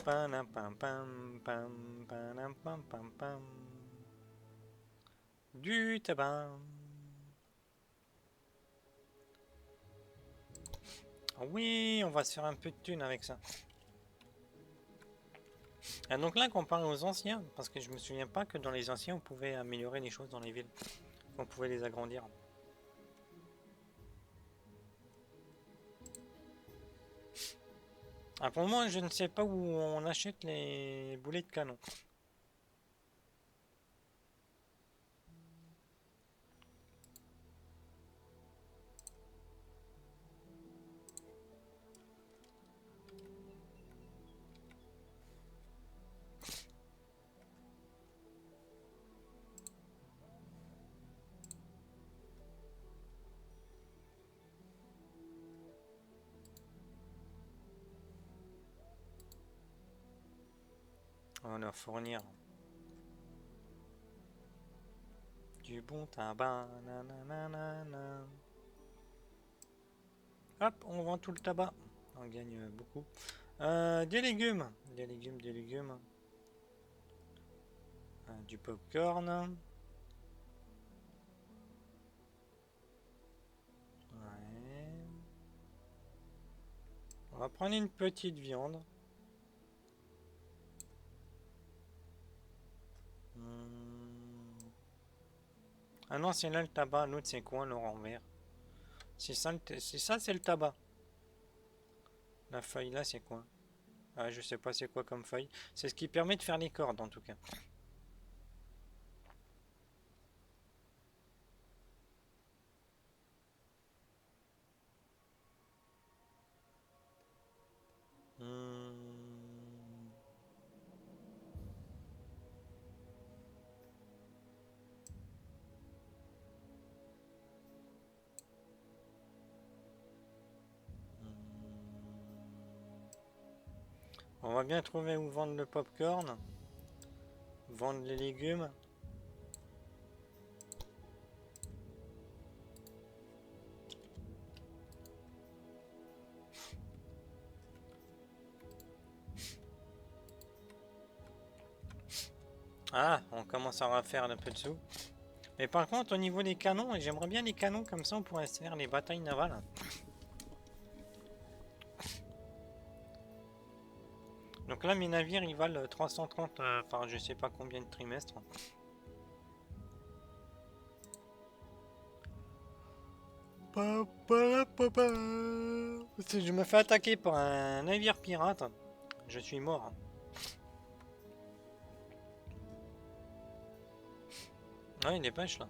Panam, pam, pam, pam, panam, pam, pam, pam. Du tabac. Ah oui, on va se faire un peu de thunes avec ça. Ah, donc là, comparé aux anciens, parce que je me souviens pas que dans les anciens, on pouvait améliorer les choses dans les villes. On pouvait les agrandir. Ah, pour moi, je ne sais pas où on achète les boulets de canon. On va leur fournir du bon tabac. Nananana. Hop, on vend tout le tabac. On gagne beaucoup. Des légumes. Des légumes, des légumes. Du popcorn. Ouais. On va prendre une petite viande. Hmm. Ah non, c'est là le tabac. L'autre, c'est quoi, le renvers? C'est ça, c'est le tabac. La feuille là, c'est quoi? Ah, je sais pas c'est quoi comme feuille. C'est ce qui permet de faire les cordes, en tout cas. Hmm. On va bien trouver où vendre le popcorn. Vendre les légumes. Ah, on commence à refaire un peu de sous. Mais par contre, au niveau des canons, j'aimerais bien les canons comme ça, on pourrait se faire les batailles navales. Donc là, mes navires, ils valent 330 par je sais pas combien de trimestres. Si je me fais attaquer par un navire pirate, je suis mort. Ouais, des pêches là.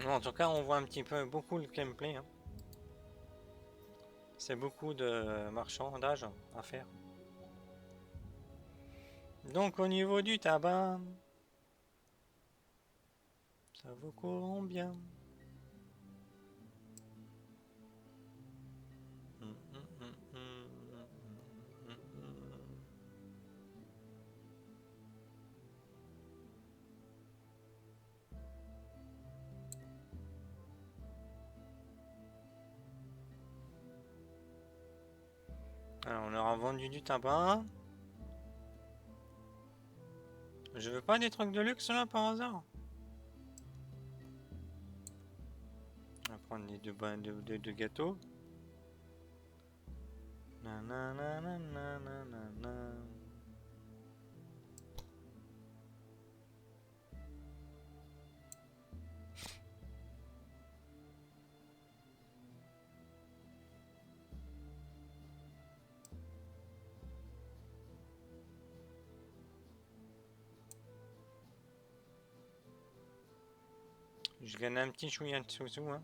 En tout cas, on voit un petit peu beaucoup le gameplay. Hein. C'est beaucoup de marchandage à faire. Donc au niveau du tabac, ça vaut combien? Alors, on leur a vendu du tabac. Je veux pas des trucs de luxe là par hasard. On va prendre les deux gâteaux. Nanananananana. Je gagne un petit chouïa de sous-sous, hein.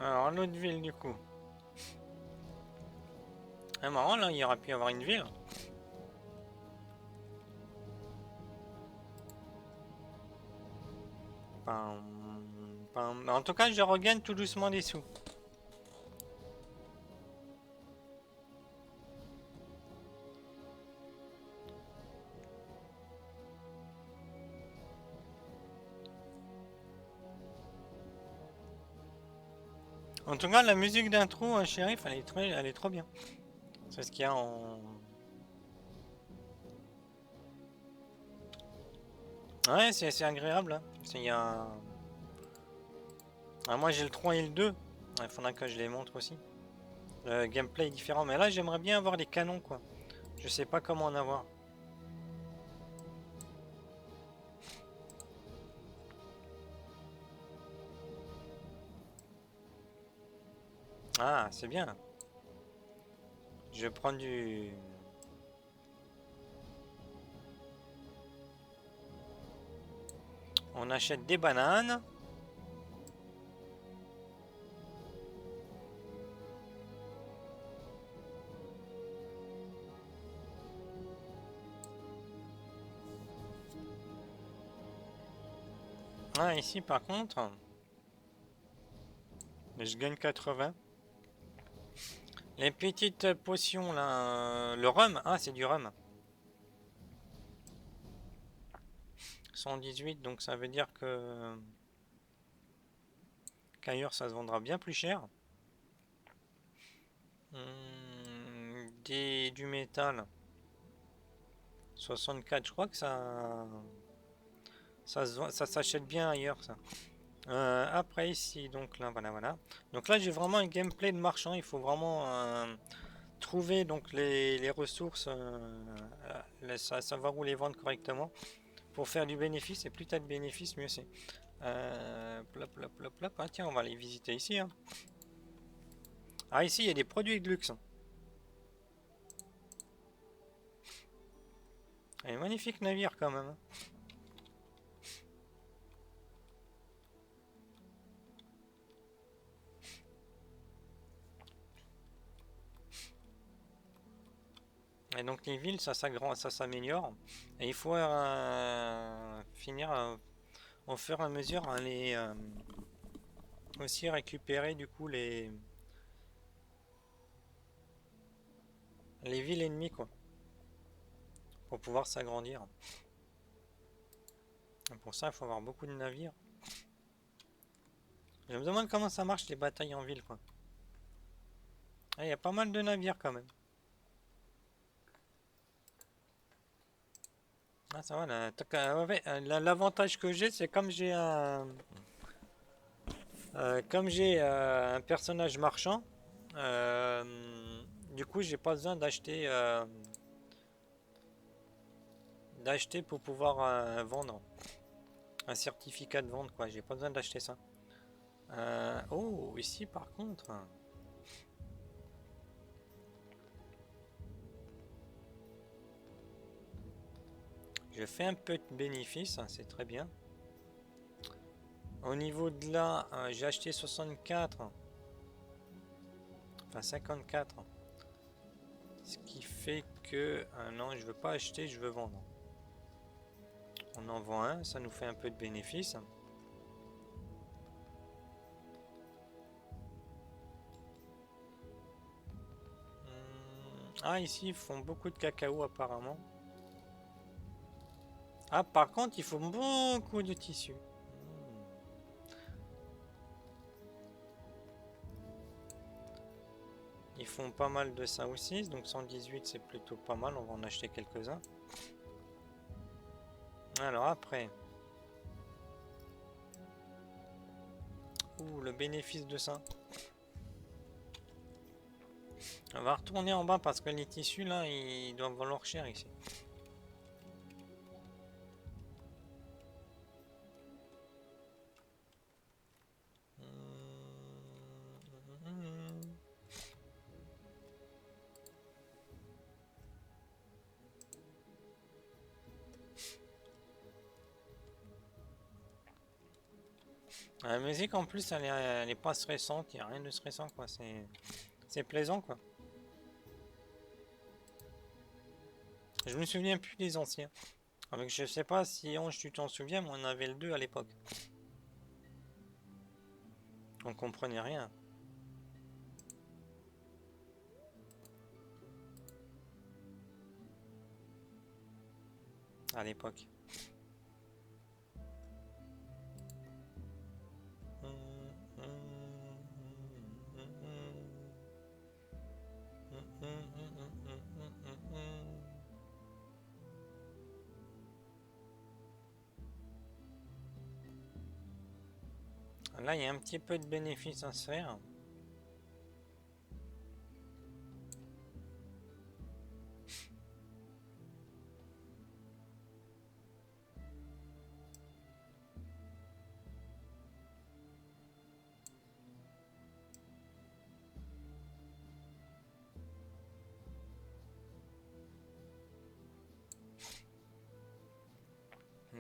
Alors, l'autre ville, du coup. C'est marrant, là, il y aurait pu y avoir une ville. Pam, pam. En tout cas, je regagne tout doucement des sous. En tout cas, la musique d'intro, shérif, elle est trop bien. C'est ce qu'il y a en... Ouais, c'est agréable, hein. Il y a... Ah, moi, j'ai le 3 et le 2. Il faudra que je les montre aussi. Le gameplay est différent. Mais là, j'aimerais bien avoir les canons, quoi. Je sais pas comment en avoir. Ah, c'est bien. Je vais prendre du... On achète des bananes. Ah, ici, par contre... Je gagne 80. Les petites potions, là... Le rhum. Ah, c'est du rhum. 118, donc ça veut dire que... Qu'ailleurs, ça se vendra bien plus cher. Du métal. 64, je crois que ça s'achète bien ailleurs, ça. Après ici, donc là, voilà. Donc là, j'ai vraiment un gameplay de marchand. Il faut vraiment trouver donc les ressources, savoir où les vendre correctement pour faire du bénéfice. Et plus tu as de bénéfices, mieux c'est. Plop, plop, plop, plop. Ah, tiens, on va aller visiter ici, hein. Ah, ici, il y a des produits de luxe. Un magnifique navire quand même, hein. Et donc les villes, ça s'améliore. Et il faut finir au fur et à mesure à les aussi récupérer du coup les villes ennemies, quoi, pour pouvoir s'agrandir. Pour ça, il faut avoir beaucoup de navires. Je me demande comment ça marche les batailles en ville, quoi. Ah, il y a pas mal de navires quand même. Ah, ça va, l'avantage que j'ai, c'est comme j'ai un personnage marchand, du coup, j'ai pas besoin d'acheter pour pouvoir vendre un certificat de vente, quoi. J'ai pas besoin d'acheter ça. Oh, ici par contre, je fais un peu de bénéfice, hein, c'est très bien. Au niveau de là, j'ai acheté 64. Enfin 54. Ce qui fait que... non, je veux pas acheter, je veux vendre. On en vend un, ça nous fait un peu de bénéfice. Ah, ici, ils font beaucoup de cacao apparemment. Ah, par contre, ils font beaucoup de tissu. Ils font pas mal de ça aussi, donc 118 c'est plutôt pas mal, on va en acheter quelques-uns. Alors après... Ouh, le bénéfice de ça. On va retourner en bas parce que les tissus là, ils doivent valoir cher ici. La musique en plus elle est pas stressante, il n'y a rien de stressant quoi, c'est plaisant quoi. Je me souviens plus des anciens. Avec, je sais pas si Ange tu t'en souviens, mais on avait le 2 à l'époque. On comprenait rien. À l'époque. Là, il y a un petit peu de bénéfice à se faire.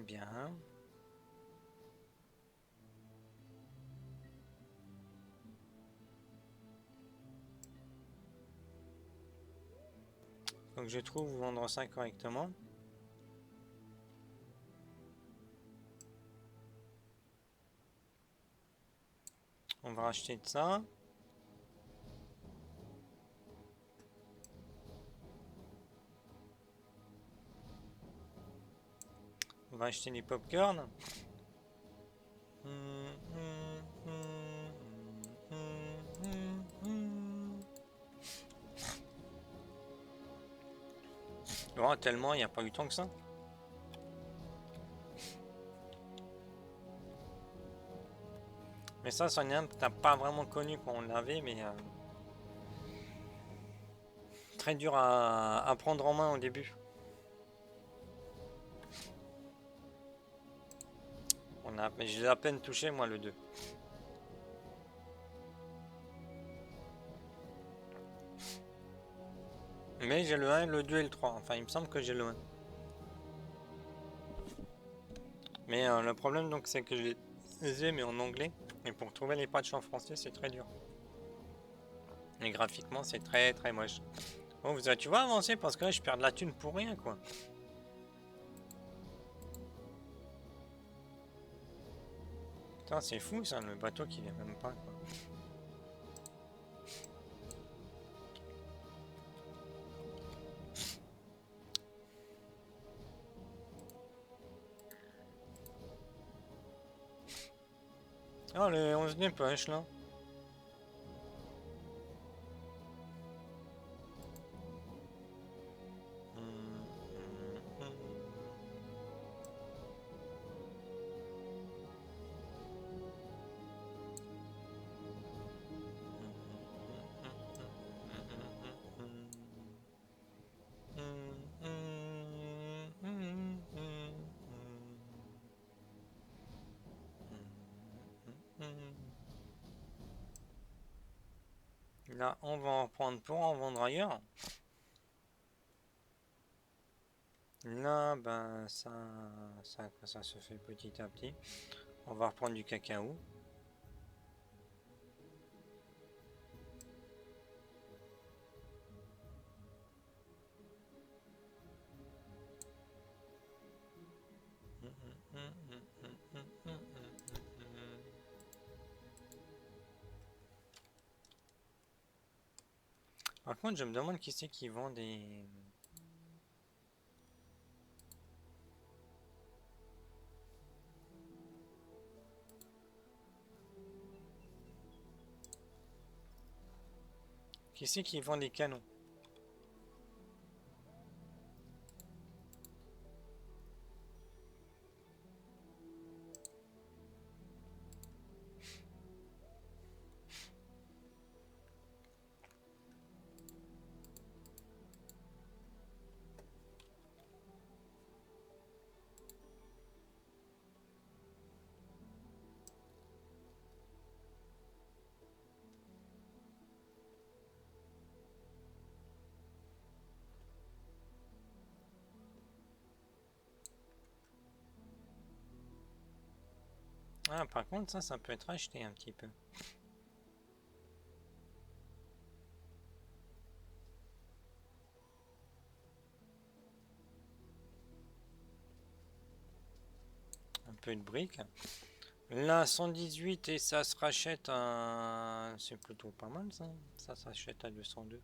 Bien. Donc je trouve vendre ça correctement. On va racheter de ça. On va acheter des popcorn. Oh, tellement, il n'y a pas eu tant que ça. Mais ça, Sonia, t'as pas vraiment connu quand on l'avait, mais très dur à prendre en main au début. Je l'ai à peine touché, moi, le 2. Mais j'ai le 1, le 2 et le 3. Enfin, il me semble que j'ai le 1. Mais le problème, donc, c'est que je les ai, mais en anglais. Et pour trouver les patchs en français, c'est très dur. Et graphiquement, c'est très très moche. Bon, tu vas avancer parce que là, je perds de la thune pour rien, quoi. Putain, c'est fou, ça, le bateau qui vient même pas, quoi. Allez, on se dépêche, là. Là, on va en prendre pour en vendre ailleurs. Là, ben, ça se fait petit à petit. On va reprendre du cacao. Par contre, je me demande qui c'est qui vend des... Qui c'est qui vend des canons? Ah, par contre, ça peut être acheté un petit peu. Un peu de briques. Là, 118 et ça se rachète à... C'est plutôt pas mal ça. Ça s'achète à 202.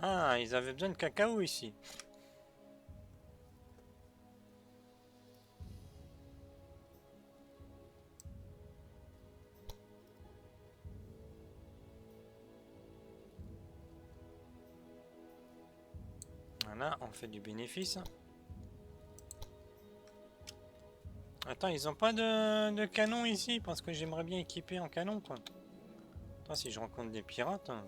Ah, ils avaient besoin de cacao ici. Voilà, on fait du bénéfice. Attends, ils ont pas de canon ici parce que j'aimerais bien équiper en canon quoi. Attends, si je rencontre des pirates. Hmm.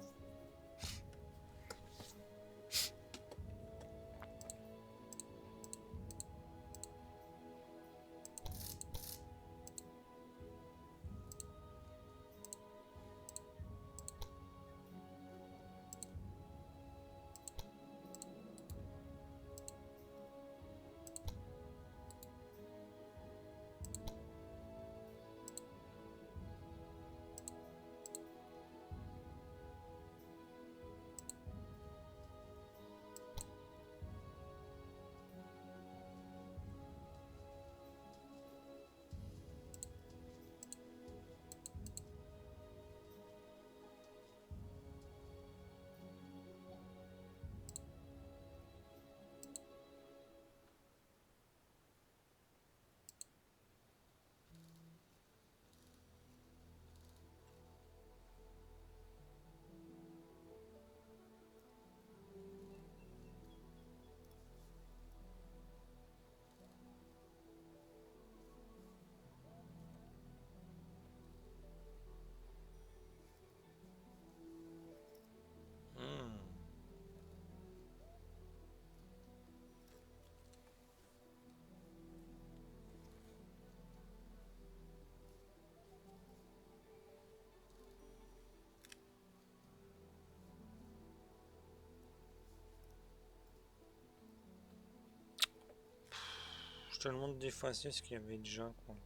Je te demande d'effacer ce qu'il y avait déjà quoi.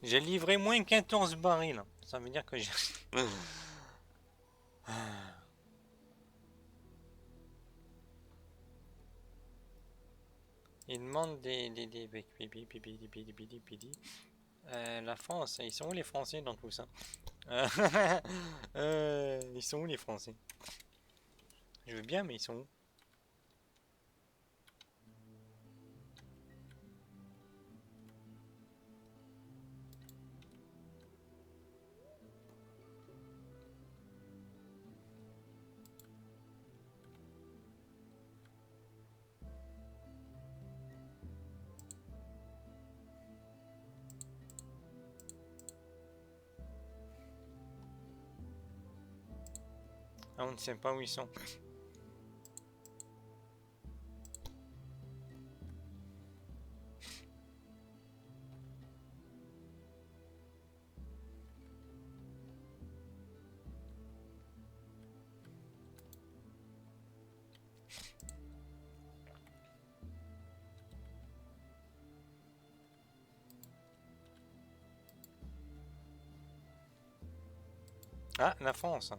J'ai livré moins 14 barils. Ça veut dire que j'ai... Ils demandent la France, ils sont où les Français dans tout ça? Ils sont où les Français? Je veux bien, mais ils sont où? On ne sait pas où ils sont. Ah, la France.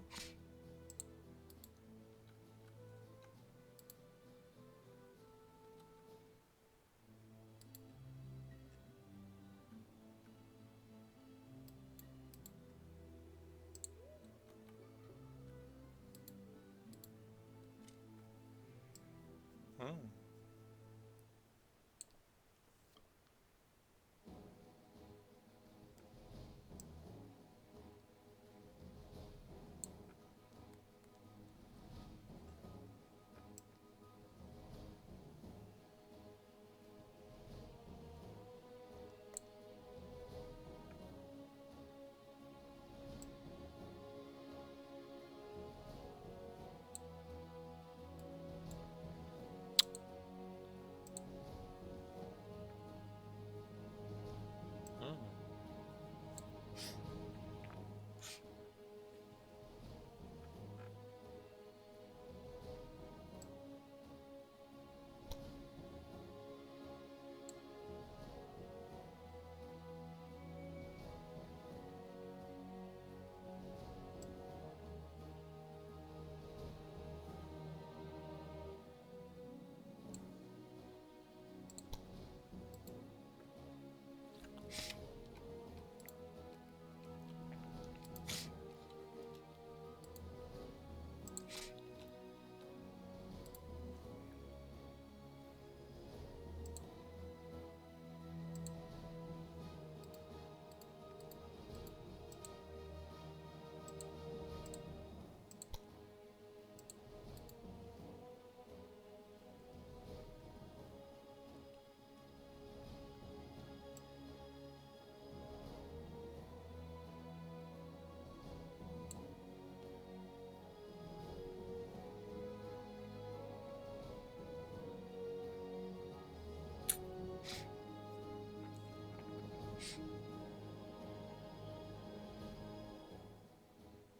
Hmm. Hmm.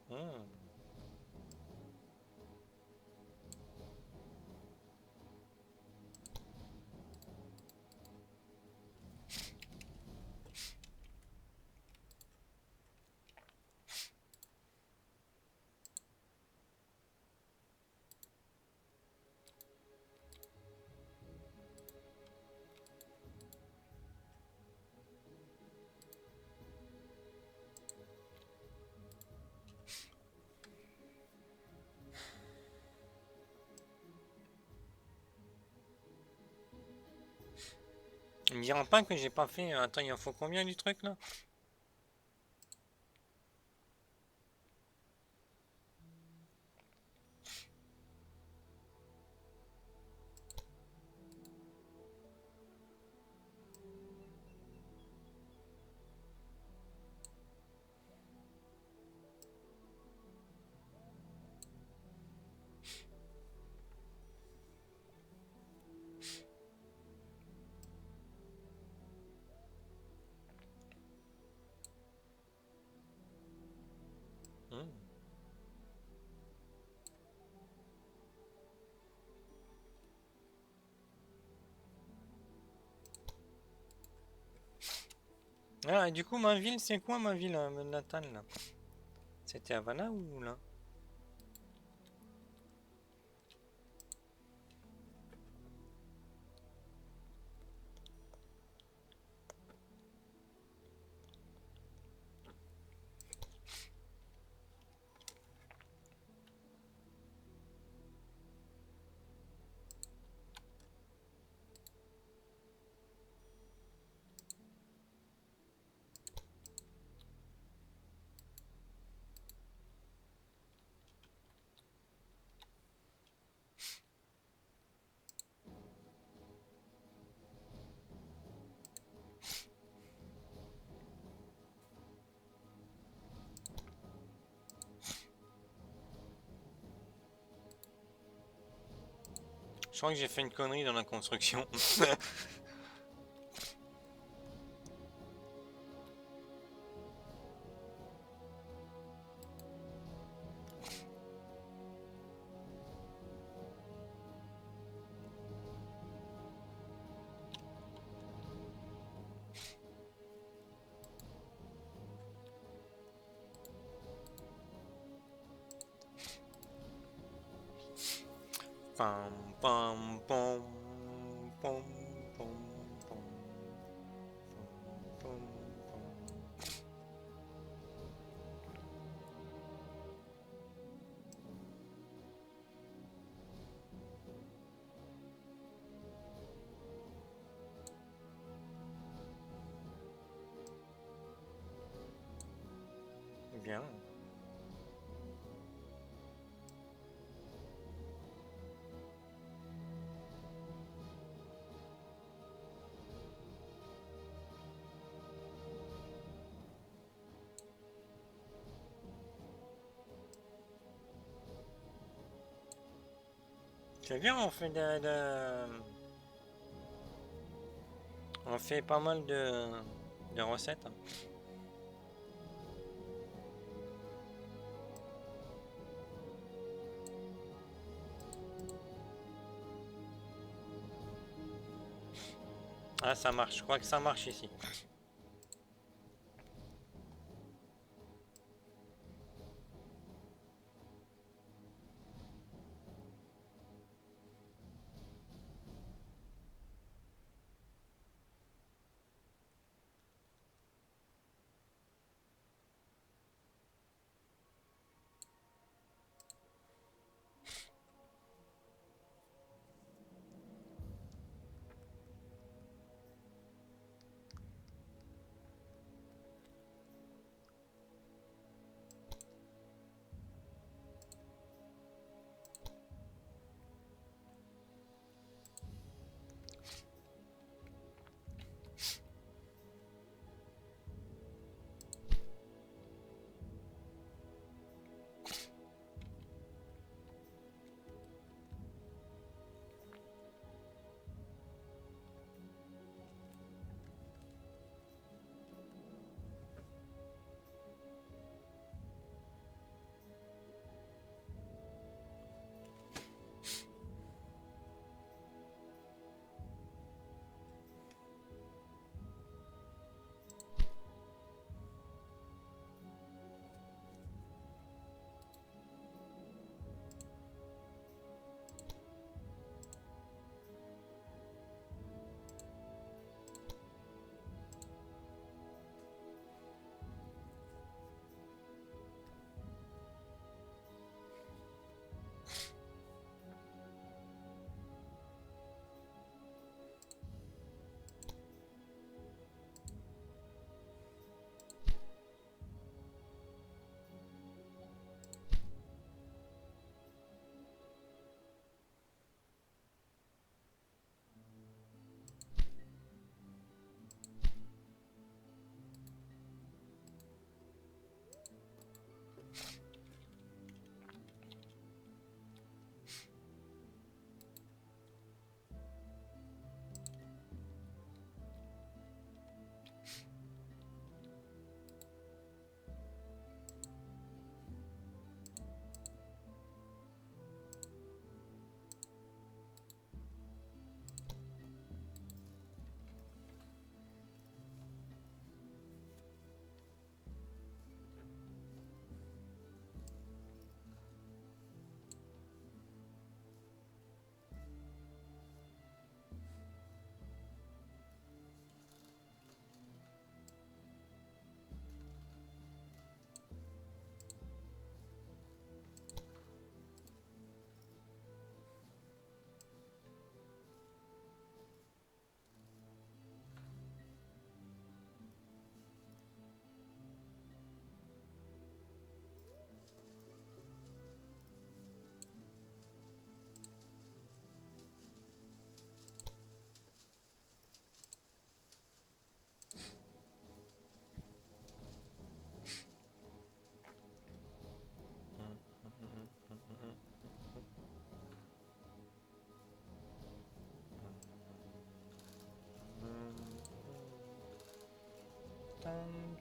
Hmm. Il me dira pas que j'ai pas fait. Attends, il en faut combien du truc là? Hmm. Ah, et du coup, ma ville, c'est quoi ma ville natale là? C'était Havana ou là? Je crois que j'ai fait une connerie dans la construction. Pam, pam, pam, pam, pam, pam, pam, pam. Bien. C'est bien, on fait on fait pas mal de recettes. Ah, ça marche, je crois que ça marche ici.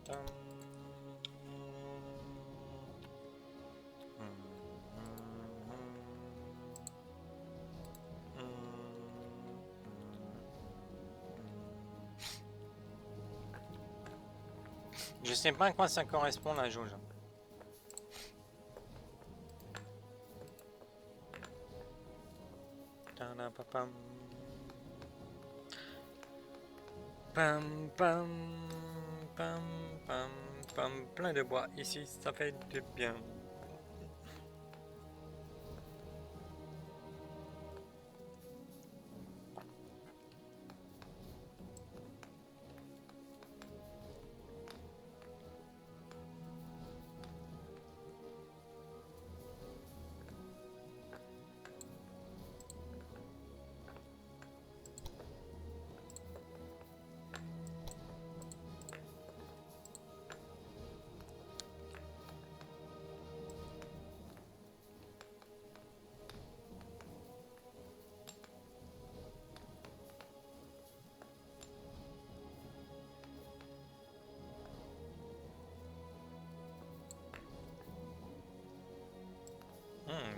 tam. Je sais pas à quoi ça correspond la jauge. Tadapapam. Pam pam pam pam pam, plein de bois ici, ça fait du bien.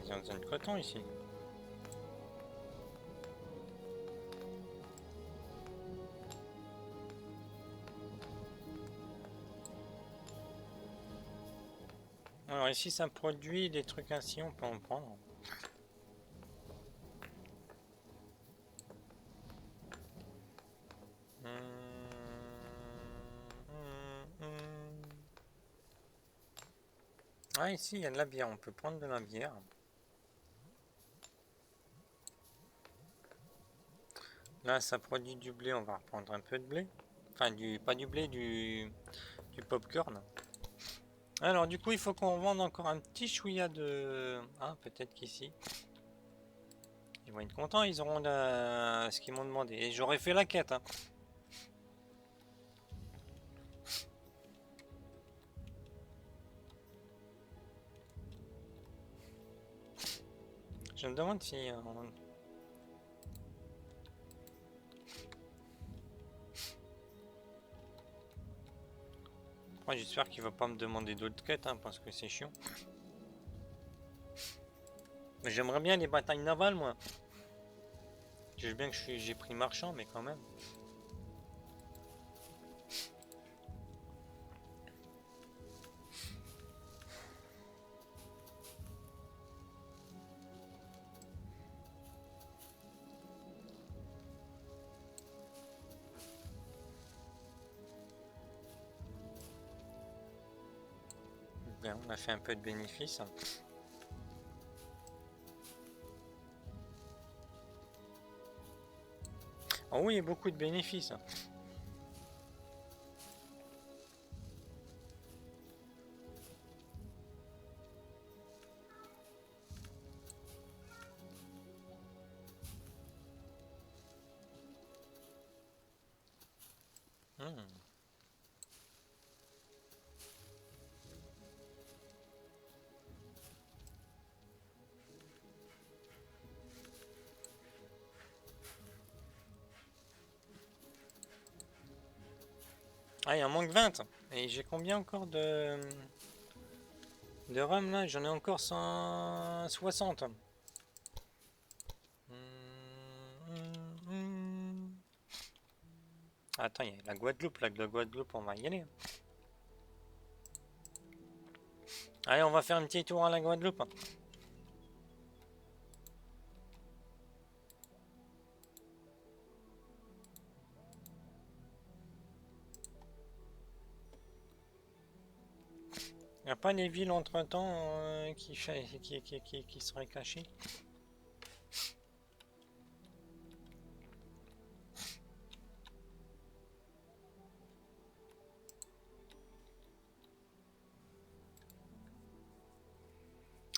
Ils ont besoin de coton ici. Alors ici ça produit des trucs ainsi, on peut en prendre. Ah ici il y a de la bière, on peut prendre de la bière. Là ça produit du blé, on va reprendre un peu de blé. Enfin pas du blé, du popcorn. Alors du coup il faut qu'on vende encore un petit chouïa de... Ah peut-être qu'ici. Ils vont être contents, ils auront ce qu'ils m'ont demandé. Et j'aurais fait la quête. Hein. Je me demande si... Moi j'espère qu'il va pas me demander d'autres quêtes, hein, parce que c'est chiant. Mais j'aimerais bien les batailles navales, moi. Je sais bien que j'ai pris marchand, mais quand même. Bien, on a fait un peu de bénéfices. Oh oui, beaucoup de bénéfices. Ah, il en manque 20. Et j'ai combien encore de rhum là? J'en ai encore 160. Attends, il y a la Guadeloupe. La Guadeloupe, on va y aller. Allez, on va faire un petit tour à la Guadeloupe. Il n'y a pas les villes entre-temps qui seraient cachées.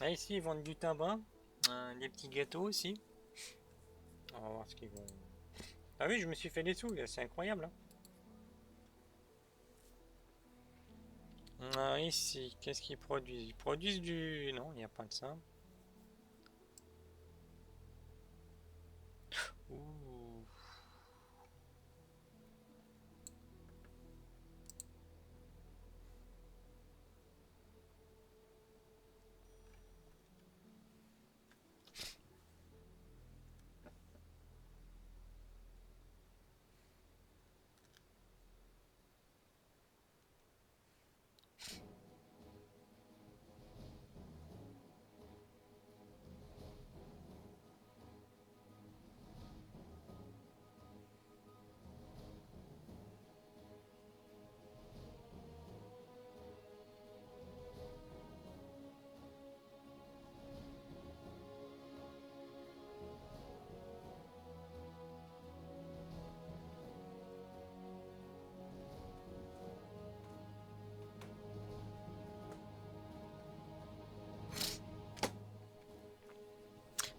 Ah, ici, ils vendent du tabac. Des petits gâteaux aussi. On va voir ce qu'ils vont... Ah oui, je me suis fait des sous, c'est incroyable. Hein. Ah, ici, qu'est-ce qu'ils produisent? Ils produisent du... Non, il n'y a pas de ça. Ouh.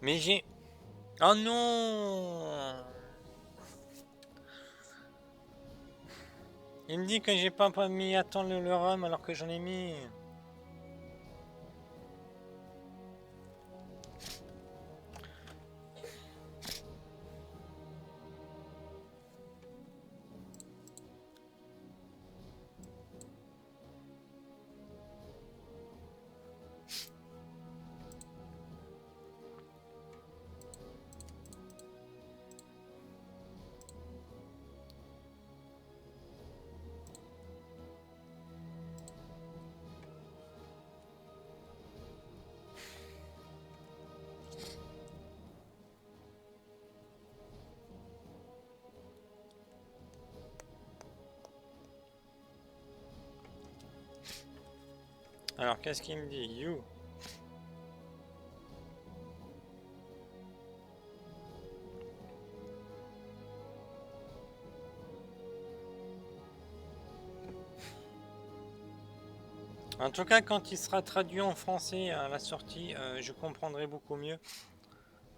Mais j'ai... Oh non! Il me dit que j'ai pas mis à temps le rhum alors que j'en ai mis. Alors qu'est-ce qu'il me dit? You. En tout cas, quand il sera traduit en français à la sortie, je comprendrai beaucoup mieux.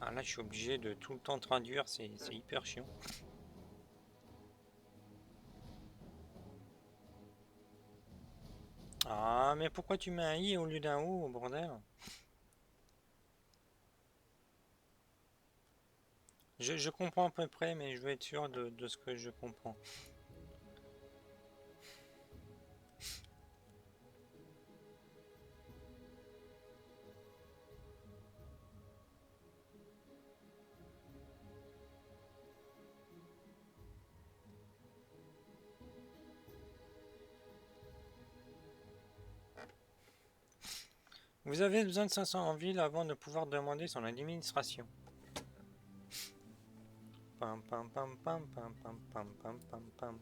Ah, là, je suis obligé de tout le temps traduire, c'est hyper chiant. Ah, mais pourquoi tu mets un i au lieu d'un o, bordel? Je comprends à peu près, mais je veux être sûr de ce que je comprends. Vous avez besoin de 500 en ville avant de pouvoir demander son administration. Pam pam pam pam pam pam pam pam pam pam.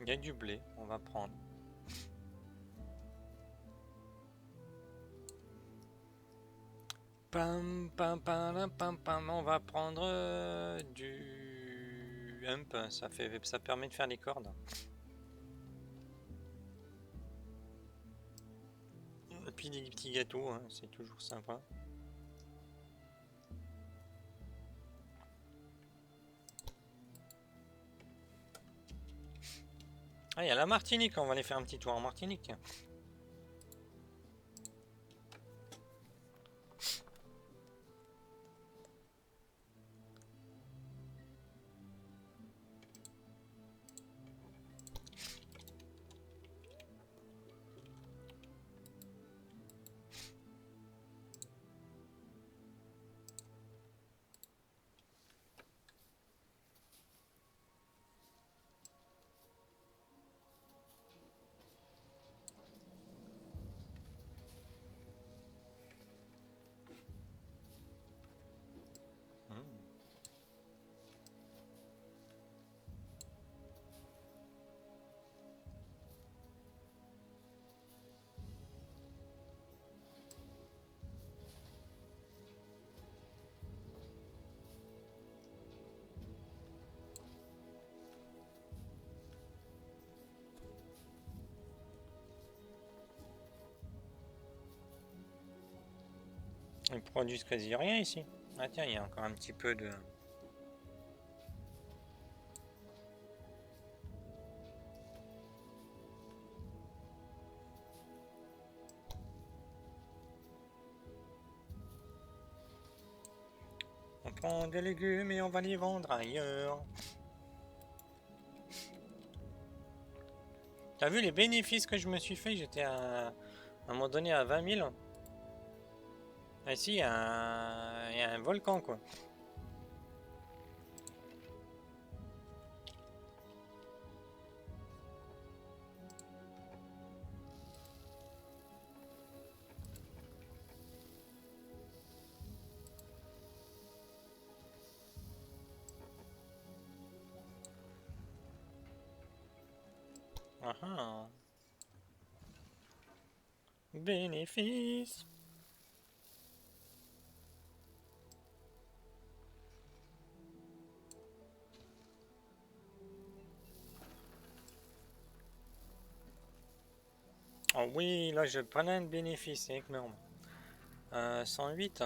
Il y a du blé, on va prendre. Pam pam pam pam pam, on va prendre du hump, ça permet de faire les cordes. Et puis des petits gâteaux, hein, c'est toujours sympa. Ah, il y a la Martinique, on va aller faire un petit tour en Martinique. Ils produisent quasi rien ici. Ah tiens, il y a encore un petit peu de... On prend des légumes et on va les vendre ailleurs. T'as vu les bénéfices que je me suis fait? J'étais à un moment donné à 20 000. Ah, ici, il y a un volcan, quoi. Ah ah. Bénéfice. Oh oui, là j'ai plein de bénéfices, c'est énorme. 108.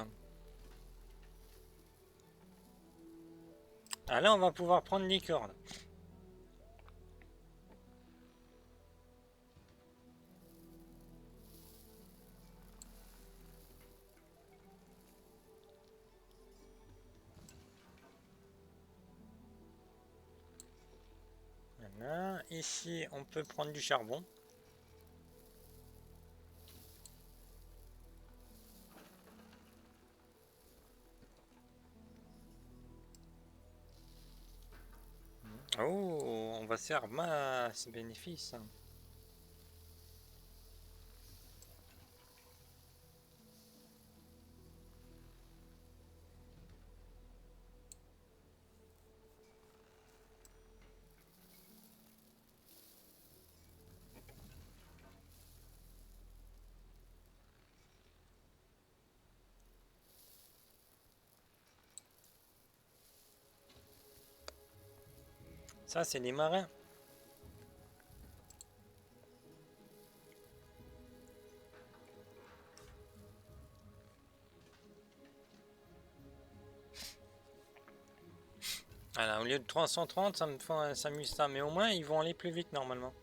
Ah là on va pouvoir prendre licorne. Voilà. Ici on peut prendre du charbon. Oh, on va se faire masse bénéfice. Ça c'est les marins. Voilà, au lieu de 330, ça me fait, ça m'amuse ça, mais au moins ils vont aller plus vite normalement.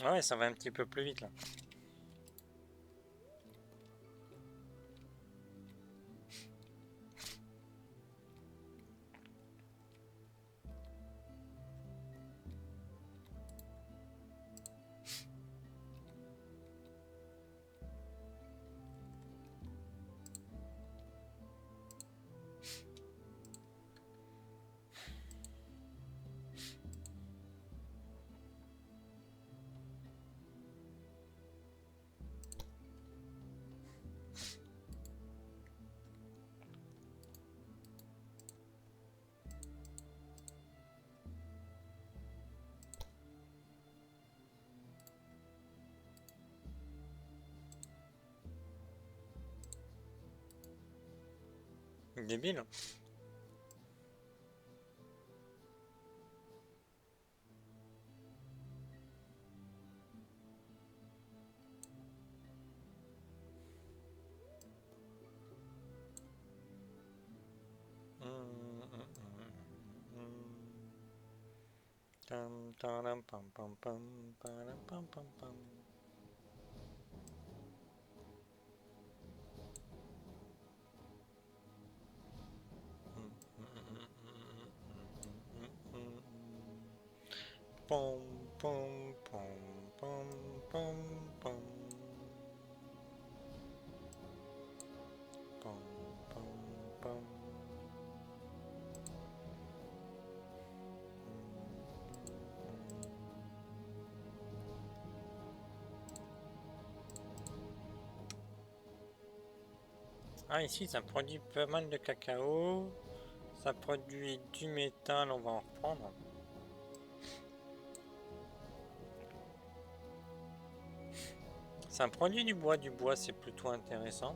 Ouais, ça va un petit peu plus vite là. Débile. Tam, taram, pam, pam, pam, param, pam, pam, pam. Pom, pom, pom, pom, pom, pom. Pom, pom, pom. Ah, ici, ça produit pas mal de cacao. Ça produit du métal, on va en reprendre. Ça produit du bois c'est plutôt intéressant.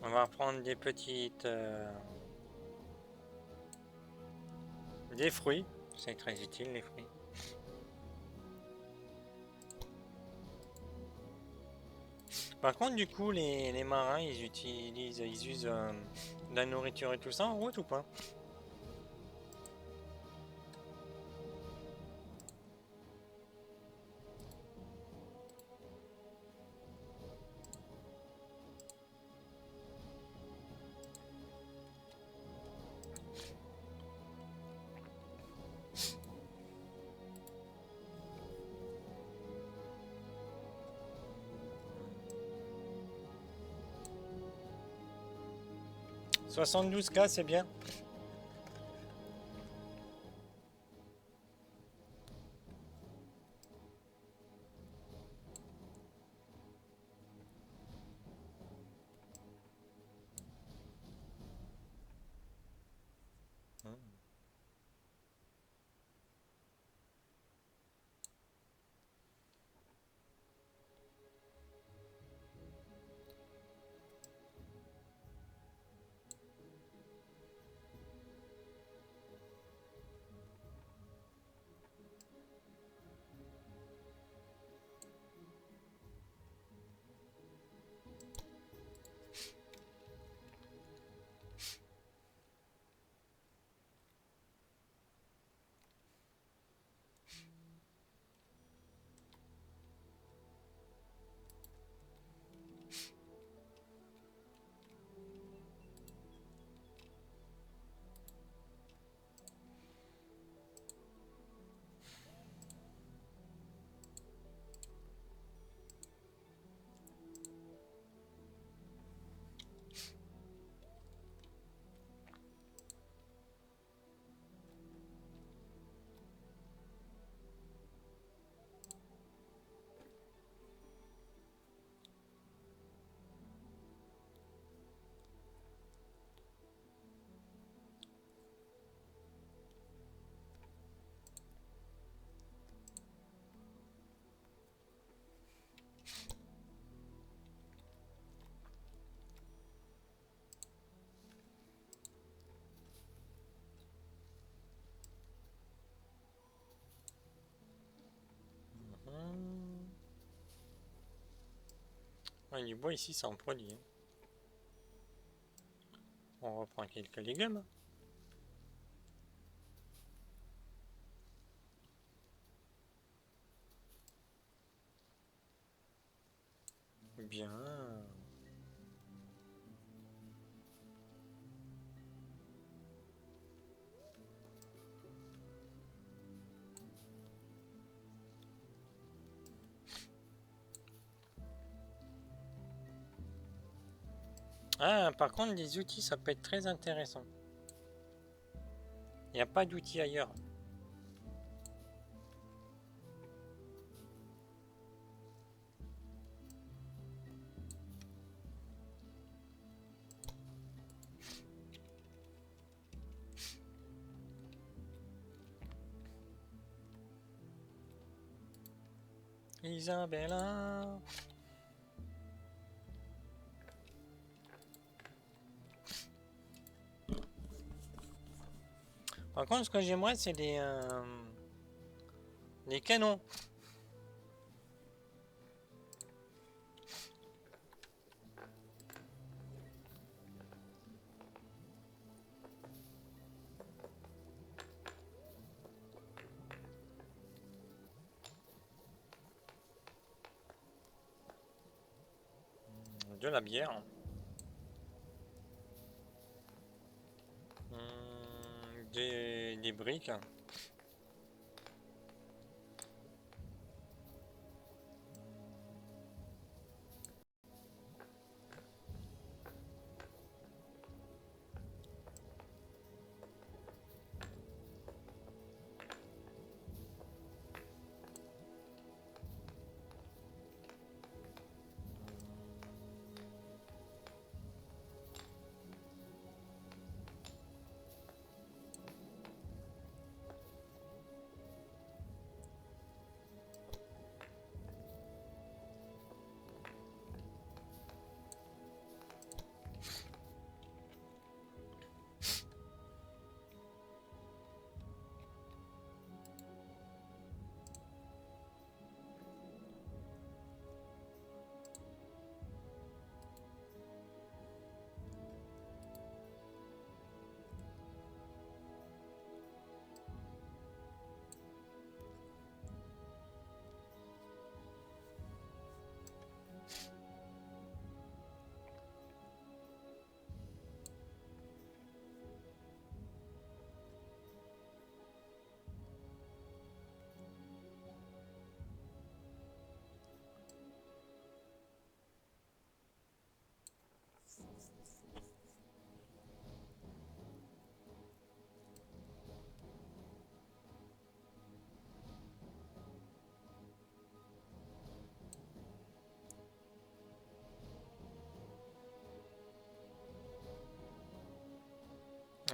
On va prendre des petites... des fruits, c'est très utile les fruits. Par contre du coup les marins ils usent de la nourriture et tout ça en route ou pas? 72K c'est bien. Ouais, du bois ici, ça en produit. Hein. On reprend quelques légumes. Bien. Ah, par contre, les outils, ça peut être très intéressant. Il n'y a pas d'outils ailleurs. Isabella. Par contre, ce que j'aimerais, c'est des canons. De la bière. Des briques.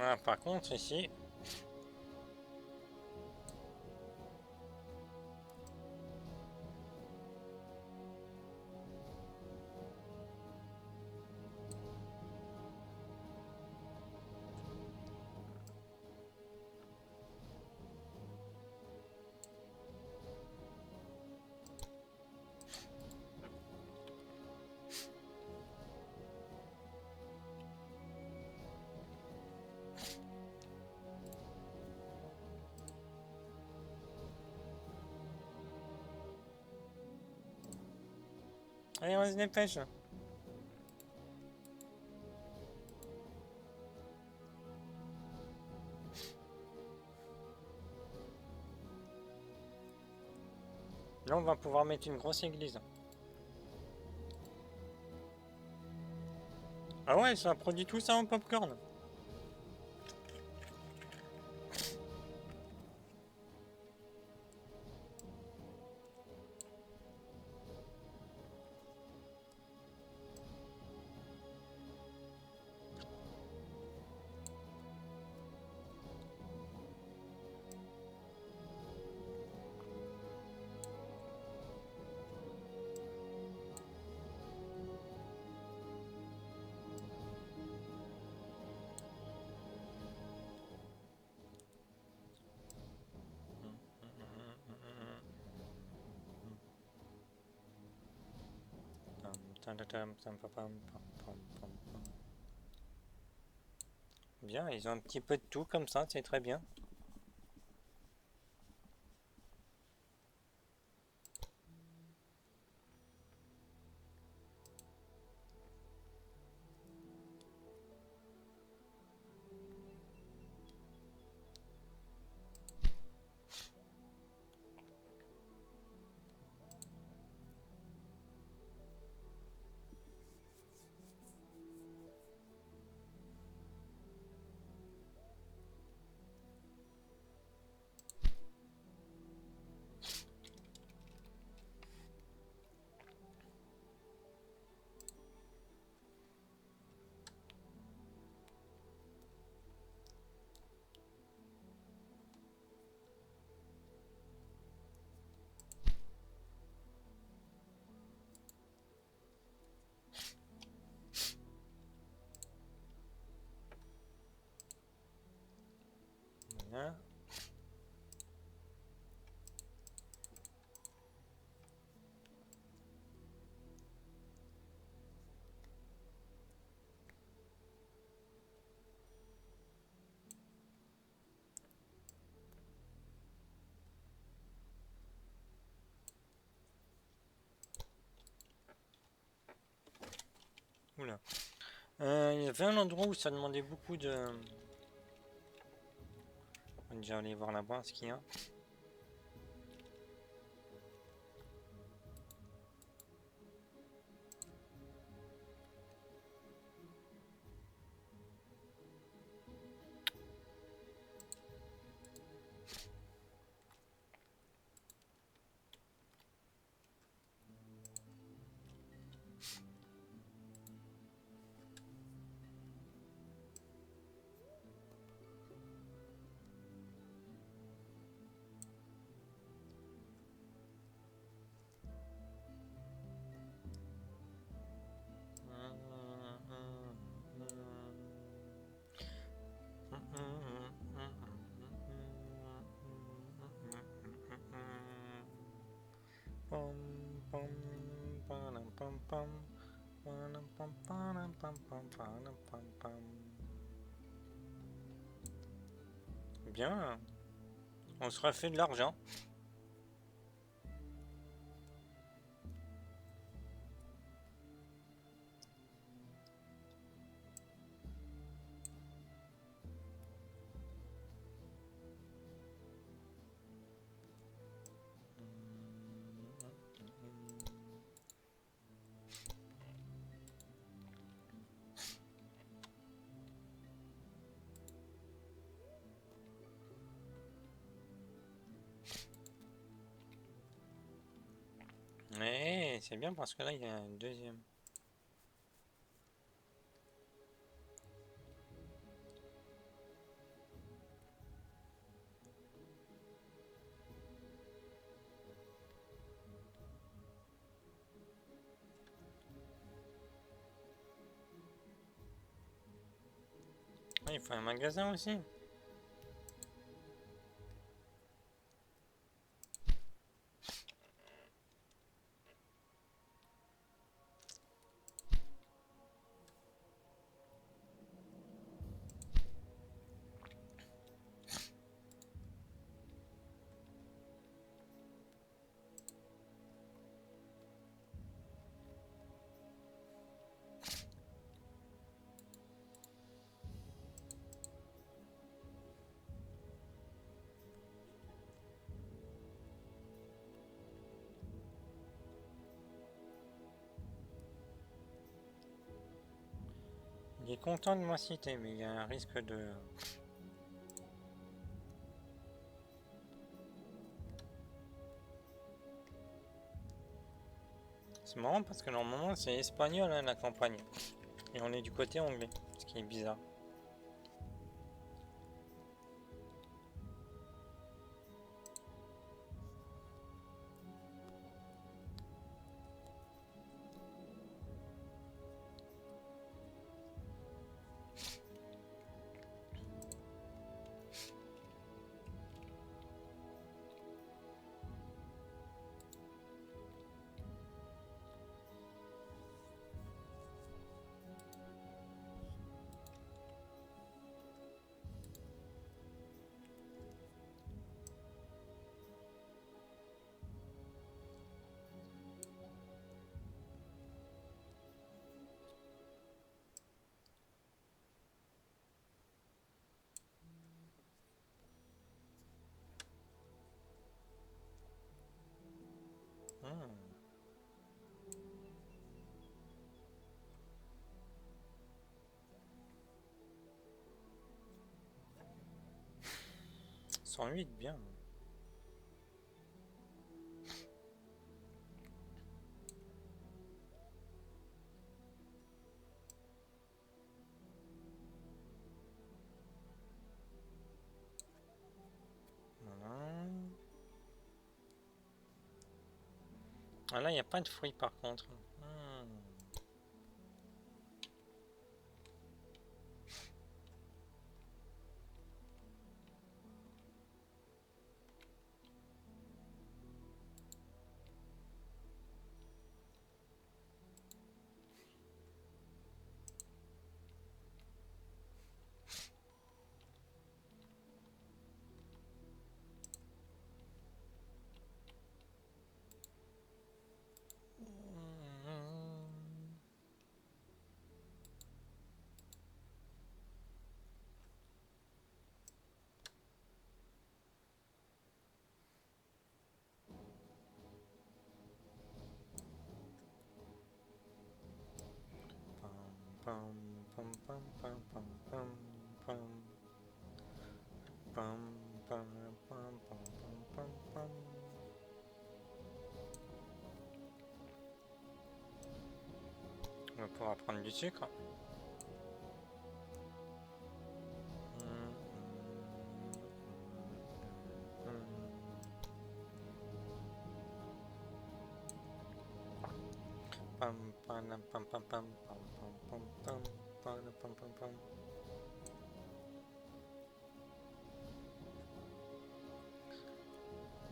Ah, par contre, ici, allez, on se dépêche. Là, on va pouvoir mettre une grosse église. Ah ouais, ça produit tout ça en popcorn. Bien, ils ont un petit peu de tout comme ça, c'est très bien. Voilà. Oula. Il y avait un endroit où ça demandait beaucoup de... On va déjà aller voir là-bas ce qu'il y a. Pam, pam, panam, pam, pam, panam, pam, panam, pam, pam, panam, pam, pam. Bien, on se refait de l'argent. Mais c'est bien parce que là il y a un deuxième. Ah, il faut un magasin aussi. Il est content de moi citer, mais il y a un risque de... C'est marrant parce que normalement c'est espagnol hein, la campagne. Et on est du côté anglais, ce qui est bizarre. 108, bien. Voilà. Ah là, il n'y a pas de fruits par contre. Pam, pam, pam, pam, pam, pam, pam, pam, pam, pam, pam, pam, pam, pam. On va pouvoir prendre du sucre. Pam, pam, pam, pam, pam, pam, pam, pam, pam, pam, pam, pam.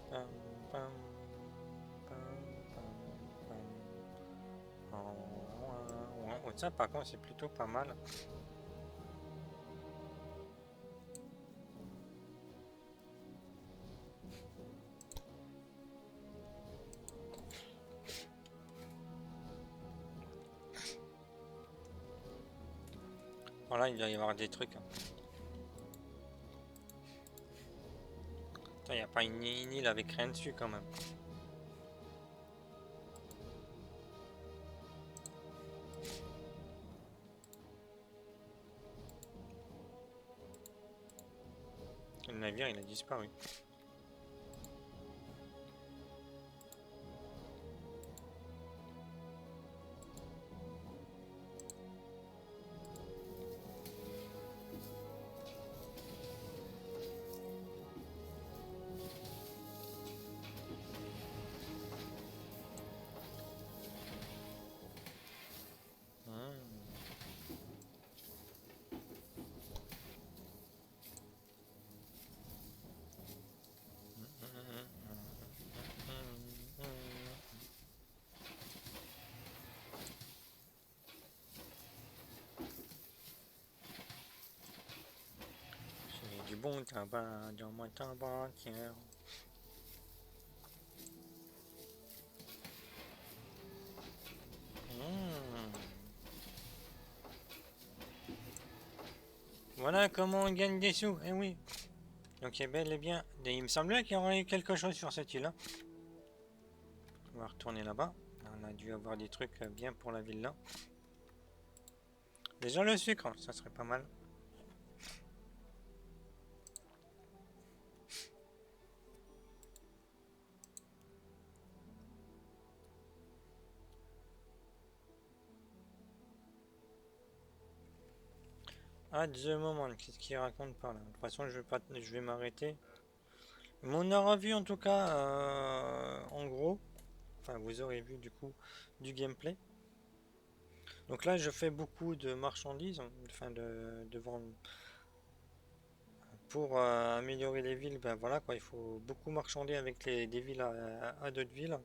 Pam, pam, pam, pam, pam. Oh, ça par contre c'est plutôt pas mal. Voilà, il doit y avoir des trucs. Il n'y a pas une île avec rien dessus quand même. Le navire il a disparu. J'ai du bon tabac dans ma tabatière. Voilà comment on gagne des sous, eh oui. Donc il bel et bien. Et il me semblait qu'il y aurait eu quelque chose sur cette île là. On va retourner là-bas. On a dû avoir des trucs bien pour la ville là. Déjà le sucre, ça serait pas mal. At the moment, qu'est-ce qu'il raconte par là? De toute façon, je vais m'arrêter. Mais on aura vu en tout cas, en gros, enfin vous aurez vu du coup du gameplay. Donc là, je fais beaucoup de marchandises, enfin de vendre. Pour améliorer les villes, ben voilà quoi, il faut beaucoup marchander avec des villes à d'autres villes.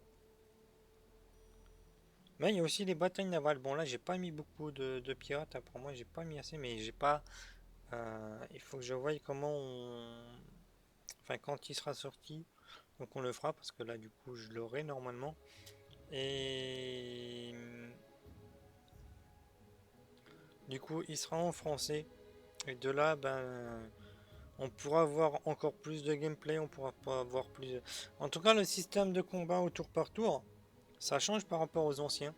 Mais il y a aussi les batailles navales. Bon là, j'ai pas mis beaucoup de pirates, pour moi j'ai pas mis assez, mais j'ai pas. Il faut que je voie comment enfin quand il sera sorti, donc on le fera parce que là du coup je l'aurai normalement. Et du coup il sera en français. Et de là, ben on pourra voir encore plus de gameplay, on pourra pas avoir plus. En tout cas, le système de combat au tour par tour, ça change par rapport aux anciens.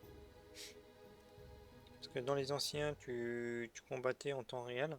Parce que dans les anciens, tu combattais en temps réel.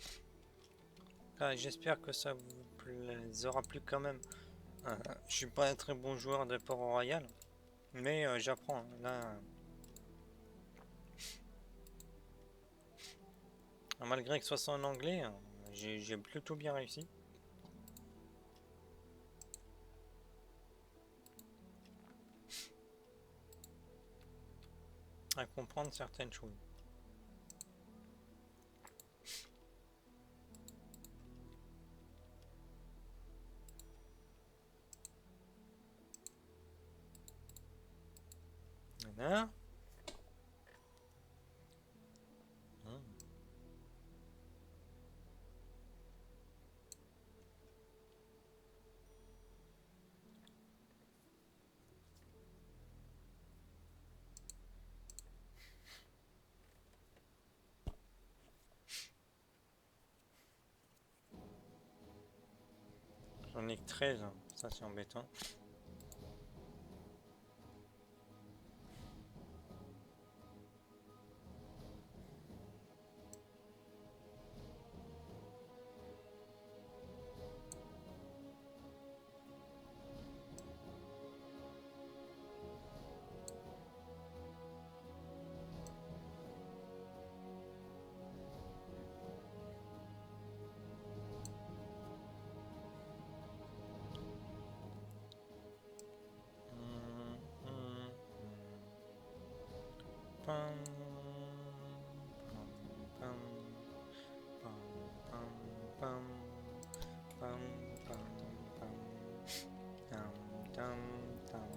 j'espère que ça vous aura plu quand même. Je suis pas un très bon joueur de Port-Royal, mais j'apprends. Là, malgré que ce soit en anglais, j'ai plutôt bien réussi à comprendre certaines choses. Voilà. J'en ai que 13, hein. Ça c'est embêtant. Pam, pam, pam, pam, pam, pam, pam, pam, tam, tam, tam.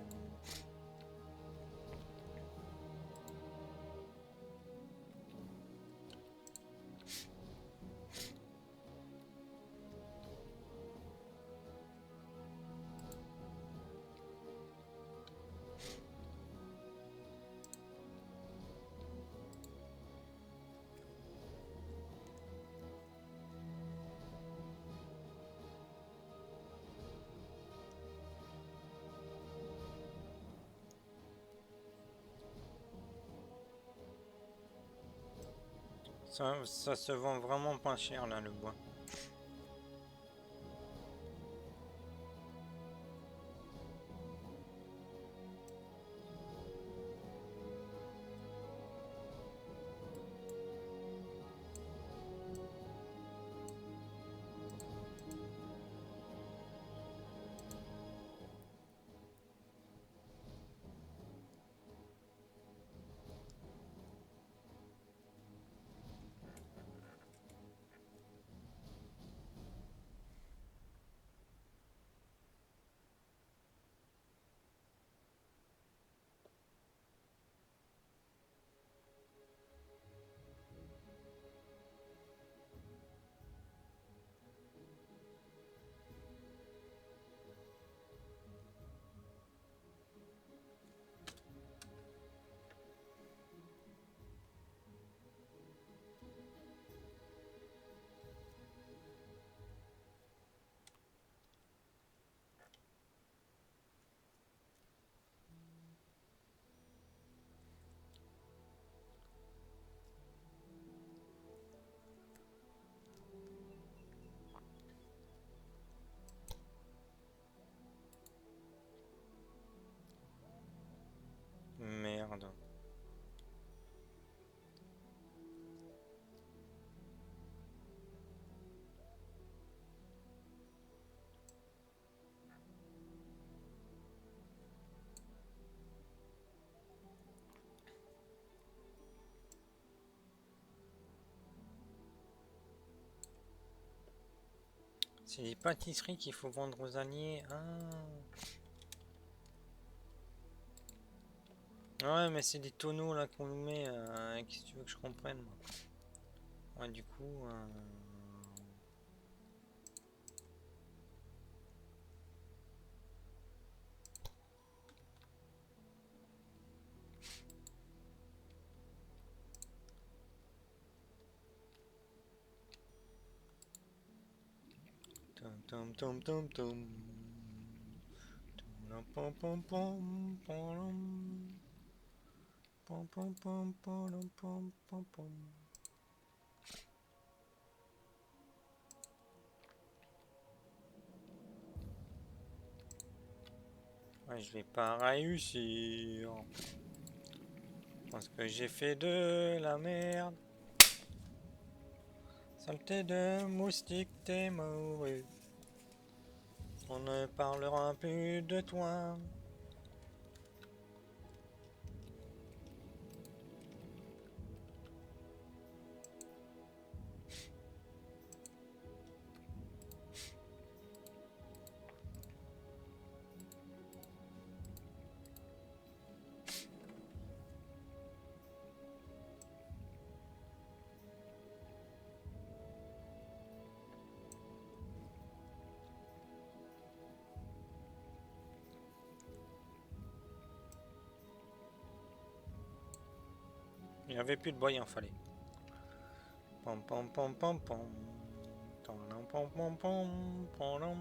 Ça se vend vraiment pas cher là le bois. Merde. C'est des pâtisseries qu'il faut vendre aux alliés. Ouais, mais c'est des tonneaux là qu'on nous met. Qu'est-ce que tu veux que je comprenne, moi? Ouais, du coup. Tom tom tom tom tom. Pom pom pom pom pom pom pom pom pom pom pom. Ouais, je vais pas réussir. Parce que j'ai fait de la merde. Saleté de moustique, t'es mouru. On ne parlera plus de toi. Il n'y avait plus de bois, il en fallait. Pom pom pom pom pom. Pom pom pom pom pom.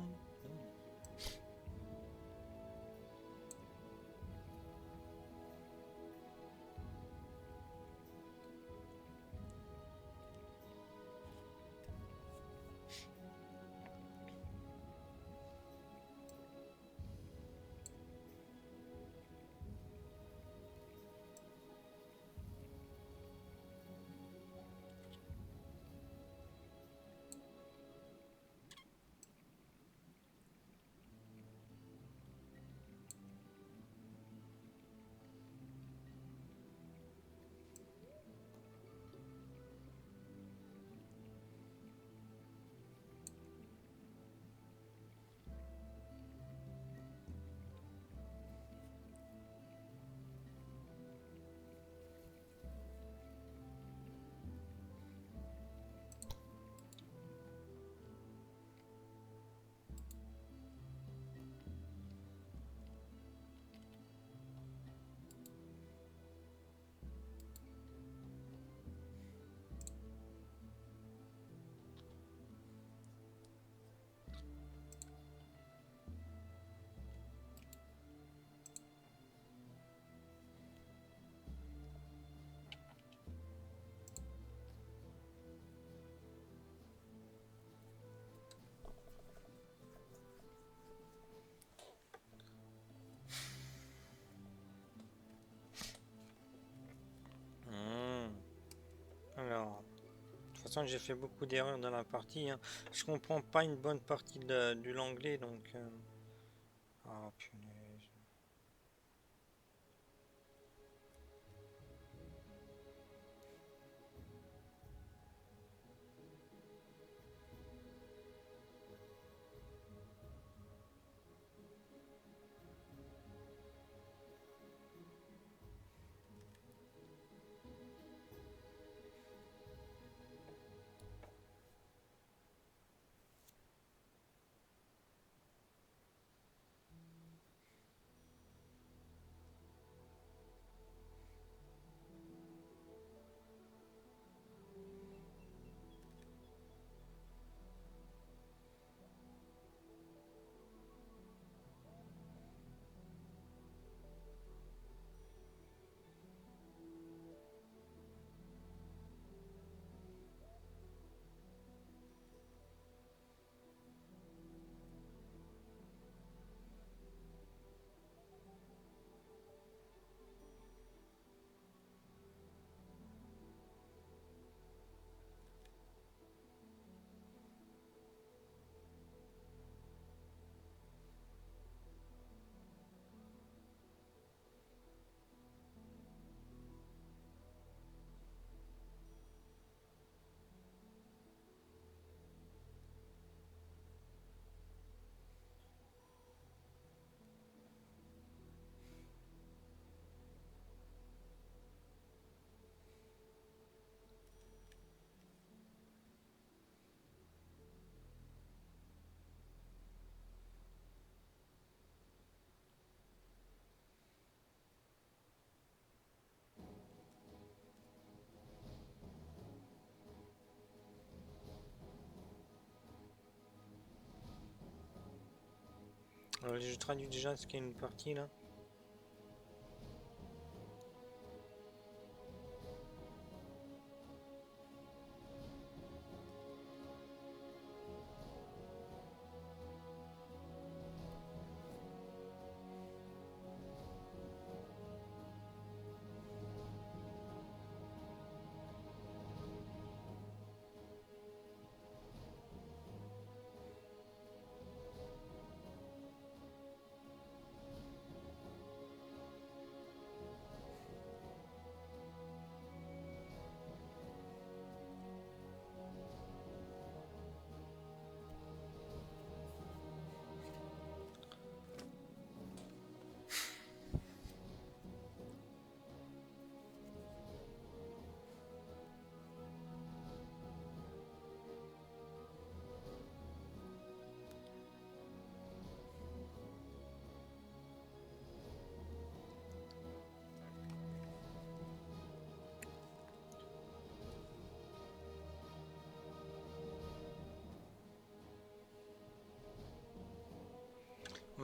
Alors, de toute façon, j'ai fait beaucoup d'erreurs dans la partie, hein. Je comprends pas une bonne partie de l'anglais, donc. Ah, punaise. Alors, je traduis déjà ce qu'il y a une partie là.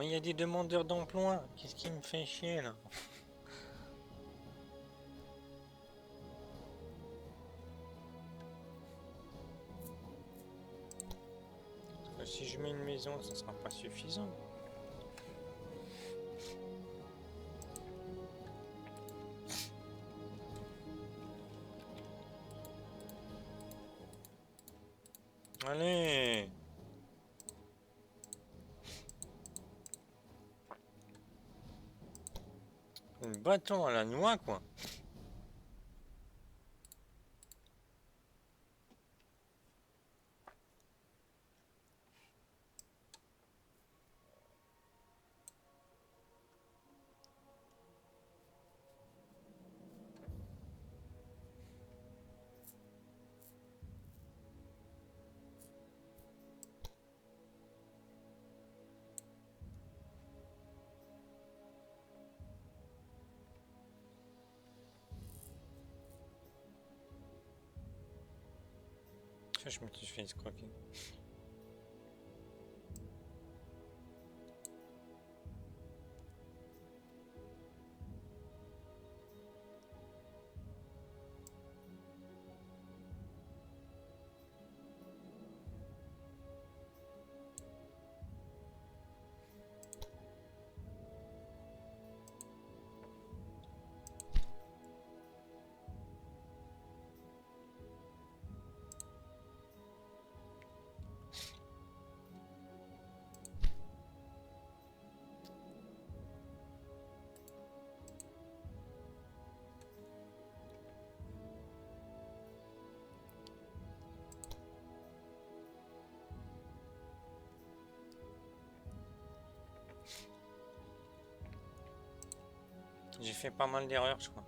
Mais il y a des demandeurs d'emploi. Qu'est-ce qui me fait chier là? Parce que si je mets une maison, ça sera pas suffisant. Allez! Un bâton à la noix, quoi. Ça, je me suis fait escroquer. J'ai fait pas mal d'erreurs, je crois.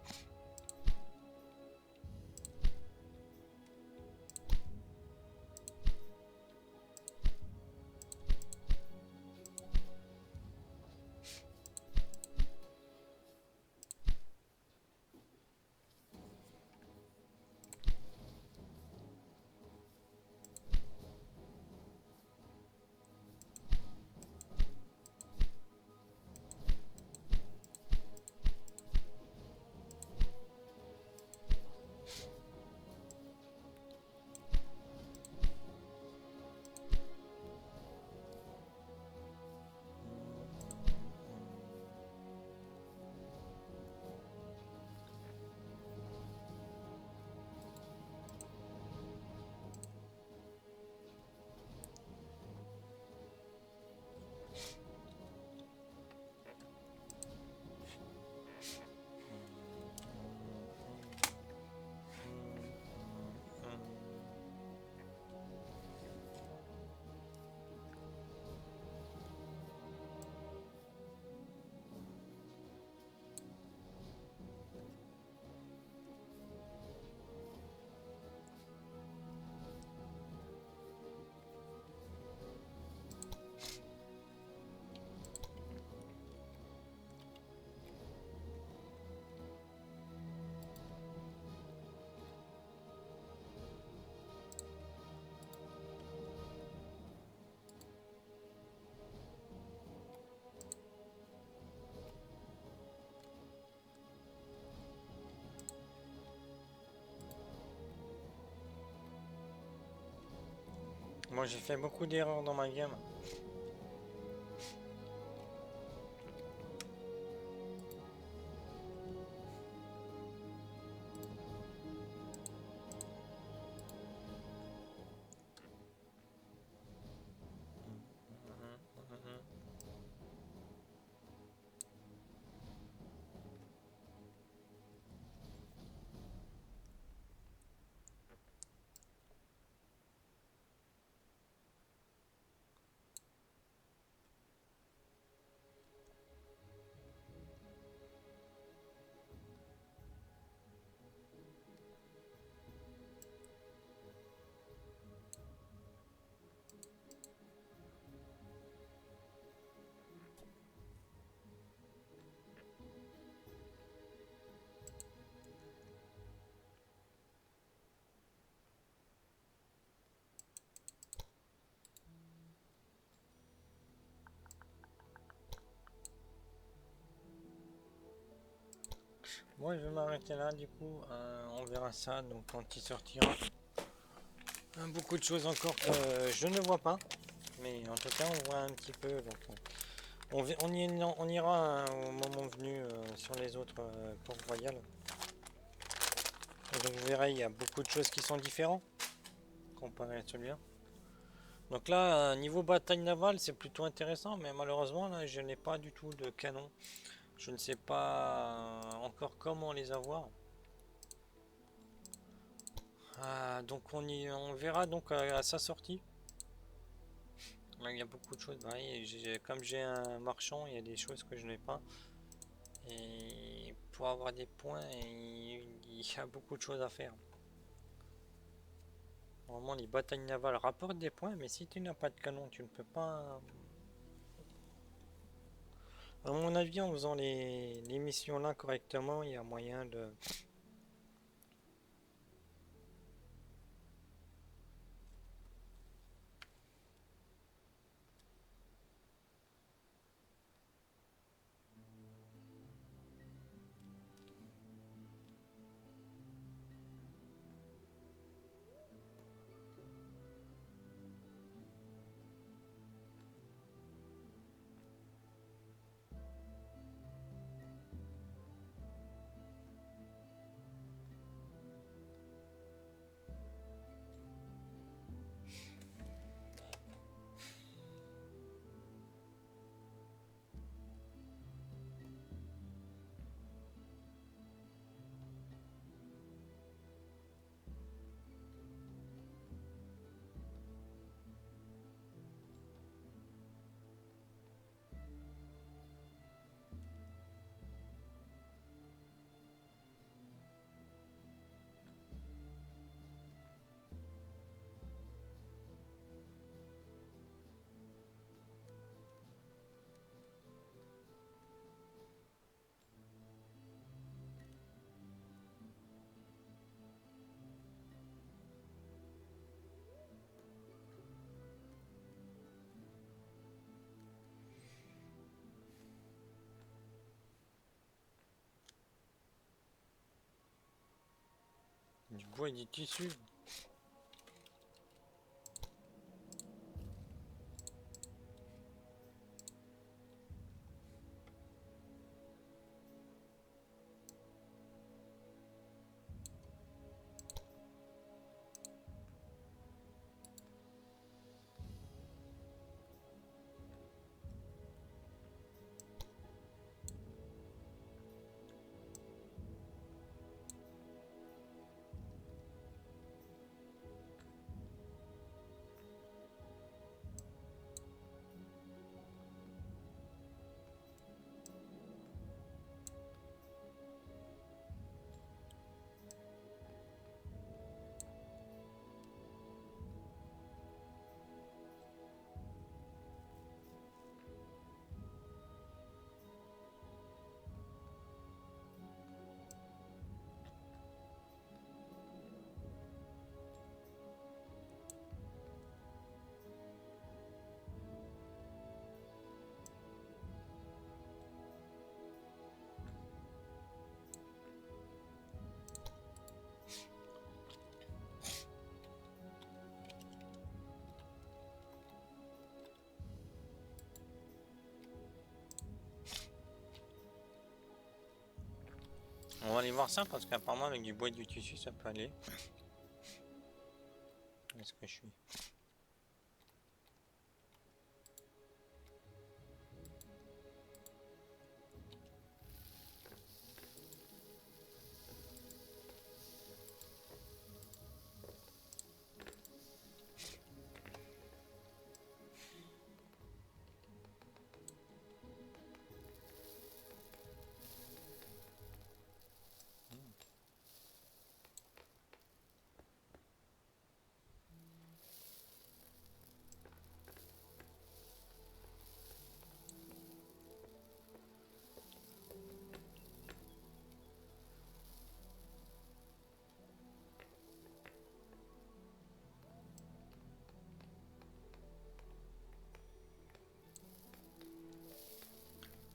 Moi, j'ai fait beaucoup d'erreurs dans ma game. Moi, je vais m'arrêter là, du coup. On verra ça donc quand il sortira. Beaucoup de choses encore que je ne vois pas. Mais en tout cas, on voit un petit peu. Donc, on ira au moment venu sur les autres ports royales. Et donc, vous verrez, il y a beaucoup de choses qui sont différentes comparé à celui-là. Donc là, niveau bataille navale, c'est plutôt intéressant, mais malheureusement, là, je n'ai pas du tout de canon. Je ne sais pas encore comment les avoir. Donc on verra donc à sa sortie. Là, il y a beaucoup de choses. Bah, comme j'ai un marchand, il y a des choses que je n'ai pas. Et pour avoir des points, il y a beaucoup de choses à faire. Normalement, les batailles navales rapportent des points, mais si tu n'as pas de canon, tu ne peux pas. À mon avis, en faisant les missions là correctement, il y a moyen de. Du bois et du tissu. On va aller voir ça parce qu'apparemment avec du bois et du tissu ça peut aller. Où est-ce que je suis?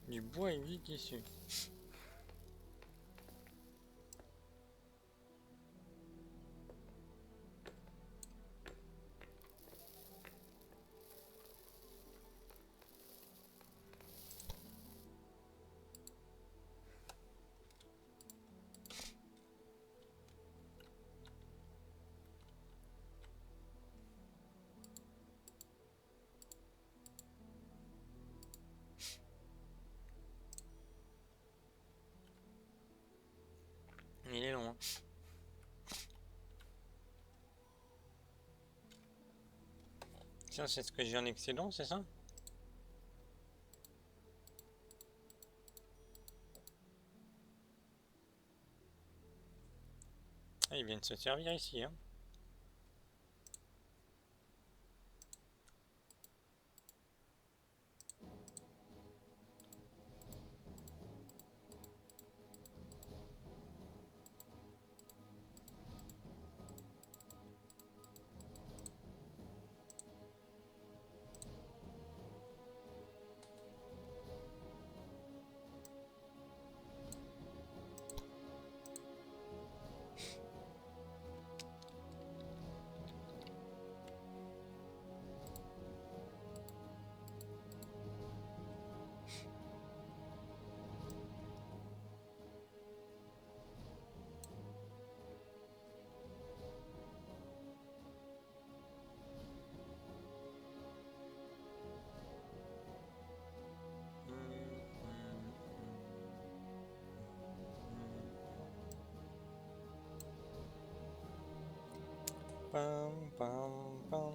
Du bois et du tissu. Ça, c'est ce que j'ai en excédent, c'est ça? Ah, ils viennent se servir ici, hein. Pam, pam, pam.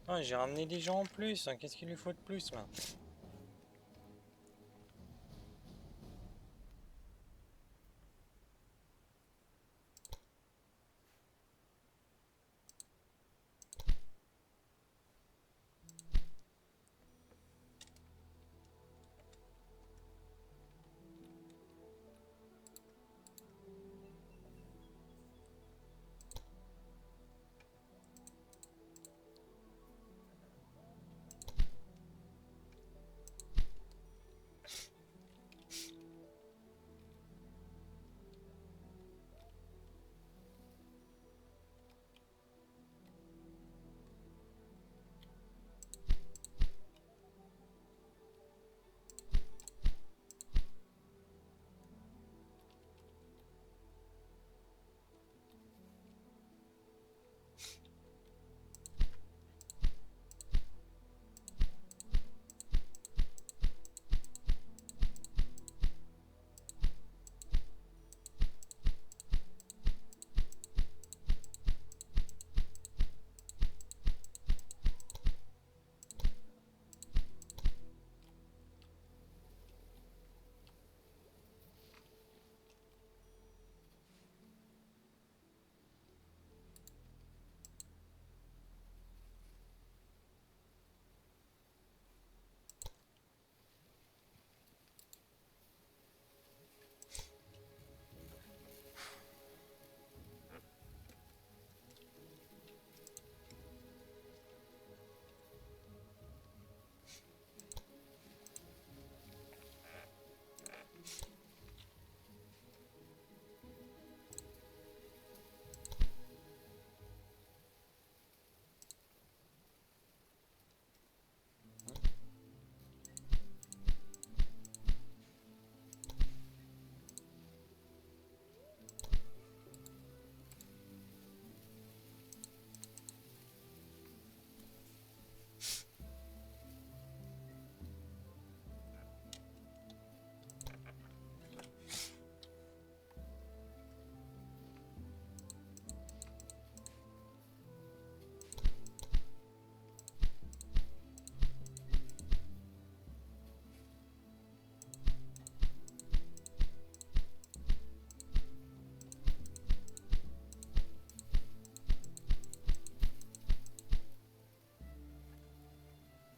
Ah, j'ai ramené des gens en plus, hein. Qu'est-ce qu'il lui faut de plus là?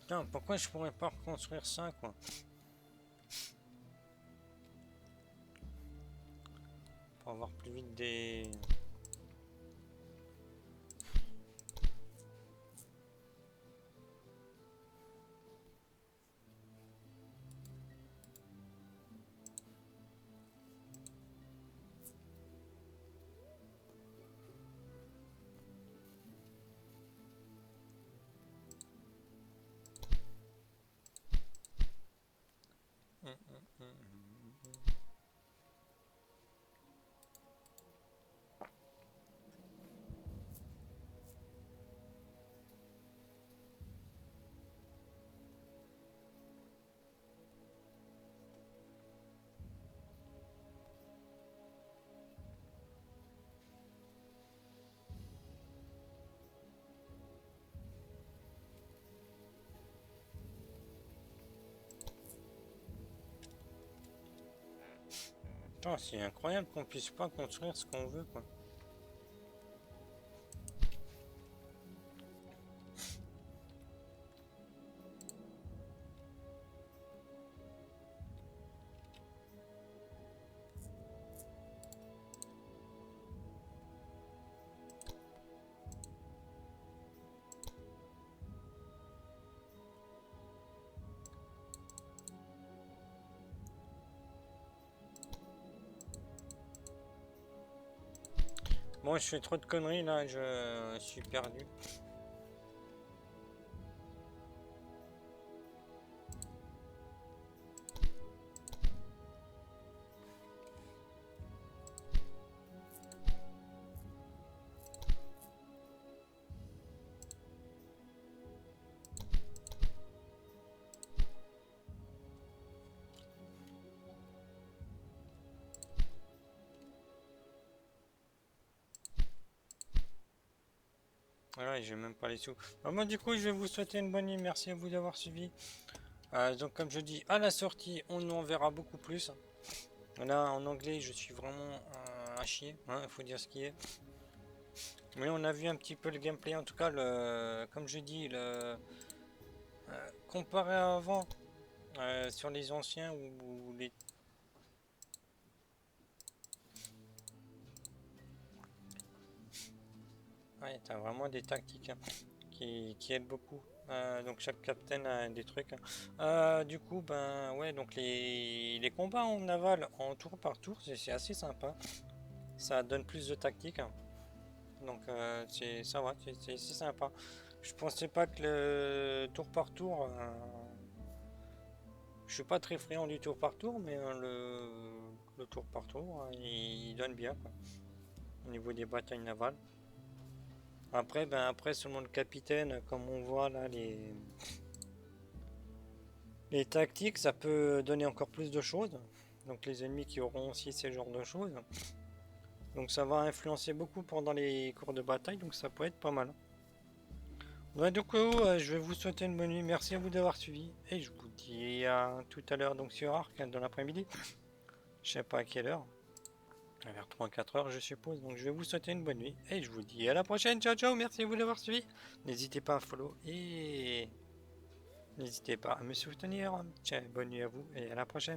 Putain, pourquoi je pourrais pas reconstruire ça, quoi? Pour avoir plus vite des... Putain, c'est incroyable qu'on puisse pas construire ce qu'on veut, quoi. Bon, je fais trop de conneries là, je suis perdu. Voilà, j'ai même pas les sous. Alors moi du coup je vais vous souhaiter une bonne nuit, merci à vous d'avoir suivi. Donc comme je dis, à la sortie on en verra beaucoup plus. Là en anglais je suis vraiment à chier, hein, faut dire ce qui est. Mais on a vu un petit peu le gameplay, en tout cas comme je dis, comparé à avant, sur les anciens ou les... Ouais, t'as vraiment des tactiques, hein, qui aident beaucoup. Donc chaque capitaine a des trucs, hein. Du coup, ben ouais, donc les combats en naval en tour par tour, c'est assez sympa. Ça donne plus de tactique, hein. Donc ça va, c'est sympa. Je pensais pas que le tour par tour, je suis pas très friand du tour par tour, mais le tour par tour, il donne bien, quoi, au niveau des batailles navales. Après, ben après selon le capitaine, comme on voit là, les tactiques, ça peut donner encore plus de choses. Donc les ennemis qui auront aussi ces genres de choses. Donc ça va influencer beaucoup pendant les cours de bataille, donc ça peut être pas mal. Ouais, du coup, je vais vous souhaiter une bonne nuit. Merci à vous d'avoir suivi. Et je vous dis à tout à l'heure donc sur Arc, dans l'après-midi. Je sais pas à quelle heure. Vers 3-4 heures, je suppose. Donc je vais vous souhaiter une bonne nuit. Et je vous dis à la prochaine. Ciao, ciao. Merci à vous d'avoir suivi. N'hésitez pas à follow et n'hésitez pas à me soutenir. Ciao, bonne nuit à vous et à la prochaine.